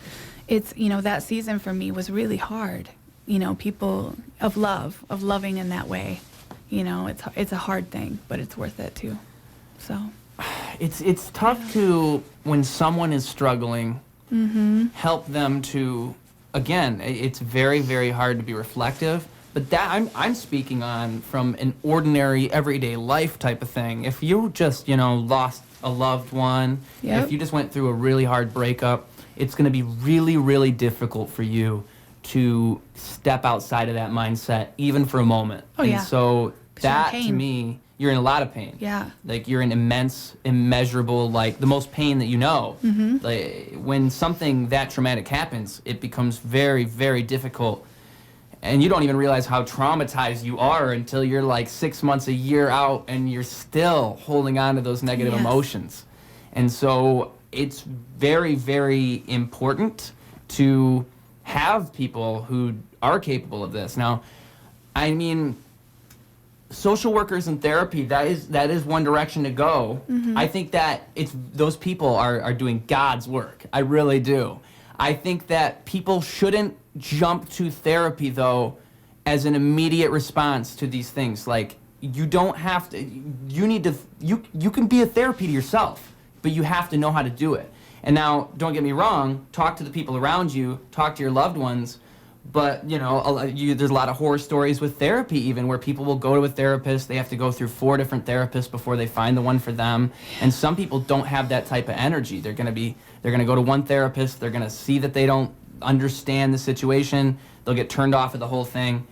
it's, you know, that season for me was really hard. You know, people of loving in that way. You know, it's a hard thing, but it's worth it too. So. It's tough to, when someone is struggling, help them to, again, it's very, very hard to be reflective, but that I'm speaking on from an ordinary everyday life type of thing. If you just, you know, lost a loved one, Yep. if you just went through a really hard breakup, it's going to be really, really difficult for you to step outside of that mindset even for a moment. Oh, and yeah. so 'Cause you're in that to pain. me, you're in a lot of pain. Yeah. Like, you're in immense, immeasurable, like the most pain that you know. Like, when something that traumatic happens, it becomes very, very difficult. And you don't even realize how traumatized you are until you're like 6 months, a year out, and you're still holding on to those negative Yes. emotions. And so it's very, very important to have people who are capable of this. Now, I mean, social workers and therapy, that is one direction to go. I think that those people are doing God's work. I really do. I think that people shouldn't jump to therapy, though, as an immediate response to these things. Like, you don't have to, you can be a therapy to yourself, but you have to know how to do it. And now, don't get me wrong, talk to the people around you, talk to your loved ones, but, you know, there's a lot of horror stories with therapy even, where people will go to a therapist, they have to go through 4 different therapists before they find the one for them, and some people don't have that type of energy. They're going to go to one therapist, they're going to see that they don't understand the situation, they'll get turned off of the whole thing,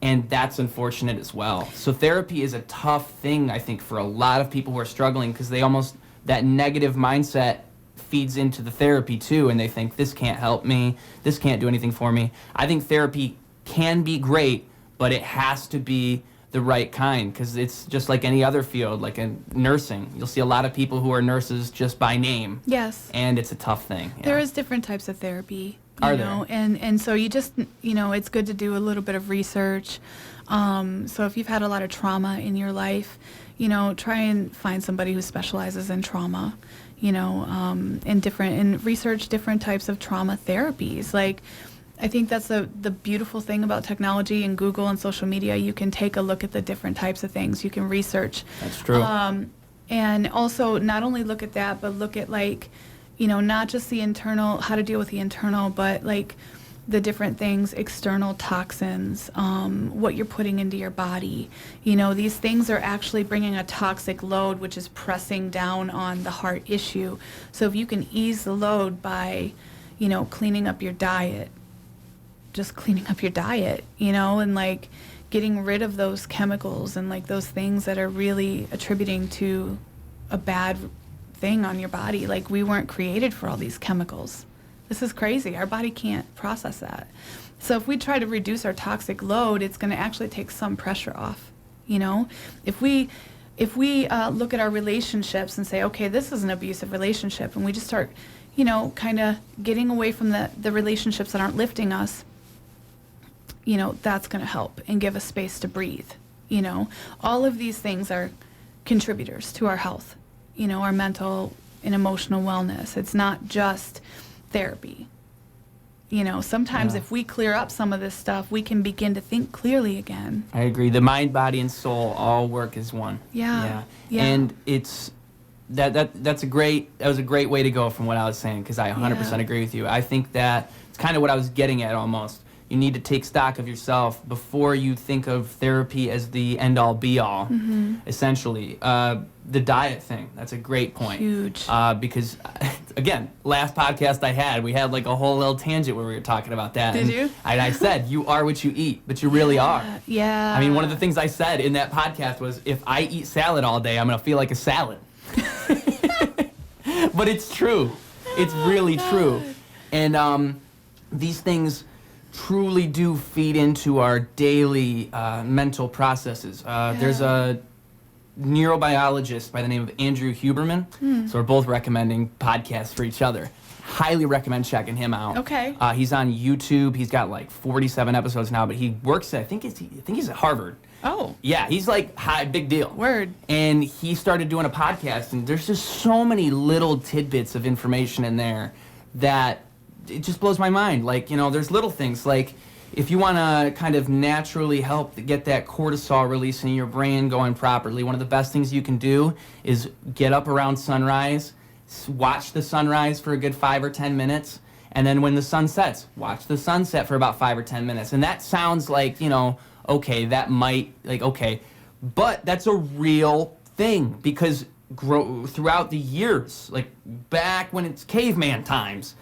and that's unfortunate as well. So therapy is a tough thing, I think, for a lot of people who are struggling, because that negative mindset feeds into the therapy too, and they think, this can't help me, this can't do anything for me. I think therapy can be great, but it has to be the right kind, because it's just like any other field, like in nursing. You'll see a lot of people who are nurses just by name, Yes. and it's a tough thing. Yeah. There is different types of therapy, Are know, there? and so you just, you know, it's good to do a little bit of research. So if you've had a lot of trauma in your life, you know, try and find somebody who specializes in trauma, you know, and research different types of trauma therapies. Like, I think that's the beautiful thing about technology and Google and social media. You can take a look at the different types of things. You can research. That's true. And also not only look at that, but look at, like, you know, not just the internal, how to deal with the internal, but like the different things, external toxins, what you're putting into your body. You know, these things are actually bringing a toxic load, which is pressing down on the heart issue. So if you can ease the load by, you know, cleaning up your diet, just cleaning up your diet, you know, and like getting rid of those chemicals and like those things that are really attributing to a bad thing on your body. Like, we weren't created for all these chemicals. This is crazy. Our body can't process that. So if we try to reduce our toxic load, it's going to actually take some pressure off. You know, if we look at our relationships and say, okay, this is an abusive relationship, and we just start, you know, kind of getting away from the relationships that aren't lifting us, you know, that's going to help and give us space to breathe. You know, all of these things are contributors to our health, you know, our mental and emotional wellness. It's not just therapy. You know, sometimes if we clear up some of this stuff, we can begin to think clearly again. I agree. The mind, body, and soul all work as one. Yeah. And it's that was a great way to go from what I was saying, because I 100% agree with you. I think that it's kind of what I was getting at almost. You need to take stock of yourself before you think of therapy as the end-all, be-all, essentially. The diet thing, that's a great point. Huge. Because, again, last podcast I had, we had like a whole little tangent where we were talking about that. Did you? And I said, you are what you eat, but you really are. Yeah. I mean, one of the things I said in that podcast was, if I eat salad all day, I'm going to feel like a salad. But it's true. It's really true. And these things truly do feed into our daily mental processes. There's a neurobiologist by the name of Andrew Huberman. So we're both recommending podcasts for each other. Highly recommend checking him out. Okay. He's on YouTube. He's got like 47 episodes now, but he works at, I think he's at Harvard. Oh. Yeah, he's like big deal. Word. And he started doing a podcast, and there's just so many little tidbits of information in there that it just blows my mind. Like, you know, there's little things like, if you want to kind of naturally help get that cortisol release in your brain going properly, one of the best things you can do is get up around sunrise, watch the sunrise for a good 5 or 10 minutes, and then when the sun sets, watch the sunset for about 5 or 10 minutes. And that sounds like, you know, okay, that might, like, okay. But that's a real thing, because throughout the years, like back when it's caveman times,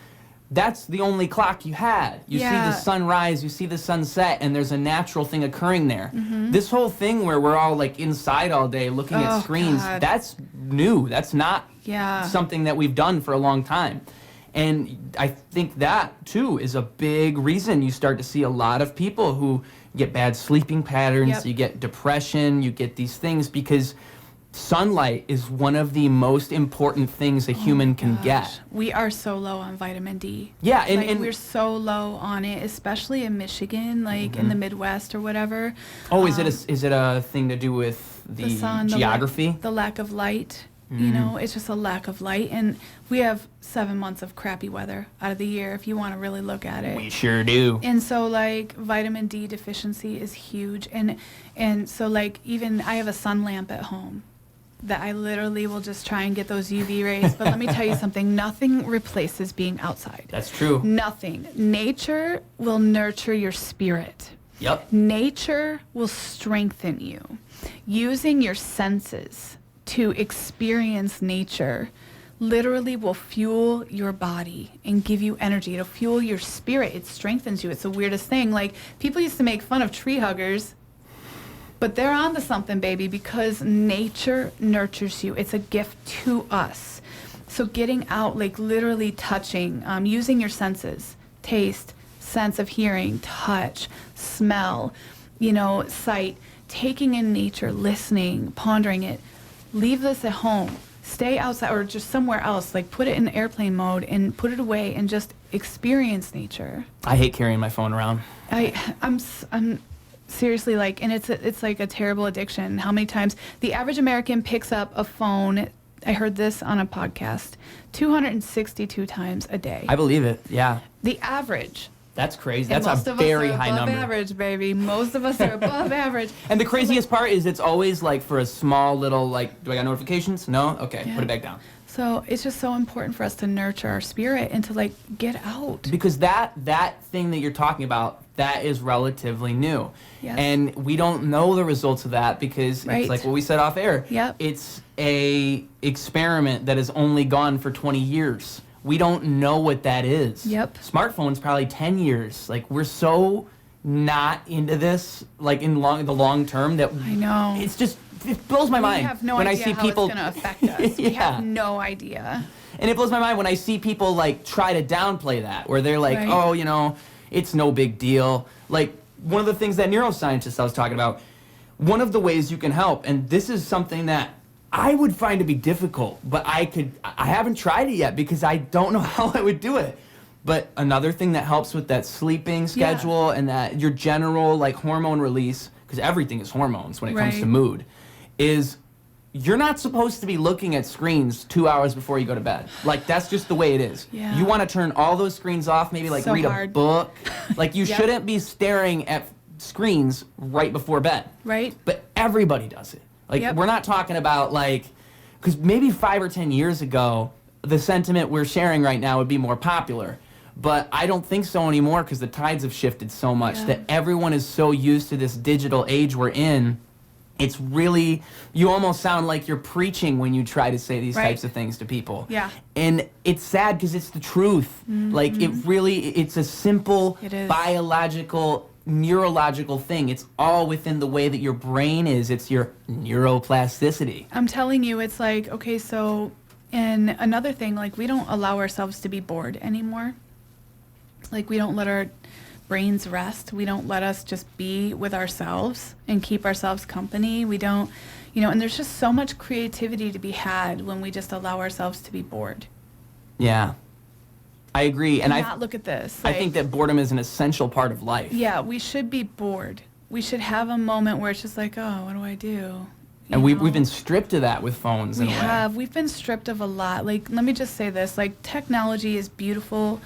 that's the only clock you had. You see the sunrise, you see the sunset, and there's a natural thing occurring there. This whole thing where we're all like inside all day looking at screens, that's new. That's not something that we've done for a long time. And I think that, too, is a big reason you start to see a lot of people who get bad sleeping patterns, you get depression, you get these things, because sunlight is one of the most important things a human can get. We are so low on vitamin D. Yeah, and we're so low on it, especially in Michigan, like in the Midwest or whatever. Oh, is it a thing to do with the sun, geography? The lack of light. You know, it's just a lack of light. And we have 7 months of crappy weather out of the year, if you want to really look at it. We sure do. And so, like, vitamin D deficiency is huge. And so, like, even I have a sun lamp at home that I literally will just try and get those UV rays. But let me tell you something. Nothing replaces being outside. That's true. Nothing. Nature will nurture your spirit. Yep. Nature will strengthen you. Using your senses to experience nature literally will fuel your body and give you energy. It'll fuel your spirit. It strengthens you. It's the weirdest thing. Like, people used to make fun of tree huggers, but they're onto something, baby, because nature nurtures you. It's a gift to us. So getting out, like literally touching, using your senses, taste, sense of hearing, touch, smell, you know, sight, taking in nature, listening, pondering it. Leave this at home. Stay outside or just somewhere else. Like, put it in airplane mode and put it away and just experience nature. I hate carrying my phone around. I'm seriously, like, and it's like a terrible addiction. How many times the average American picks up a phone, I heard this on a podcast, 262 times a day. I believe it, yeah. The average. That's crazy. And That's a very high number. most of us are above average, baby. Most of us are above average. And the craziest part is it's always like for a small little, like, do I got notifications? No? Okay, put it back down. So it's just so important for us to nurture our spirit and to, like, get out. Because that thing that you're talking about, that is relatively new. Yes. And we don't know the results of that because it's like what we said off air. Yep. It's a experiment that has only gone for 20 years. We don't know what that is. Yep. Smartphones probably 10 years. Like, we're so not into this, like, in the long term that I know. it's just it blows my mind We have no when idea I see how people. it's going to affect us. We Yeah. have no idea. And it blows my mind when I see people like try to downplay that, where they're like, Right. oh, you know, it's no big deal. Like one of the things that neuroscientists I was talking about, one of the ways you can help, and this is something that I would find to be difficult, but I haven't tried it yet because I don't know how I would do it. But another thing that helps with that sleeping schedule and that your general like hormone release, because everything is hormones when it comes to Right. mood, is you're not supposed to be looking at screens 2 hours before you go to bed. Like, that's just the way it is. Yeah. You want to turn all those screens off, maybe like So read a hard. book. Like, you Yep. shouldn't be staring at screens right before bed. Right? But everybody does it. Like, Yep. we're not talking about like, because maybe 5 or 10 years ago, the sentiment we're sharing right now would be more popular. But I don't think so anymore because the tides have shifted so much Yeah. that everyone is so used to this digital age we're in. It's really, you almost sound like you're preaching when you try to say these Right. types of things to people. Yeah. And it's sad because it's the truth. Like, it really, it's a simple It is. biological, neurological thing. It's all within the way that your brain is. It's your neuroplasticity. I'm telling you, it's like, okay, so, and another thing, like, we don't allow ourselves to be bored anymore. Like, we don't let our brains rest. We don't let us just be with ourselves and keep ourselves company. We don't, and there's just so much creativity to be had when we just allow ourselves to be bored. Yeah. I agree. And not look at this. I think that boredom is an essential part of life. Yeah, we should be bored. We should have a moment where it's just like, oh, what do I do? And You we've know? been stripped of that with phones in a way. We've been stripped of a lot. Like, let me just say this, like, technology is beautiful,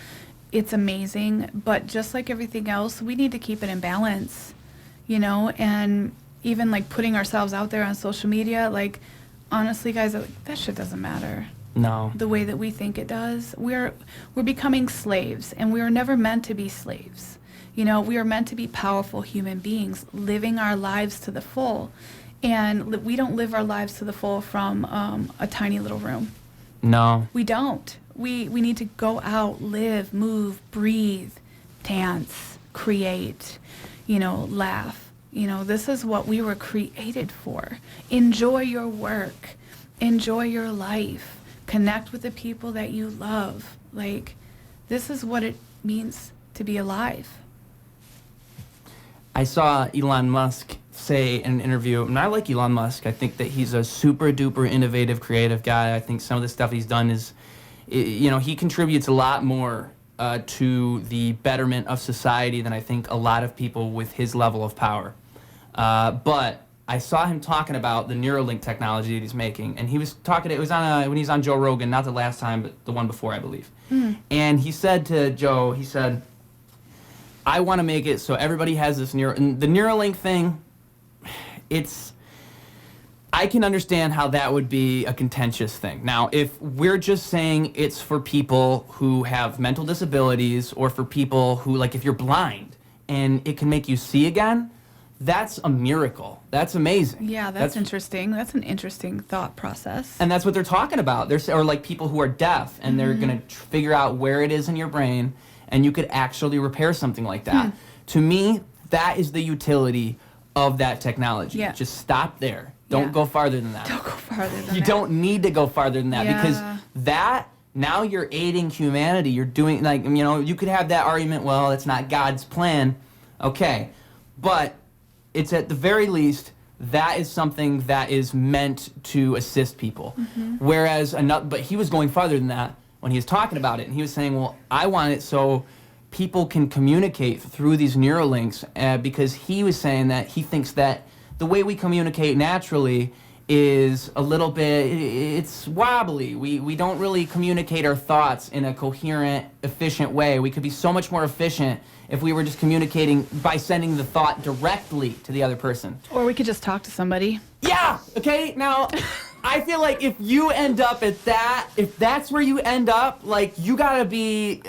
it's amazing, but just like everything else, we need to keep it in balance, and even like putting ourselves out there on social media, like, honestly, guys, that shit doesn't matter No. the way that we think it does. We're becoming slaves, and we were never meant to be slaves. We are meant to be powerful human beings, living our lives to the full. And we don't live our lives to the full from a tiny little room. No. We don't. We need to go out, live, move, breathe, dance, create, laugh. This is what we were created for. Enjoy your work. Enjoy your life. Connect with the people that you love. Like, this is what it means to be alive. I saw Elon Musk say in an interview, and I like Elon Musk. I think that he's a super duper innovative, creative guy. I think some of the stuff he's done is, he contributes a lot more to the betterment of society than I think a lot of people with his level of power. But I saw him talking about the Neuralink technology that he's making, and he was talking. It was on when he was on Joe Rogan, not the last time, but the one before, I believe. And he said to Joe, he said, I want to make it so everybody has this and the Neuralink thing, I can understand how that would be a contentious thing. Now, if we're just saying it's for people who have mental disabilities or for people who, like, if you're blind and it can make you see again, that's a miracle. That's amazing. Yeah, that's interesting. That's an interesting thought process. And that's what they're talking about. Or like people who are deaf and they're going to figure out where it is in your brain and you could actually repair something like that. To me, that is the utility of that technology. Yeah. Just stop there. Don't Yeah. go farther than that. Don't go farther than You that. don't need to go farther than that because Yeah. that, now you're aiding humanity. You're doing, like, you could have that argument, well, it's not God's plan. Okay. But it's at the very least, that is something that is meant to assist people. Whereas, but he was going farther than that when he was talking about it. And he was saying, well, I want it so people can communicate through these Neuralinks because he was saying that he thinks that the way we communicate naturally is a little bit, it's wobbly. We don't really communicate our thoughts in a coherent, efficient way. We could be so much more efficient if we were just communicating by sending the thought directly to the other person. Or we could just talk to somebody. Yeah, okay, now, I feel like if you end up at that, if that's where you end up, like, you gotta be,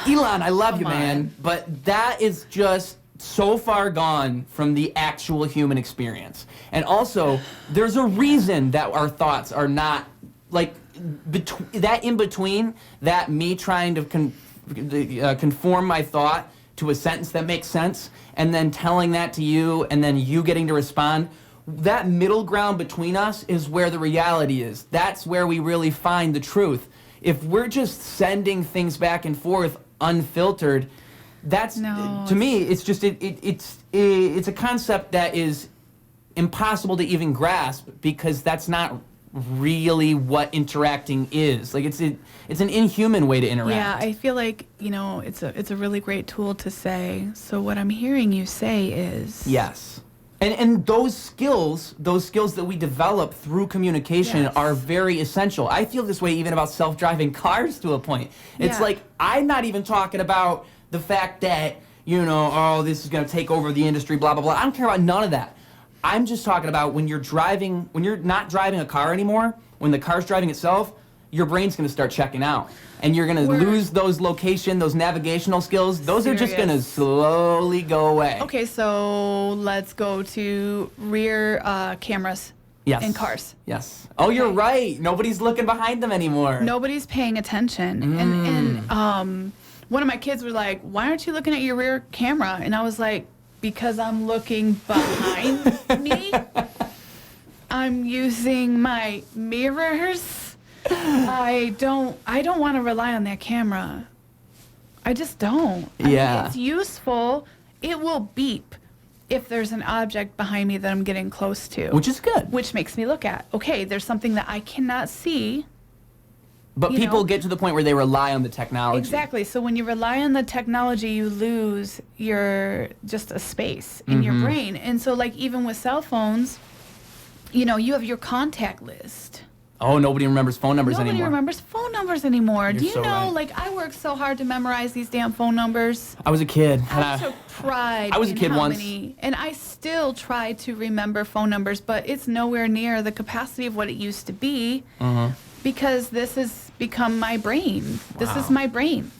Elon, I love you, Come man, on. but that is just so far gone from the actual human experience. And also, there's a reason that our thoughts are not, like, that in between, that me trying to conform my thought to a sentence that makes sense, and then telling that to you, and then you getting to respond, that middle ground between us is where the reality is. That's where we really find the truth. If we're just sending things back and forth unfiltered, that's to me, it's just it's a concept that is impossible to even grasp, because that's not really what interacting is. Like it's an inhuman way to interact. Yeah, I feel like, it's a really great tool to say. So what I'm hearing you say is Yes. And those skills that we develop through communication Yes. are very essential. I feel this way even about self-driving cars to a point. It's Yeah. like, I'm not even talking about the fact that, this is going to take over the industry, blah, blah, blah. I don't care about none of that. I'm just talking about when you're not driving a car anymore, when the car's driving itself, your brain's going to start checking out. And you're going to lose those navigational skills. Those are just going to slowly go away. Okay, so let's go to rear cameras in cars. Yes. Oh, you're right. Nobody's looking behind them anymore. Nobody's paying attention. And one of my kids were like, "Why aren't you looking at your rear camera?" And I was like, "Because I'm looking behind me. I'm using my mirrors. I don't want to rely on that camera. I just don't. I mean, it's useful. It will beep if there's an object behind me that I'm getting close to. Which is good. Which makes me look at. Okay, there's something that I cannot see. But people get to the point where they rely on the technology. Exactly. So when you rely on the technology, you lose just a space in your brain. And so like even with cell phones, you have your contact list. Oh, nobody remembers phone numbers anymore. Nobody remembers phone numbers anymore. You're Do you so know, right. like, I worked so hard to memorize these damn phone numbers. I was a kid. I took pride I was a in kid how once. many, and I still try to remember phone numbers, but it's nowhere near the capacity of what it used to be, because this has become my brain. This is my brain.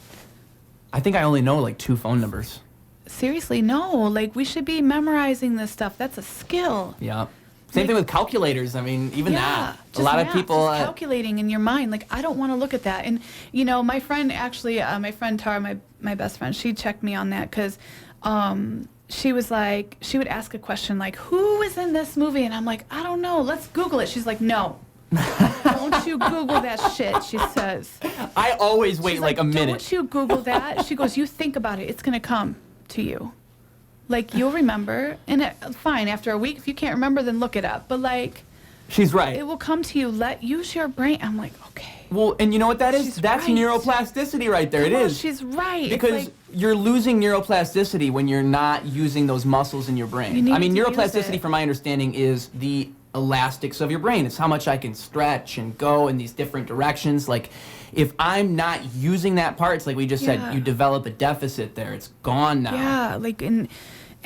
I think I only know like 2 phone numbers. Seriously, no. Like, we should be memorizing this stuff. That's a skill. Yeah. Same thing with calculators. I mean, even that. A lot of people just calculating in your mind. Like, I don't want to look at that. And my friend actually, my friend Tara, my best friend, she checked me on that because she was like, she would ask a question like, "Who is in this movie?" And I'm like, "I don't know. Let's Google it." She's like, "No, don't you Google that shit," she says. I always wait She's like a minute. "Don't you Google that?" She goes, "You think about it. It's gonna come to you. Like, you'll remember, and fine, after a week, if you can't remember, then look it up. But, like, She's right. it will come to you. Use your brain." I'm like, okay. Well, and you know what that is? She's That's right. neuroplasticity right there. It Come on, is. she's right. Because It's like, you're losing neuroplasticity when you're not using those muscles in your You brain. need I mean, to use neuroplasticity, it. from my understanding, is the elastics of your brain. It's how much I can stretch and go in these different directions. Like, if I'm not using that part, it's like we just Yeah. said, you develop a deficit there. It's gone now. yeah, like, and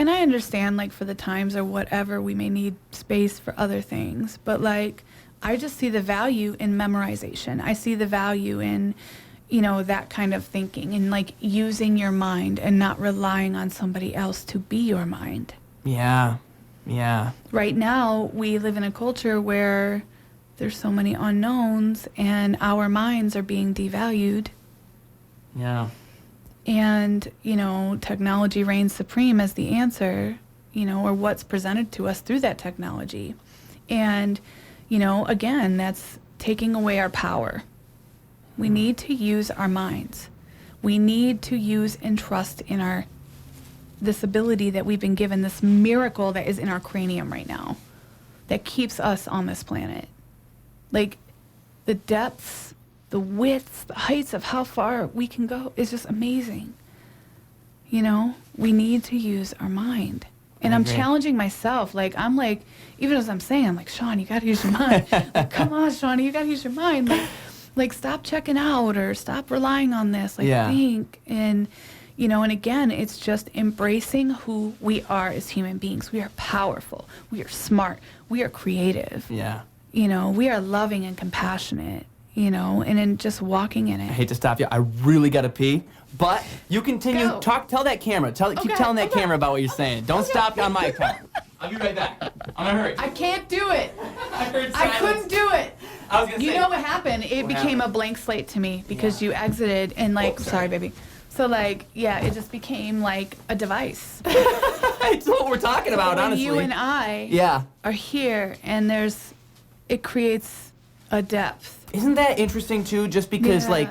I understand, like, for the times or whatever, we may need space for other things. But, like, I just see the value in memorization. I see the value in, that kind of thinking, and, like, using your mind and not relying on somebody else to be your mind. Yeah. Yeah. Right now, we live in a culture where there's so many unknowns and our minds are being devalued. Yeah. And, technology reigns supreme as the answer, or what's presented to us through that technology. And, again, that's taking away our power. We need to use our minds. We need to use and trust in this ability that we've been given, this miracle that is in our cranium right now, that keeps us on this planet. Like, the depths, the widths, the heights of how far we can go is just amazing. We need to use our mind. And I'm challenging myself. Like, I'm like, even as I'm saying, I'm like, "Shawn, you got to use your mind." Like, come on, Shawnee, you got to use your mind. Like, stop checking out or stop relying on this. Like, think. And, and again, it's just embracing who we are as human beings. We are powerful. We are smart. We are creative. Yeah. We are loving and compassionate, and in just walking in I it. hate to stop you. I really got to pee. But you continue. Go. Tell that camera. Keep telling that camera about what you're saying. Don't stop on my account. I'll be right back. I'm gonna hurry. I can't do it. I heard I silence. couldn't do it. I was gonna say. You know what happened? It became a blank slate to me because you exited and, like, sorry, baby. So like, yeah, it just became like a device. It's what we're talking about, When honestly. you and I Yeah. are here, and it creates a depth. Isn't that interesting too? Just because Yeah. like,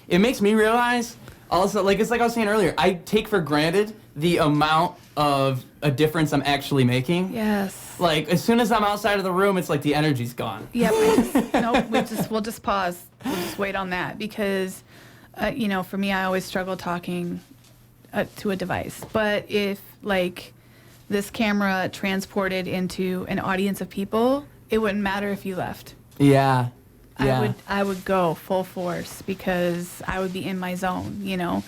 it makes me realize also, like, it's like I was saying earlier, I take for granted the amount of a difference I'm actually making. Yes. Like, as soon as I'm outside of the room, it's like the energy's gone. Yep. We'll just pause. We'll just wait on that because, you know, for me, I always struggle talking to a device. But if like this camera transported into an audience of people, it wouldn't matter if you left. Yeah. Yeah. I would go full force because I would be in my zone, you know.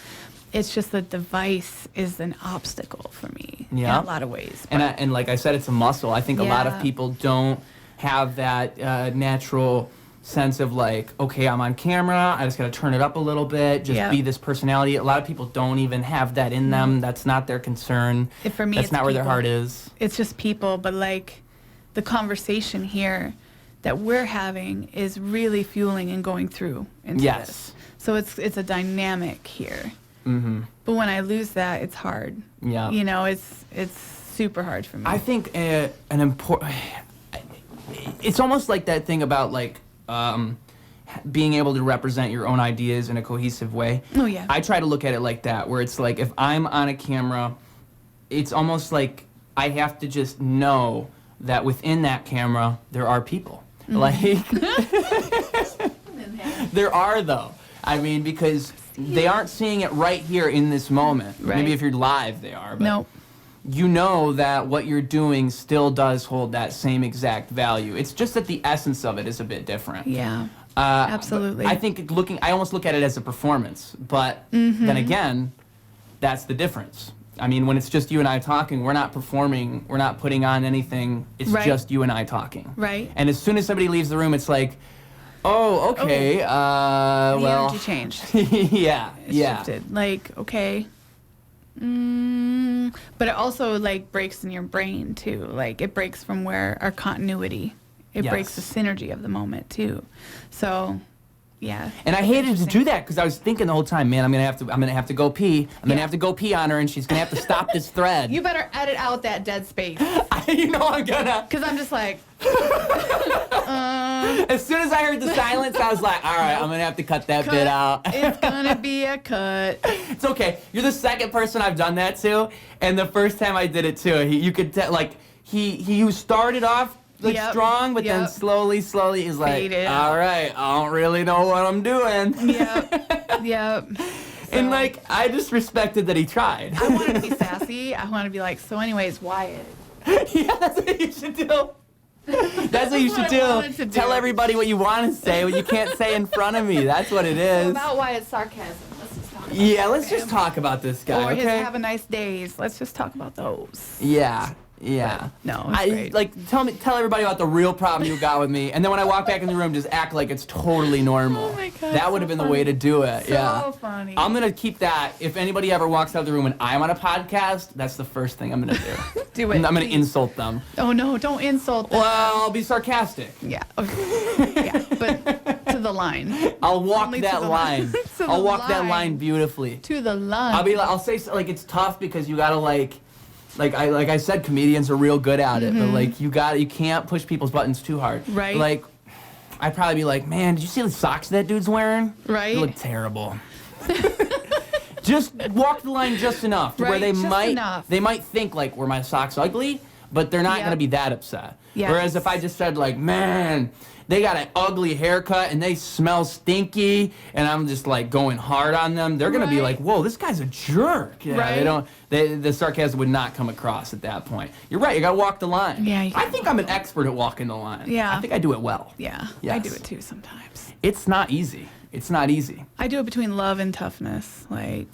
It's just the device is an obstacle for me in Yeah. a lot of ways. And like I said, it's a muscle. I think a lot of Yeah. people don't have that natural sense of like, okay, I'm on camera. I just got to turn it up a little bit, just Yeah. be this personality. A lot of people don't even have that in them. That's not their concern. For me, That's it's not where their people. heart is. It's just people, but like the conversation here that we're having is really fueling and going through into Yes. this. So it's a dynamic here. Mm-hmm. But when I lose that, it's hard. Yeah. You know, it's super hard for me. I think an important. It's almost like that thing about like being able to represent your own ideas in a cohesive way. Oh, yeah. I try to look at it like that, where it's like if I'm on a camera, it's almost like I have to just know that within that camera there are people. Like there are though. I mean, because they aren't seeing it right here in this moment. Right. Maybe if you're live, they are. But Nope. you know that what you're doing still does hold that same exact value. It's just that the essence of it is a bit different. Yeah. Uh, Absolutely. I think I almost look at it as a performance, but Mm-hmm. then again, that's the difference. I mean, when it's just you and I talking, we're not performing, we're not putting on anything, it's Right. just you and I talking. Right. And as soon as somebody leaves the room, it's like, oh, okay, The well, energy changed. yeah, It yeah. shifted. Like, okay. But it also like breaks in your brain too. Like it breaks from where our continuity. It breaks the Yes. synergy of the moment too. So, yeah. And I hated to do that because I was thinking the whole time, man, I'm gonna have to go pee. I'm gonna Yeah. have to go pee on her, and she's gonna have to stop this thread. You better edit out that dead space. You know I'm gonna. Because I'm just like, As soon as I heard the silence, I was like, all right, I'm gonna have to cut that bit out. it's gonna be a cut. It's okay. You're the second person I've done that to, and the first time I did it too, you could tell, like, he started off like Yep, strong, but then yep. slowly he's like, Faded. all right, I don't really know what I'm doing. Yep. Yep. And So, like, I just respected that he tried. I want to be sassy. I want to be like, so anyways, Wyatt. Yeah, that's what you should do. That's what you should what I wanted to do. do. Tell everybody what you want to say, what you can't say in front of me. That's what it So is. about Wyatt's sarcasm. Let's just talk about Yeah, let's him. just talk about this guy, Or his okay? have a nice days. Let's just talk about those. Yeah, yeah. No, it's great. Like tell everybody about the real problem you got with me, and then when I walk back in the room, just act like it's totally normal. Oh my God, that would so have been the funny. way to do it. So yeah. funny. I'm gonna keep that. If anybody ever walks out of the room and I'm on a podcast, that's the first thing I'm gonna do. Do it. I'm gonna please. insult them. Oh no! Don't insult them. Well, I'll be sarcastic. Yeah. Okay. Yeah. But to the line. I'll walk Only to that the line. to the I'll walk that line. line beautifully. To the line. I'll say like it's tough because you gotta like I said, comedians are real good at it, but like you can't push people's buttons too hard. Right. Like I'd probably be like, man, did you see the socks that dude's wearing? Right. They look terrible. Just walk the line just enough to where Right, they just enough. might think like, were my socks ugly? But they're not Yep. gonna be that upset. Yes. Whereas if I just said like, man, they got an ugly haircut and they smell stinky, and I'm just like going hard on them, they're gonna be Right. like, whoa, this guy's a jerk. Yeah, Right. the sarcasm would not come across at that point. You're right, you gotta walk the line. Yeah, you I gotta think I'm an expert at walking the line. Yeah. I think I do it well. Yeah. I Yes. do it too sometimes. It's not easy. It's not easy. I do it between love and toughness. Like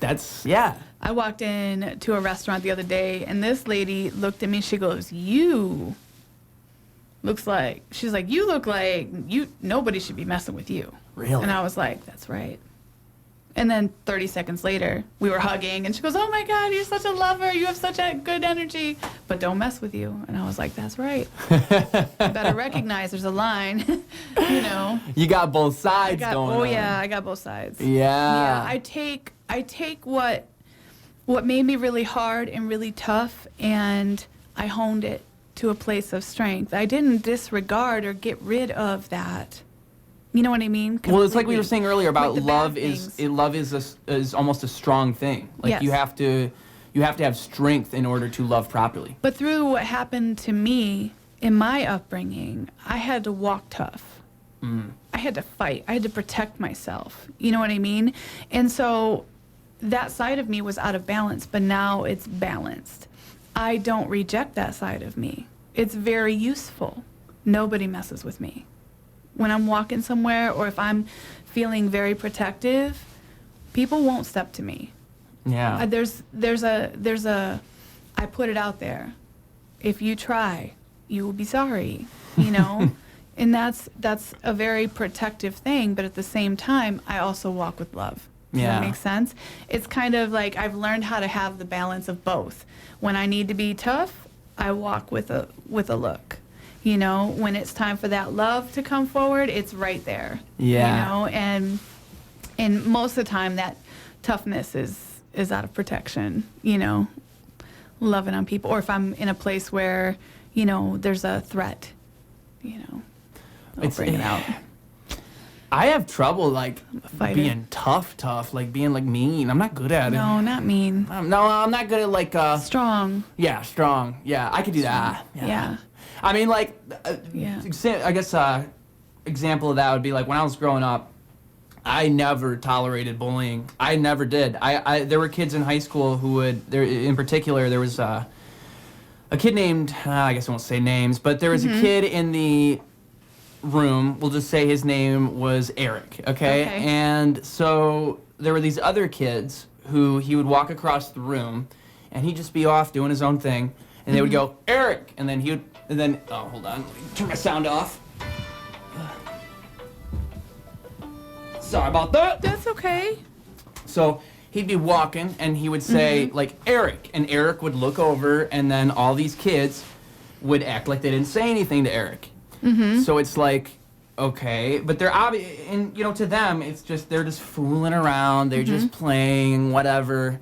Yeah. I walked in to a restaurant the other day, and this lady looked at me. She goes, "You looks like." She's like, "You look like you. Nobody should be messing with you." Really? And I was like, "That's right." And then 30 seconds later, we were hugging, and she goes, "Oh my God, you're such a lover. You have such a good energy, but don't mess with you." And I was like, "That's right. I better recognize there's a line." You know. You got both sides going Oh on. yeah, I got both sides. Yeah. Yeah, I take I take what made me really hard and really tough, and I honed it to a place of strength. I didn't disregard or get rid of that. You know what I mean? Well, it's like we were Completely. saying earlier about Like the love bad is things. love is almost a strong thing. Like Yes. you have to have strength in order to love properly. But through what happened to me in my upbringing, I had to walk tough. I had to fight. I had to protect myself. You know what I mean? And so that side of me was out of balance, but now it's balanced. I don't reject that side of me. It's very useful. Nobody messes with me. When I'm walking somewhere or if I'm feeling very protective, people won't step to me. Yeah. There's a I put it out there. If you try, you will be sorry, you know? And that's a very protective thing, but at the same time, I also walk with love. Does Yeah. that make sense? It's kind of like I've learned how to have the balance of both. When I need to be tough, I walk with a look. You know, when it's time for that love to come forward, it's right there. Yeah. You know, and most of the time that toughness is out of protection, you know, loving on people. Or if I'm in a place where, you know, there's a threat, you know, I'll bring it out. I have trouble like Fighter. being tough, like being like mean. I'm not good at it. No, not mean. No, I'm not good at like Strong. yeah, strong. Yeah, I could do that. Yeah. I mean, like, Yeah. I guess example of that would be like when I was growing up, I never tolerated bullying. I never did. There were kids in high school who would. There, in particular, there was a kid named I guess I won't say names, but there was a kid in the room. We'll just say his name was Eric. Okay, Okay. and so there were these other kids who he would walk across the room, and he'd just be off doing his own thing, and they would go Eric, and then he would. And then, oh, hold on. Let me turn my sound off. Sorry about that. That's okay. So he'd be walking and he would say, like, Eric. And Eric would look over, and then all these kids would act like they didn't say anything to Eric. So it's like, okay. But they're obvious, and, you know, to them, it's just, they're just fooling around. They're just playing, whatever.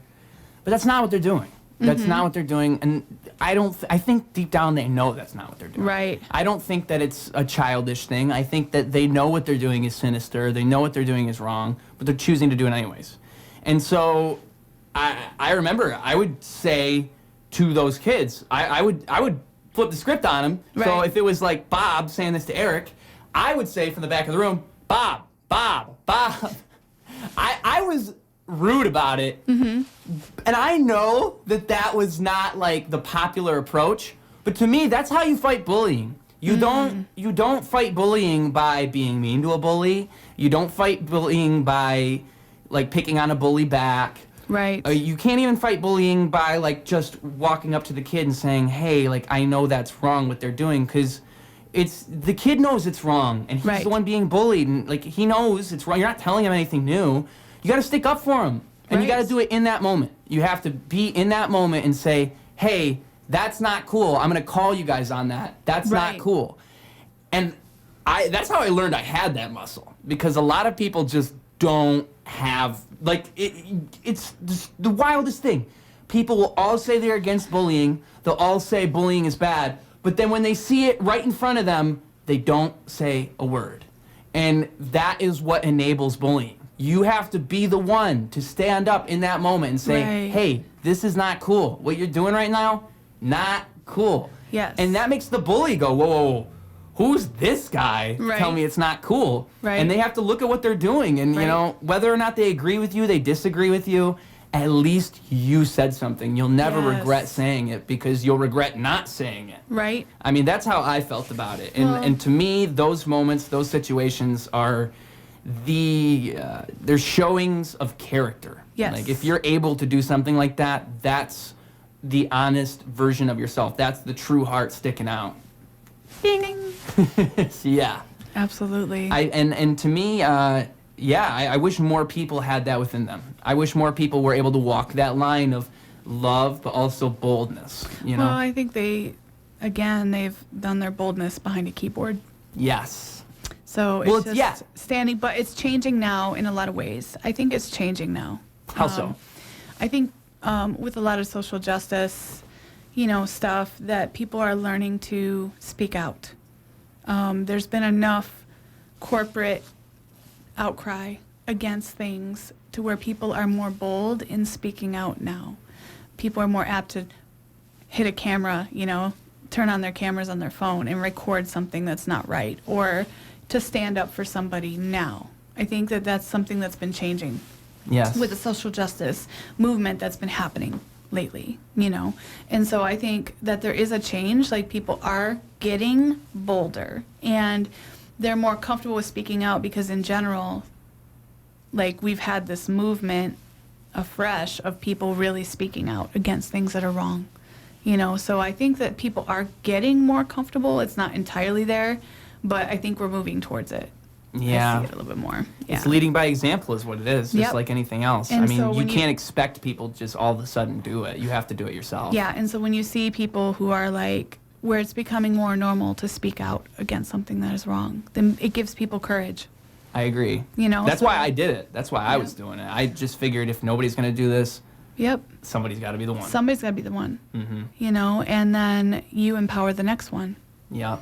But that's not what they're doing. That's not what they're doing, and I think deep down they know that's not what they're doing. Right. I don't think that it's a childish thing. I think that they know what they're doing is sinister. They know what they're doing is wrong, but they're choosing to do it anyways. And so I remember I would say to those kids, I would flip the script on them. So Right. if it was like Bob saying this to Eric, I would say from the back of the room, Bob. I was rude about it. And I know that that was not like the popular approach, but to me that's how you fight bullying. You don't fight bullying by being mean to a bully. You don't fight bullying by like picking on a bully back. Right. You can't even fight bullying by like just walking up to the kid and saying, "Hey, like I know that's wrong what they're doing," cuz it's the kid knows it's wrong and he's Right. the one being bullied, and like he knows it's wrong. You're not telling him anything new. You got to stick up for him. And you got to Right. do it in that moment. You have to be in that moment and say, "Hey, that's not cool. I'm going to call you guys on that. That's Right. not cool." And that's how I learned I had that muscle, because a lot of people just don't have like it's just the wildest thing. People will all say they're against bullying. They'll all say bullying is bad, but then when they see it right in front of them, they don't say a word. And that is what enables bullying. You have to be the one to stand up in that moment and say, Right. "Hey, this is not cool. What you're doing right now, not cool." Yes. And that makes the bully go, "Whoa, whoa, whoa. Who's this guy to Right. tell me it's not cool?" Right. And they have to look at what they're doing. And, you Right. know, whether or not they agree with you, they disagree with you, at least you said something. You'll never Yes. regret saying it, because you'll regret not saying it. Right. I mean, that's how I felt about it. And, Well- and to me, those moments, those situations are they're showings of character. Yes. Like if you're able to do something like that, that's the honest version of yourself. That's the true heart sticking out. Ding. Yeah. Absolutely. And to me, I wish more people had that within them. I wish more people were able to walk that line of love, but also boldness. You know? Well, I think they've done their boldness behind a keyboard. Yes. So Well, it's just yeah. standing, but it's changing now in a lot of ways. I think it's changing now. How so? I think with a lot of social justice, stuff, that people are learning to speak out. There's been enough corporate outcry against things to where people are more bold in speaking out now. People are more apt to hit a camera, turn on their cameras on their phone and record something that's not right, or to stand up for somebody now. I think that that's something that's been changing. Yes. With the social justice movement that's been happening lately, And so I think that there is a change, like people are getting bolder and they're more comfortable with speaking out because in general, like we've had this movement afresh of people really speaking out against things that are wrong, So I think that people are getting more comfortable. It's not entirely there, but I think we're moving towards it. Yeah. I see it a little bit more. Yeah. It's leading by example is what it is, just like anything else. And I mean, so you when can't expect people just all of a sudden do it. You have to do it yourself. Yeah, and so when you see people who are like, where it's becoming more normal to speak out against something that is wrong, then it gives people courage. I agree. That's so- why I did it. That's why I was doing it. I just figured if nobody's going to do this, Yep. somebody's got to be the one. Somebody's got to be the one. And then you empower the next one. Yeah.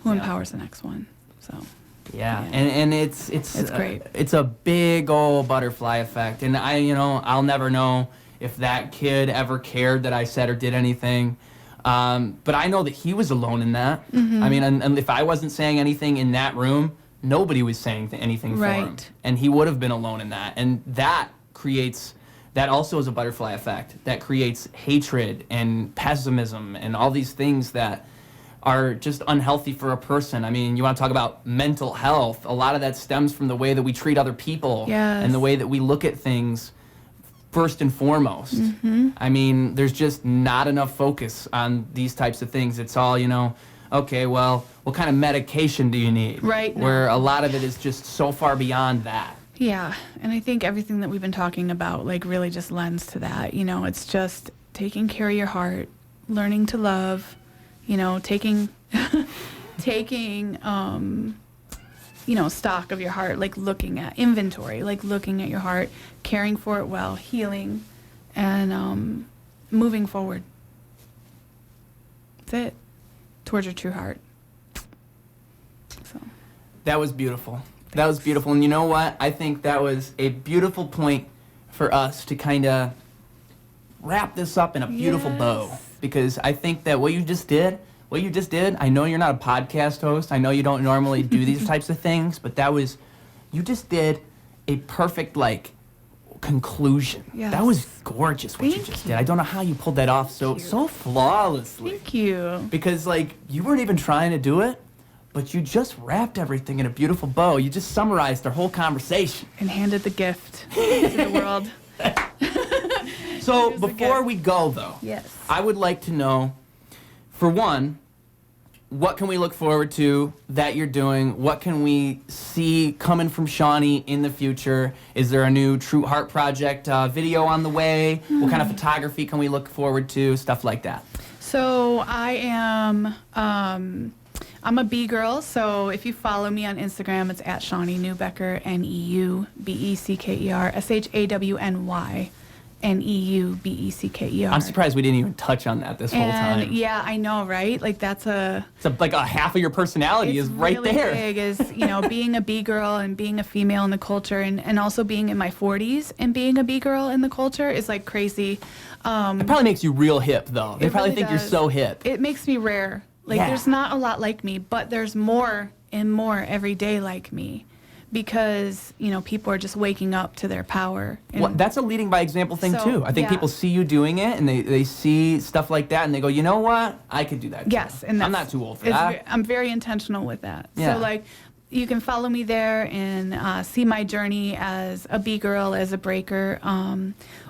Who empowers the next one? So. Yeah, Yeah. and it's great. It's a big old butterfly effect, and I'll never know if that kid ever cared that I said or did anything, but I know that he was alone in that. I mean, and if I wasn't saying anything in that room, nobody was saying anything for him, Right. and he would have been alone in that, and that also is a butterfly effect that creates hatred and pessimism and all these things that are just unhealthy for a person. I mean, you want to talk about mental health. A lot of that stems from the way that we treat other people and the way that we look at things first and foremost. I mean, there's just not enough focus on these types of things. It's all, okay, well, what kind of medication do you need? Right. Where a lot of it is just so far beyond that. Yeah, and I think everything that we've been talking about, like, really just lends to that. It's just taking care of your heart, learning to love, taking stock of your heart, like looking at inventory, like looking at your heart, caring for it well, healing, and moving forward. That's it. Towards your true heart. So. That was beautiful. That was beautiful. And you know what? I think that was a beautiful point for us to kind of wrap this up in a beautiful bow. Because I think that what you just did, I know you're not a podcast host. I know you don't normally do these types of things, but you just did a perfect, conclusion. Yes. That was gorgeous what you just did. I don't know how you pulled that off so flawlessly. Thank you. Because, you weren't even trying to do it, but you just wrapped everything in a beautiful bow. You just summarized our whole conversation. And handed the gift to the world. So before we go, though, Yes. I would like to know, for one, what can we look forward to that you're doing? What can we see coming from Shawny in the future? Is there a new True Heart Project video on the way? What kind of photography can we look forward to? Stuff like that. So I am, I'm a B girl, so if you follow me on Instagram, it's at Shawny Neubecker, Neubecker, Neubecker. I'm surprised we didn't even touch on that this whole time. Yeah, I know, right? Like that's Like a half of your personality is right really there. Big is being a B girl and being a female in the culture, and also being in my 40s and being a B girl in the culture is like crazy. It probably makes you real hip, though. They probably really think you're does. so hip. It makes me rare. Like there's not a lot like me, but there's more and more every day like me. Because, people are just waking up to their power. And Well, that's a leading by example thing, So, too. I think yeah. people see you doing it, and they see stuff like that, and they go, you know what? I could do that, too. Yes, and I'm that's- not too old for that. I'm very intentional with that. Yeah. So, you can follow me there and see my journey as a B girl, as a breaker,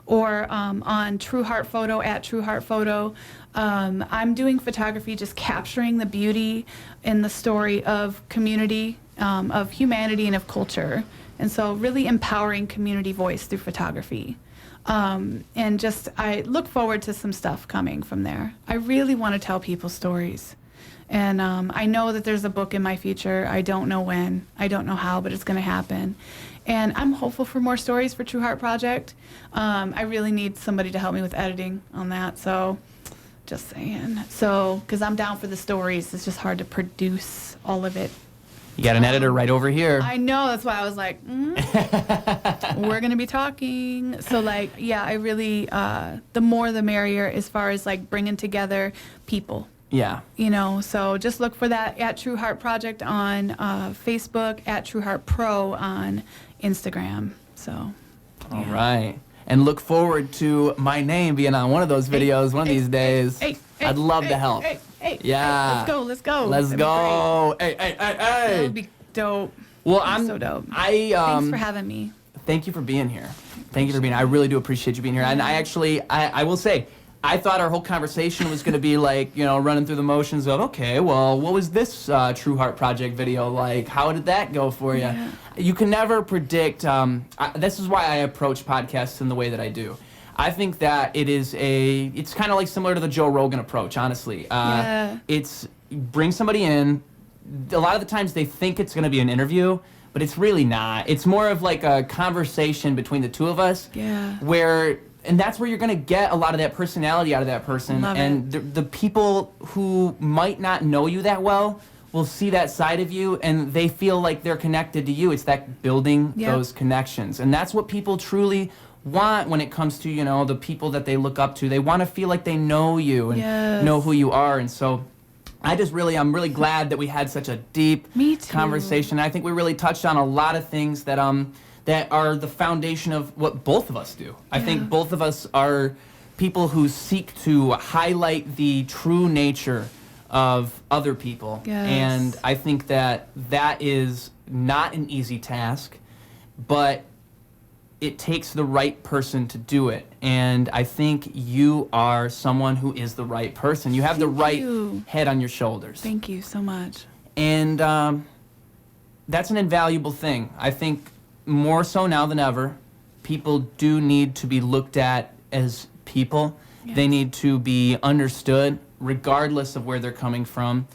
or on True Heart Photo, at True Heart Photo. I'm doing photography, just capturing the beauty and the story of community, of humanity, and of culture. And so really empowering community voice through photography. And I look forward to some stuff coming from there. I really want to tell people stories. And I know that there's a book in my future. I don't know when, I don't know how, but it's going to happen. And I'm hopeful for more stories for True Heart Project. I really need somebody to help me with editing on that. So, just saying. So, because I'm down for the stories, it's just hard to produce all of it. You got an editor right over here. I know. That's why I was like, we're going to be talking. So, like, yeah, I really, the more the merrier as far as, like, bringing together people. Yeah. You know, so just look for that at True Heart Project on Facebook, at True Heart Pro on Instagram. So, All right. And look forward to my name being on one of those videos one of these days. I'd love to help. Yeah. Let's go. Let's That'd be go. great. Hey. That would be dope. Well, That's so dope. Thanks for having me. Thank you for being here. Thank you for being here. I really do appreciate you being here. And I will say, I thought our whole conversation was going to be like, you know, running through the motions of, okay, well, what was this True Heart Project video like? How did that go for you? Yeah. You can never predict. This is why I approach podcasts in the way that I do. I think that it's kind of like similar to the Joe Rogan approach, honestly. It's bring somebody in. A lot of the times they think it's going to be an interview, but it's really not. It's more of like a conversation between the two of us. Yeah. And that's where you're going to get a lot of that personality out of that person. Love and the people who might not know you that well will see that side of you, and they feel like they're connected to you. It's that building those connections. And that's what people truly want when it comes to, you know, the people that they look up to. They want to feel like they know you and know who you are. And so I'm really glad that we had such a deep conversation. I think we really touched on a lot of things that are the foundation of what both of us do. I think both of us are people who seek to highlight the true nature of other people. And I think that is not an easy task, but it takes the right person to do it. And I think you are someone who is the right person. You have the right head on your shoulders. Thank you so much. And that's an invaluable thing. I think more so now than ever, people do need to be looked at as people. They need to be understood regardless of where they're coming from.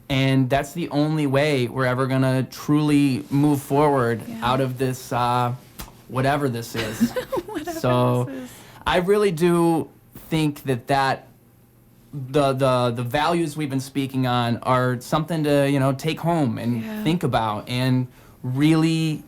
And that's the only way we're ever going to truly move forward out of this, whatever this is. So I really do think that the values we've been speaking on are something to, you know, take home and think about and really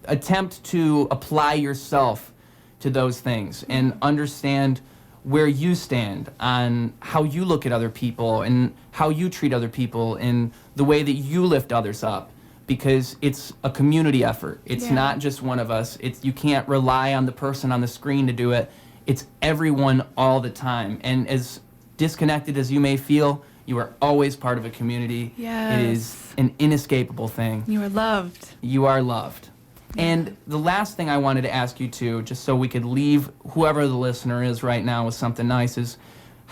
attempt to apply yourself to those things and understand where you stand on how you look at other people and how you treat other people and the way that you lift others up, because it's a community effort. It's not just one of us. You can't rely on the person on the screen to do it. It's everyone all the time. And as disconnected as you may feel, you are always part of a community. It is an inescapable thing. You are loved. You are loved. And the last thing I wanted to ask you too, just so we could leave whoever the listener is right now with something nice, is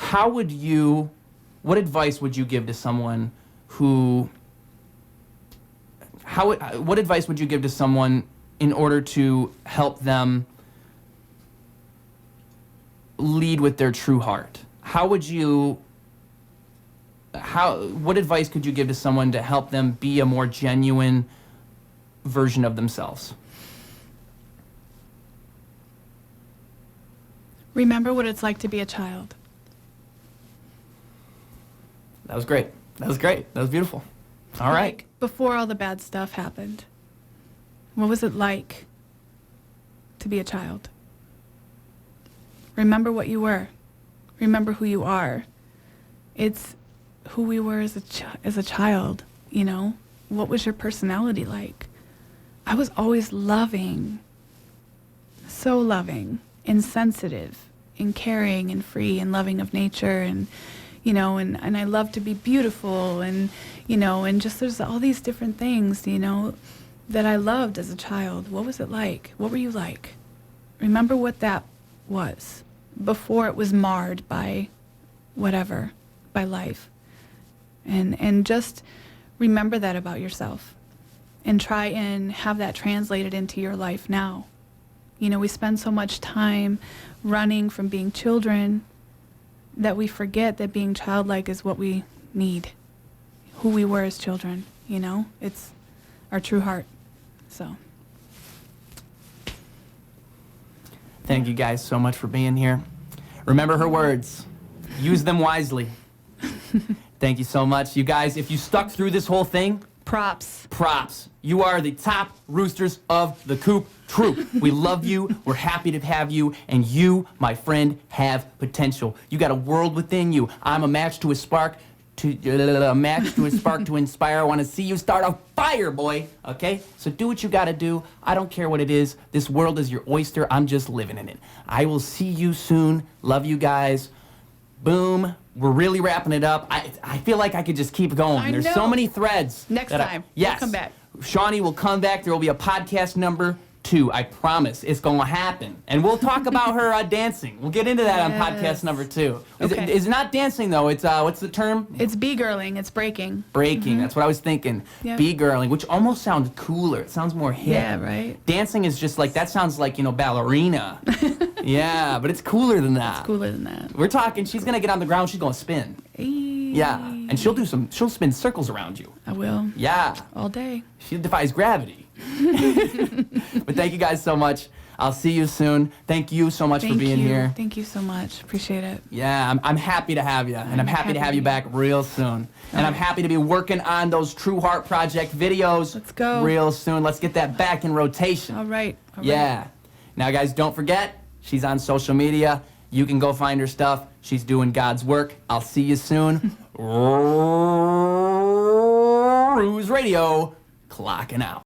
what advice would you give to someone what advice would you give to someone in order to help them lead with their true heart? What advice could you give to someone to help them be a more genuine version of themselves? Remember what it's like to be a child. That was great. That was beautiful. All right. Like before all the bad stuff happened, what was it like to be a child? Remember what you were. Remember who you are. It's who we were as a child, you know? What was your personality like? I was always loving, so loving and sensitive and caring and free and loving of nature and, you know, and I love to be beautiful and, you know, and just there's all these different things, you know, that I loved as a child. What was it like? What were you like? Remember what that was before it was marred by whatever, by life. And just remember that about yourself. And try and have that translated into your life now. You know, we spend so much time running from being children that we forget that being childlike is what we need, who we were as children, you know? It's our true heart. So Thank you guys so much for being here. Remember her words. Use them wisely. Thank you so much. You guys, if you stuck through this whole thing, props. props. You are the top roosters of the coop troop. We love you. We're happy to have you. And you, my friend, have potential. You got a world within you. I'm a match to a spark. A match to a spark to inspire. I want to see you start a fire, boy. Okay? So do what you got to do. I don't care what it is. This world is your oyster. I'm just living in it. I will see you soon. Love you guys. Boom. We're really wrapping it up. I feel like I could just keep going. There's so many threads. Next time. Yes. We'll come back. Shawny will come back. There will be a podcast number 2. I promise. It's going to happen. And we'll talk about her dancing. We'll get into that on podcast number 2. Okay. It's not dancing, though. It's, what's the term? It's B-girling. It's breaking. Breaking. That's what I was thinking. Yep. B-girling, which almost sounds cooler. It sounds more hip. Yeah, right. Dancing is just like, that sounds like, ballerina. Yeah, but it's cooler than that. It's cooler than that. We're talking, she's going to get on the ground, she's going to spin. Yeah, and she'll spin circles around you. I will. Yeah. All day. She defies gravity. But thank you guys so much. I'll see you soon. Thank you so much for being here. Thank you so much. Appreciate it. Yeah, I'm happy to have you, and I'm happy to have you back real soon. And I'm happy to be working on those True Heart Project videos. Let's go. Real soon. Let's get that back in rotation. All right. All right. Yeah. Now, guys, don't forget, she's on social media. You can go find her stuff. She's doing God's work. I'll see you soon. Ruse Radio, clocking out.